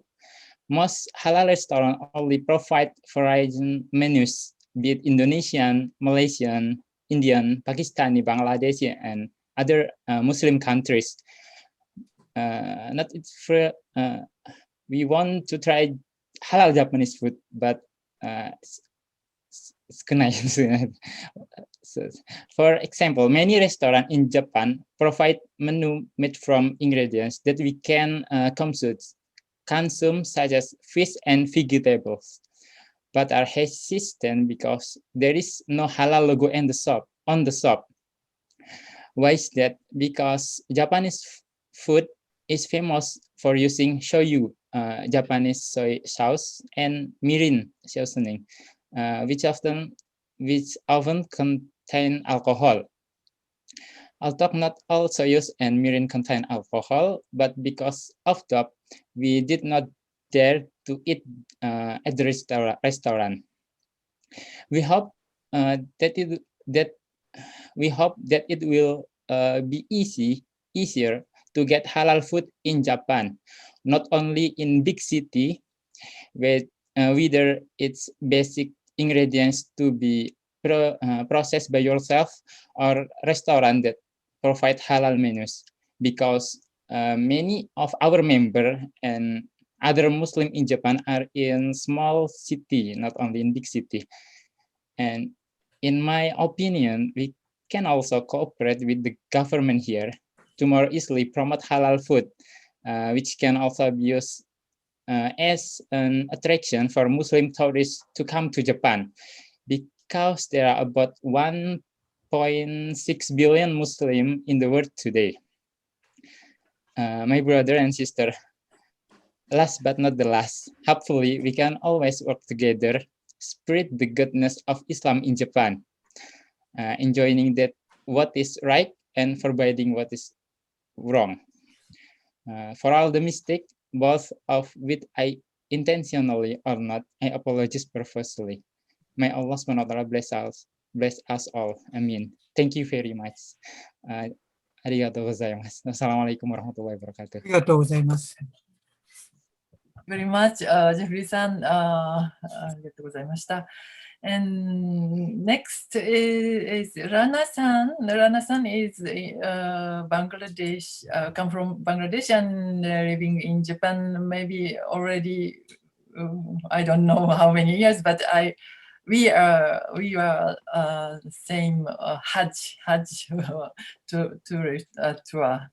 Most halal restaurants only provide variety menus, be it Indonesian, Malaysian, Indian, Pakistani, Bangladeshi, and other Muslim countries. We want to try halal Japanese food, but so, for example, many restaurants in Japan provide menu made from ingredients that we can consume, such as fish and vegetables, but are hesitant because there is no halal logo on the shop. Why is that? Because Japanese food is famous for using shoyu, Japanese soy sauce, and mirin seasoning, which often contain alcohol. Although not all soyuz and mirin contain alcohol, but because of that, we did not dare to eat at the restaurant. We hope that it will be easier to get halal food in Japan, not only in big city, whether its basic ingredients to be processed by yourself or restaurant that provide halal menus, because many of our members and other Muslim in Japan are in small city, not only in big city. And in my opinion, we can also cooperate with the government here to more easily promote halal food, which can also be used as an attraction for Muslim tourists to come to Japan, because there are about 1.6 billion Muslim in the world today. My brother and sister, last but not the last, hopefully we can always work together, spread the goodness of Islam in Japan, enjoying that what is right and forbidding what is wrong. For all the mistake, both of which I intentionally or not, I apologize profusely. May Allah SWT bless us all. Amin. Thank you very much. Arigatou gozaimasu. Wassalamualaikum warahmatullahi wabarakatuh. ありがとうございます。 very much, Jeffrey san. ありがとうございました。And next is Rana san. Rana san is Bangladesh, come from Bangladesh and living in Japan maybe already, I don't know how many years, but we are same Hajj tourist tour.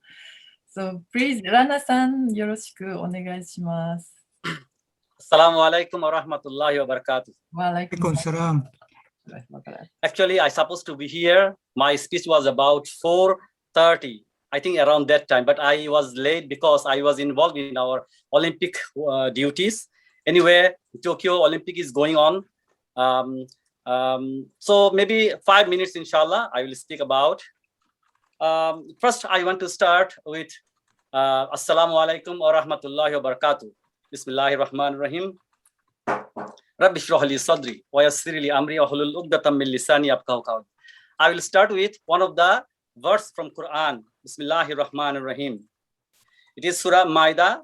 So please, Rana san, よろしくお願いします。 Assalamu alaikum wa rahmatullahi wa barakatuh. Walaikum salam. Actually, I supposed to be here. My speech was about 4:30, I think around that time, but I was late because I was involved in our Olympic duties. Anyway, Tokyo Olympic is going on. So maybe 5 minutes, inshallah, I will speak about. First, I want to start with Assalamu alaikum wa rahmatullahi wa barakatuh. Bismillahirrahmanirrahim. Rabbi shrah li sadri wa yassir li amri wa hlul 'uqdatam min lisani yafqahu qawli. I will start with one of the verse from Quran. Bismillahirrahmanirrahim. It is Surah Maida,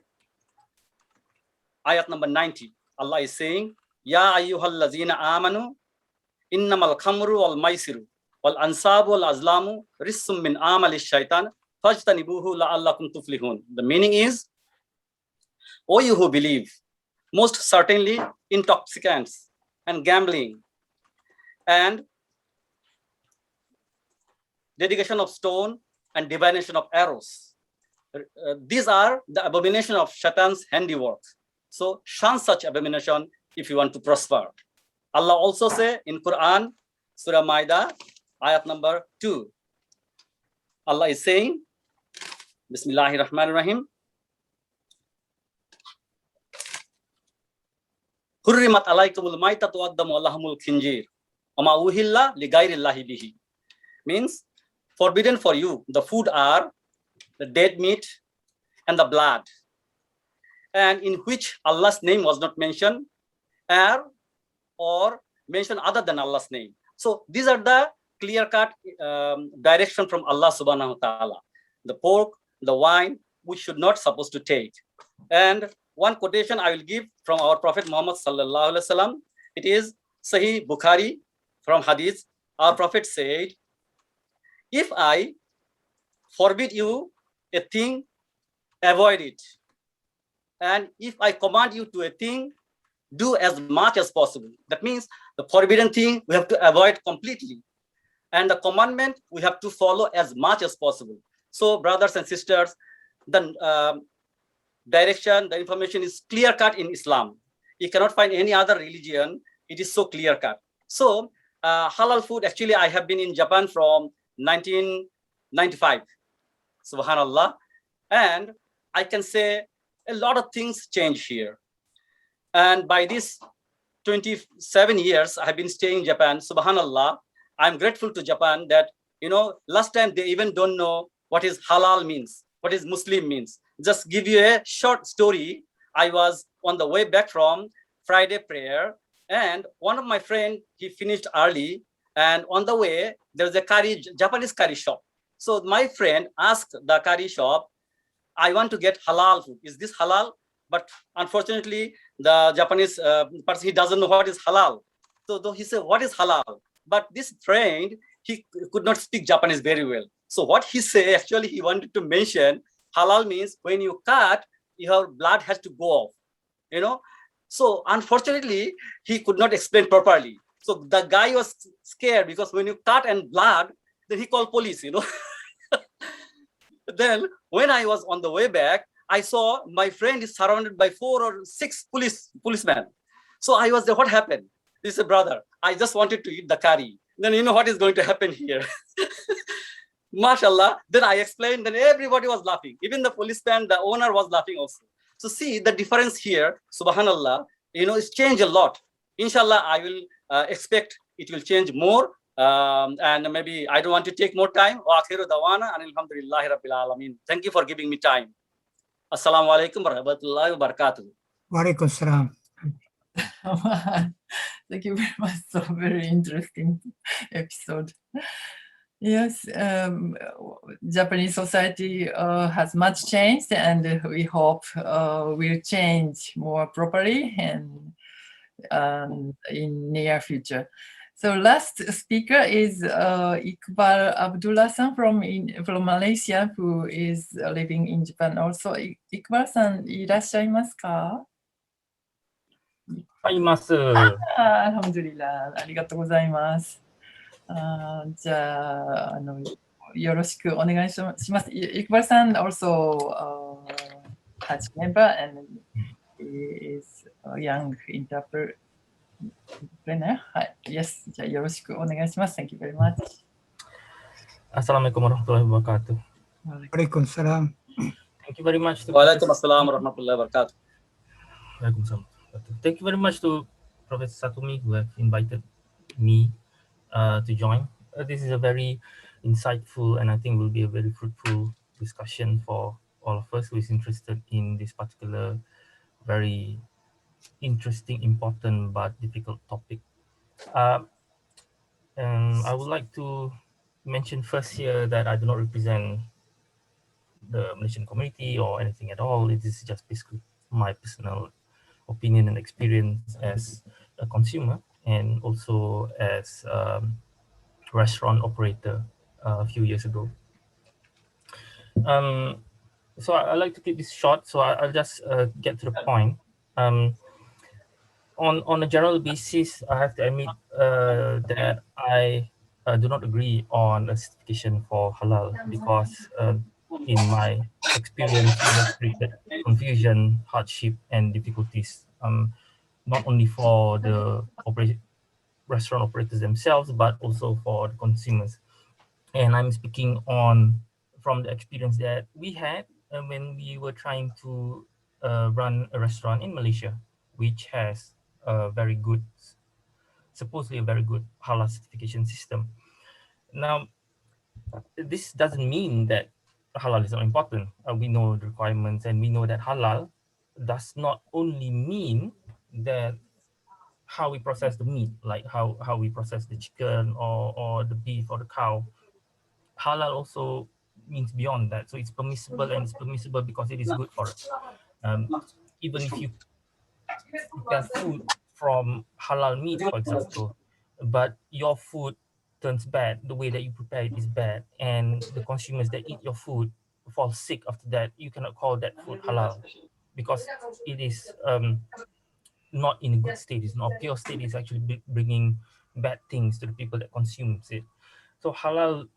ayat number 90. Allah is saying, Ya ayyuhallazina amanu innamal khamru wal maisiru wal ansabu wal azlamu rissum min amali shaitan fajtanibuhu la'allakum tuflihun. The meaning is, O you who believe, most certainly intoxicants and gambling and dedication of stone and divination of arrows. These are the abomination of Shaitan's handiwork. So shun such abomination if you want to prosper. Allah also say in Quran, Surah Maida, ayat number 2. Allah is saying, Bismillahirrahmanirrahim. Hurrimat alaikumul maitatu waddamu allahumul khinjir ama uhilla li ghairillahi bihi. Means forbidden for you the food are the dead meat and the blood, and in which Allah's name was not mentioned or mentioned other than Allah's name. So these are the clear-cut direction from Allah subhanahu wa ta'ala. The pork, the wine, we should not supposed to take. And one quotation I will give from our Prophet Muhammad sallallahu alaihi wasallam. It is Sahih Bukhari from Hadith. Our Prophet said, if I forbid you a thing, avoid it. And if I command you to a thing, do as much as possible. That means the forbidden thing we have to avoid completely. And the commandment we have to follow as much as possible. So brothers and sisters, the direction, the information is clear-cut in Islam. You cannot find any other religion. It is so clear-cut. So halal food, actually, I have been in Japan from 1995. Subhanallah. And I can say a lot of things change here. And by this 27 years, I have been staying in Japan. Subhanallah. I'm grateful to Japan that, last time they even don't know what is halal means, what is Muslim means. Just give you a short story. I was on the way back from Friday prayer, and one of my friends, he finished early, and on the way, there was a Japanese curry shop. So my friend asked the curry shop, I want to get halal food. Is this halal? But unfortunately, the Japanese person, he doesn't know what is halal. So he said, what is halal? But this friend, he could not speak Japanese very well. So what he said, actually, he wanted to mention halal means when you cut, your blood has to go off. you know. So unfortunately, he could not explain properly. So the guy was scared because when you cut and blood, then he called police, you know. Then when I was on the way back, I saw my friend is surrounded by 4 or 6 policemen. So I was there, what happened? He said, brother, I just wanted to eat the curry. Then you know what is going to happen here. Mashallah. Then I explained, then everybody was laughing. Even the policeman, the owner was laughing also. So see the difference here, subhanallah, you know, it's changed a lot. Inshallah, I will expect it will change more. And maybe I don't want to take more time. Wa akhiru dawana and alhamdulillahi rabbil alamin. Thank you for giving me time. Assalamu alaikum warahmatullahi wabarakatuh. Wa alaikum salam. Thank you very much. So very interesting episode. Yes, Japanese society has much changed, and we hope will change more properly and in near future. So last speaker is Iqbal Abdullah-san from Malaysia, who is living in Japan also. Iqbal-san, いらっしゃいますか？います。アルハムドリラー、ありがとうございます。じゃあ、よろしくお願いします。Iqbalさん also has member and he is a young entrepreneur. はい。Yes. じゃあ、よろしくお願いします。Thank you very much. Assalamualaikum warahmatullahi wabarakatuh. Waalaikumsalam. Thank you very much. Waalaikumsalam warahmatullahi wabarakatuh. Waalaikumsalam. Thank you very much to Professor Satumi who have invited me to join. This is a very insightful and I think will be a very fruitful discussion for all of us who is interested in this particular very interesting, important, but difficult topic. And I would like to mention first here that I do not represent the Malaysian community or anything at all. It is just basically my personal opinion and experience as a consumer and also as a restaurant operator a few years ago. So I like to keep this short, so I'll just get to the point. On a general basis, I have to admit that I do not agree on a certification for halal because in my experience, it has created confusion, hardship, and difficulties, not only for the restaurant operators themselves, but also for the consumers. And I'm speaking from the experience that we had when we were trying to run a restaurant in Malaysia, which has a very good, supposedly a very good halal certification system. Now, this doesn't mean that halal is not important. We know the requirements and we know that halal does not only mean that how we process the meat, like how we process the chicken or the beef or the cow. Halal also means beyond that. So it's permissible, and it's permissible because it is good for us. Even if you prepare food from halal meat, for example, but your food turns bad, the way that you prepare it is bad, and the consumers that eat your food fall sick after that, you cannot call that food halal because it is not in a good state. It's not a pure state. It's actually bringing bad things to the people that consumes it. So halal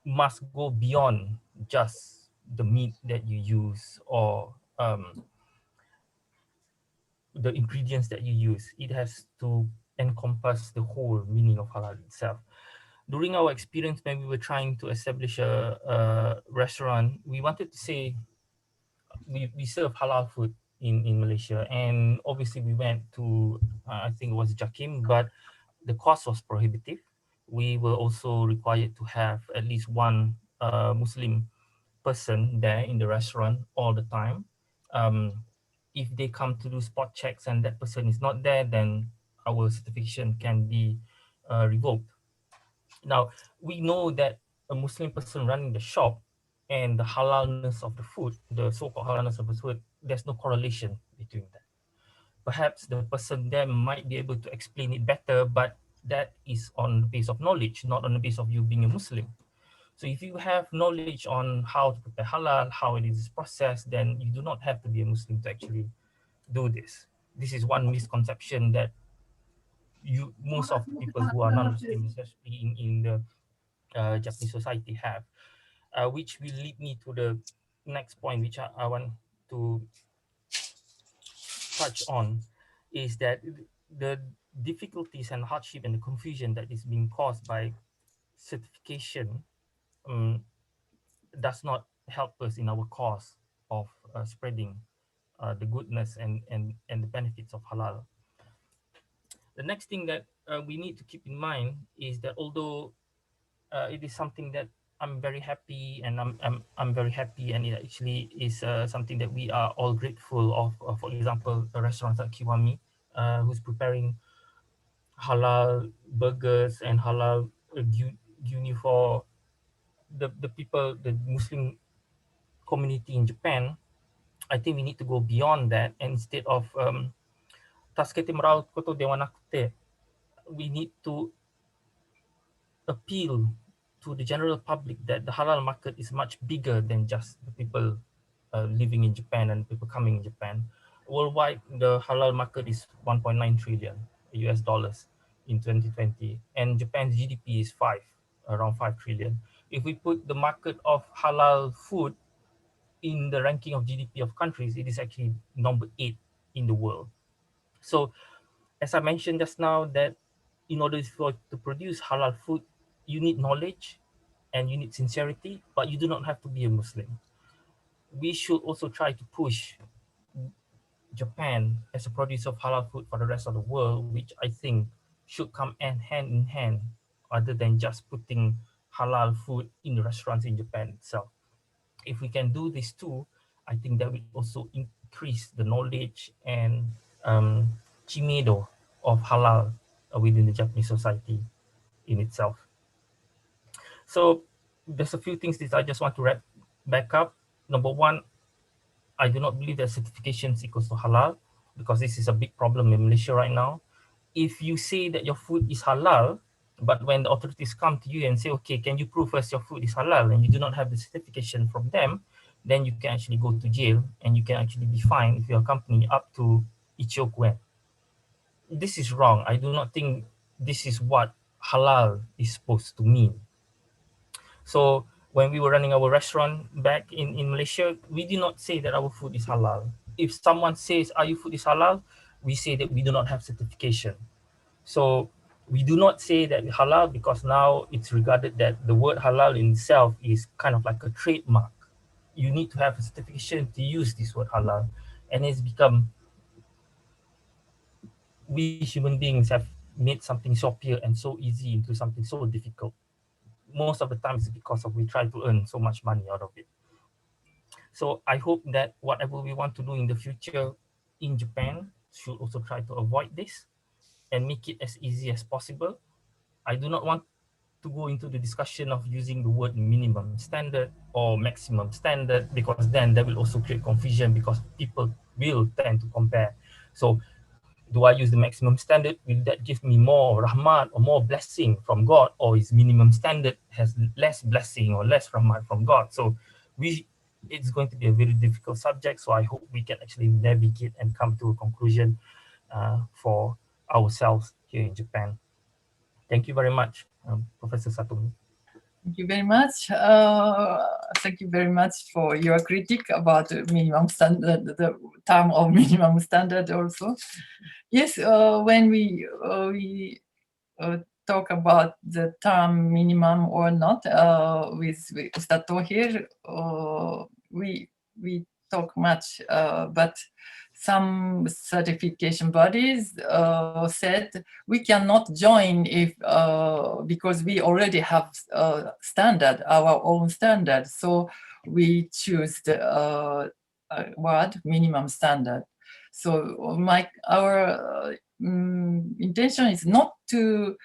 must go beyond just the meat that you use or the ingredients that you use. It has to encompass the whole meaning of halal itself. During our experience when we were trying to establish a restaurant, we wanted to say we serve halal food in Malaysia, and obviously we went to I think it was Jakim, but the cost was prohibitive. We were also required to have at least one Muslim person there in the restaurant all the time. If they come to do spot checks and that person is not there, then our certification can be revoked. Now, we know that a Muslim person running the shop and the halalness of the food, the so-called halalness of the food, there's no correlation between that. Perhaps the person there might be able to explain it better, but that is on the base of knowledge, not on the base of you being a Muslim. So if you have knowledge on how to prepare halal, how it is processed, then you do not have to be a Muslim to actually do this. This is one misconception that most of the people who are non-Muslim, especially in the Japanese society, have, which will lead me to the next point, which I want to touch on, is that the difficulties and hardship and the confusion that is being caused by certification does not help us in our cause of spreading the goodness and the benefits of halal. The next thing that we need to keep in mind is that although it is something that I'm very happy, and I'm very happy, and it actually is something that we are all grateful of. For example, a restaurant like Kiwami, who's preparing halal burgers and halal gyuni for the people, the Muslim community in Japan. I think we need to go beyond that, and instead of tasukete maraut koto dewa nakute, we need to appeal to the general public that the halal market is much bigger than just the people living in Japan and people coming in Japan. Worldwide, the halal market is 1.9 trillion US dollars in 2020, and Japan's GDP is around 5 trillion. If we put the market of halal food in the ranking of GDP of countries, it is actually number 8 in the world. So, as I mentioned just now, that in order to produce halal food, you need knowledge and you need sincerity, but you do not have to be a Muslim. We should also try to push Japan as a producer of halal food for the rest of the world, which I think should come hand in hand, other than just putting halal food in the restaurants in Japan itself. If we can do this too, I think that will also increase the knowledge and chimedo of halal within the Japanese society in itself. So there's a few things that I just want to wrap back up. Number one, I do not believe that certification is equals to halal, because this is a big problem in Malaysia right now. If you say that your food is halal, but when the authorities come to you and say, okay, can you prove us your food is halal, and you do not have the certification from them, then you can actually go to jail and you can actually be fined if your company up to Ichokuen. This is wrong. I do not think this is what halal is supposed to mean. So when we were running our restaurant back in Malaysia, we did not say that our food is halal. If someone says, are your food is halal? We say that we do not have certification. So we do not say that halal, because now it's regarded that the word halal in itself is kind of like a trademark. You need to have a certification to use this word halal. And it's become, we human beings have made something so pure and so easy into something so difficult. Most of the time it's because of we try to earn so much money out of it. So I hope that whatever we want to do in the future in Japan should also try to avoid this and make it as easy as possible. I do not want to go into the discussion of using the word minimum standard or maximum standard, because then that will also create confusion, because people will tend to compare. So do I use the maximum standard? Will that give me more rahmat or more blessing from God? Or is minimum standard has less blessing or less rahmat from God? So it's going to be a very difficult subject. So I hope we can actually navigate and come to a conclusion for ourselves here in Japan. Thank you very much, Professor Satomi. Thank you very much. Thank you very much for your critique about minimum standard, the term of minimum standard also. Yes, when we talk about the term minimum or not with Ustadz Tohir, we talk much, but some certification bodies said we cannot join if because we already have standard, our own standard. So we choose the word minimum standard. So our intention is not to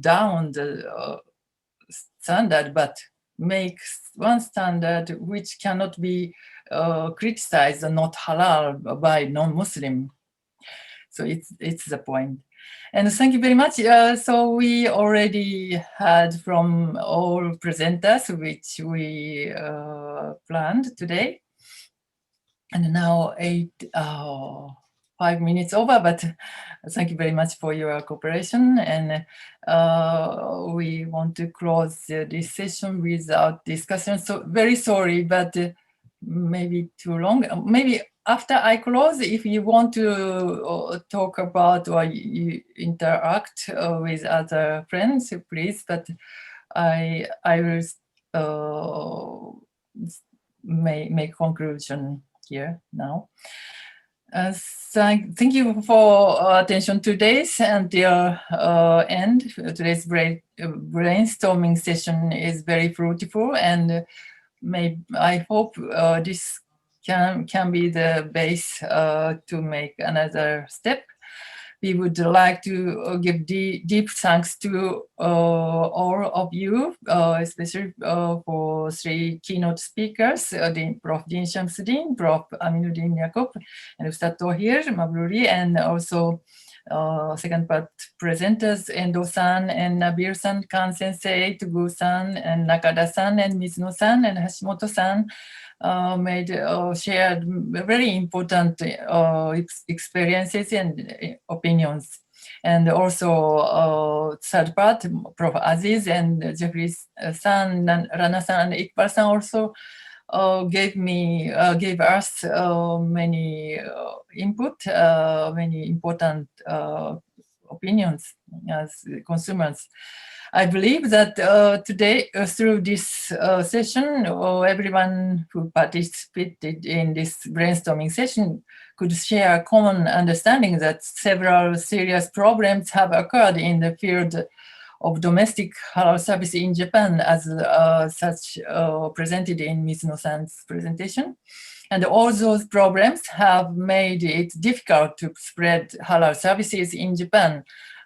down the standard, but make one standard which cannot be criticized and not halal by non-Muslim. So it's the point. And thank you very much. So we already heard from all presenters which we planned today. And now 5 minutes over, but thank you very much for your cooperation. And we want to close this session without discussion. So very sorry, but maybe too long. Maybe after I close, if you want to talk about or you interact with other friends, please. But I will make conclusion here now. Thank you for attention today's until end. Today's brainstorming session is very fruitful, and I hope this can be the base to make another step. We would like to give deep thanks to all of you, especially for 3 keynote speakers, Prof. Syamsuddin, Prof. Aminuddin Yakub, and Ustadz Tohir, Mabruri, and also second part presenters, Endo-san and Nabil-san, Kan-sensei, Teguh-san, and Nakada-san, and Mizuno-san, and Hashimoto-san. Shared very important experiences and opinions. And also third part, Prof. Aziz and Jeffrey-san, Rana-san, and Iqbal-san also gave us many input, many important opinions as consumers. I believe that today, through this session, everyone who participated in this brainstorming session could share a common understanding that several serious problems have occurred in the field of domestic halal service in Japan, as such presented in Mizuno-san's presentation. And all those problems have made it difficult to spread halal services in Japan.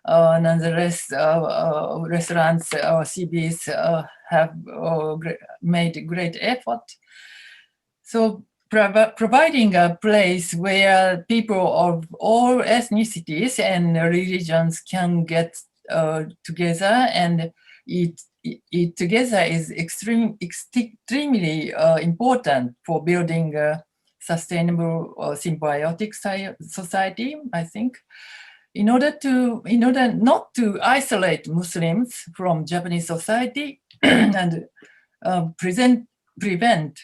Nonetheless, restaurants or CBs have made great effort. So providing a place where people of all ethnicities and religions can get together and eat together is extremely important for building a sustainable symbiotic society, I think. In order not to isolate Muslims from Japanese society and prevent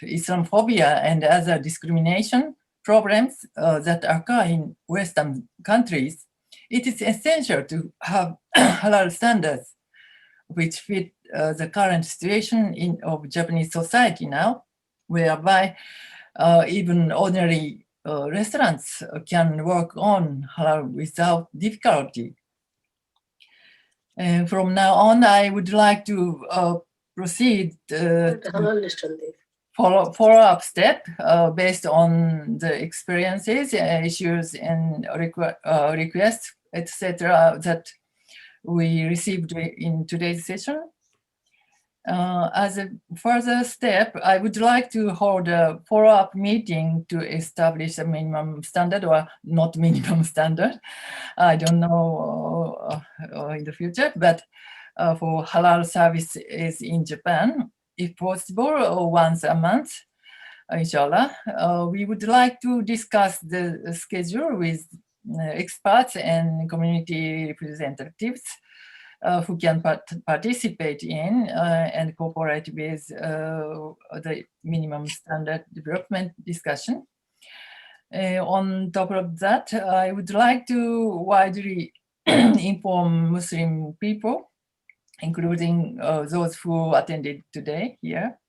Islamophobia and other discrimination problems that occur in Western countries, it is essential to have halal standards which fit the current situation of Japanese society now, whereby even ordinary restaurants can work on halal without difficulty. And from now on, I would like to proceed to follow-up step based on the experiences, issues, and requests, etc., that we received in today's session. As a further step, I would like to hold a follow-up meeting to establish a minimum standard, or not minimum standard, I don't know in the future, but for halal services in Japan, if possible, once a month, inshallah. We would like to discuss the schedule with experts and community representatives who can participate in and cooperate with the minimum standard development discussion. On top of that, I would like to widely inform Muslim people, including those who attended today here.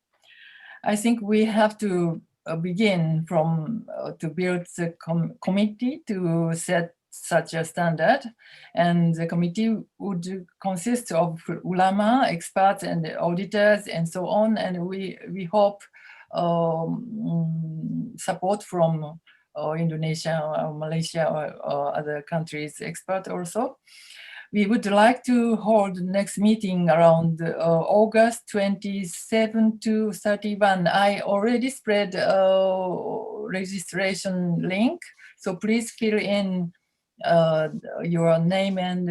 I think we have to begin from to build the committee to set such a standard, and the committee would consist of ulama, experts, and auditors, and so on. And we hope support from Indonesia or Malaysia or other countries' experts also. We would like to hold the next meeting around August 27 to 31. I already spread a registration link, so please fill in your name and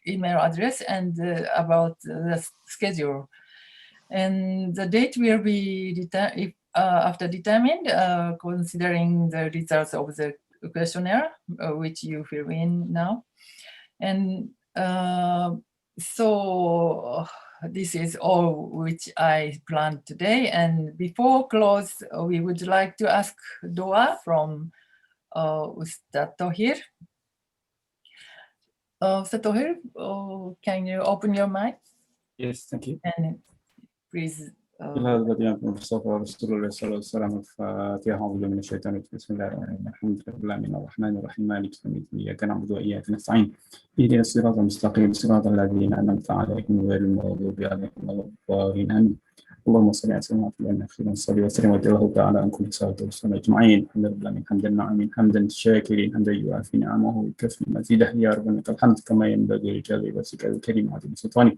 email address and about the schedule. And the date will be after determined, considering the results of the questionnaire, which you fill in now. And so this is all which I planned today. And before close, we would like to ask Dua from Ustadz Tohir. Ustadz Tohir, can you open your mic? Yes, thank you. And please. المصطفى رسول الله صلى الله عليه وسلم فاتحة أعوذ بالله من الشيطان الرجيم بسم الله الرحمن الرحيم الحمد لله من الرحمن الرحيم مالك يوم الدين إياك نعبد وإياك نستعين اهدنا الصراط المستقيم صراط الذين أنعمت عليهم غير المغضوب عليهم ولا الضالين آمين اللهم صل على سيدنا محمد خير صلي وسلم وجل تعالى عن كل صلاة والسلام أجمعين الحمد لله من حمد الناعمين حمدا الشاكرين حمدا يوافي نعمه ويكفي مزيده يا رب لك الحمد كما ينبغي لجلال وجهك الكريم وعظيم سلطانك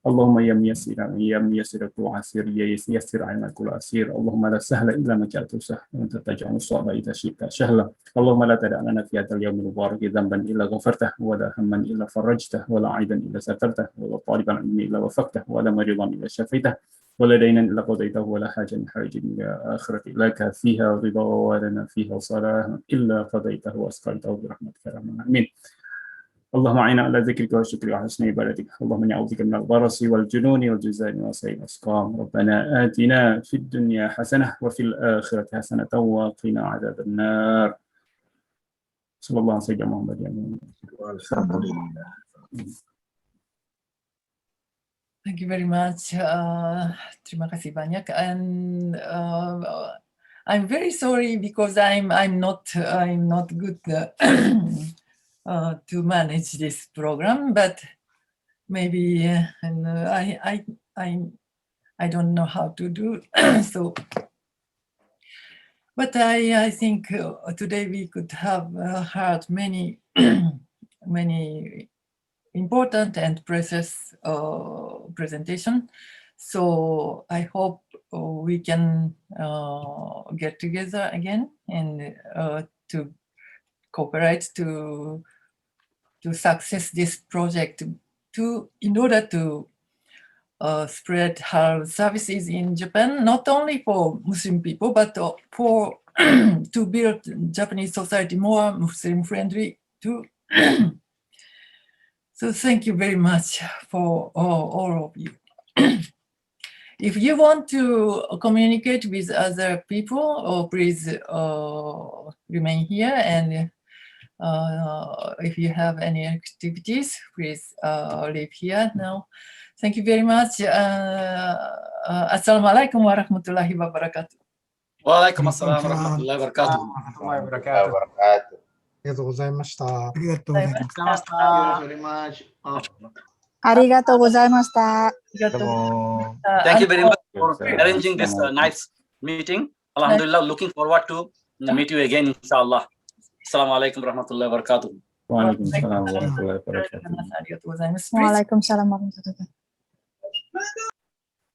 اللهم يا ميسر وعسير يسر علينا كل عسير اللهم لا سهل الا ما جعلته سهلا وانت تجعل الصعب اذا شئت سهلا اللهم لا تدع لنا في هذا اليوم المبارك ذنبا الا غفرته ولا هما الا فرجته ولا عيبا الا سترته ولا طالبا علما الا وفقته ولا مريضا الا شفيته ولا دينا الا قضيته ولا حاجه من حوائج الاخره لك فيها رضا ولنا فيها صلاح الا قضيته واسقيته برحمتك يا ارحم الراحمين اللهم أعنا على ذكرك وشكرك وحسن عبادتك اللهم إني أعوذ بك من البرص والجنون والجزام وسيء الأسقام ربنا آتنا في الدنيا حسنة وفي الآخرة حسنة وقنا عذاب النار صلى الله عليه وسلم محمد Thank you very much. Terima kasih banyak. And I'm very sorry because I'm not good. To manage this program, but maybe and I don't know how to do so. But I think today we could have heard many many important and precious presentation. So I hope we can get together again and to cooperate to success this project in order to spread halal services in Japan, not only for Muslim people, but for to build Japanese society more Muslim friendly too. So thank you very much for all of you. If you want to communicate with other people, please remain here, and if you have any activities, please leave here now. Thank you very much. Assalamualaikum warahmatullahi wabarakatuh. Waalaikumsalam warahmatullahi wabarakatuh. Arigatou gozaimashita. Thank you very much for arranging this nice meeting. Alhamdulillah, looking forward to meet you again, inshallah. Assalamualaikum warahmatullahi wabarakatuh. Waalaikumsalam warahmatullahi wabarakatuh. Waalaikumsalam warahmatullahi wabarakatuh.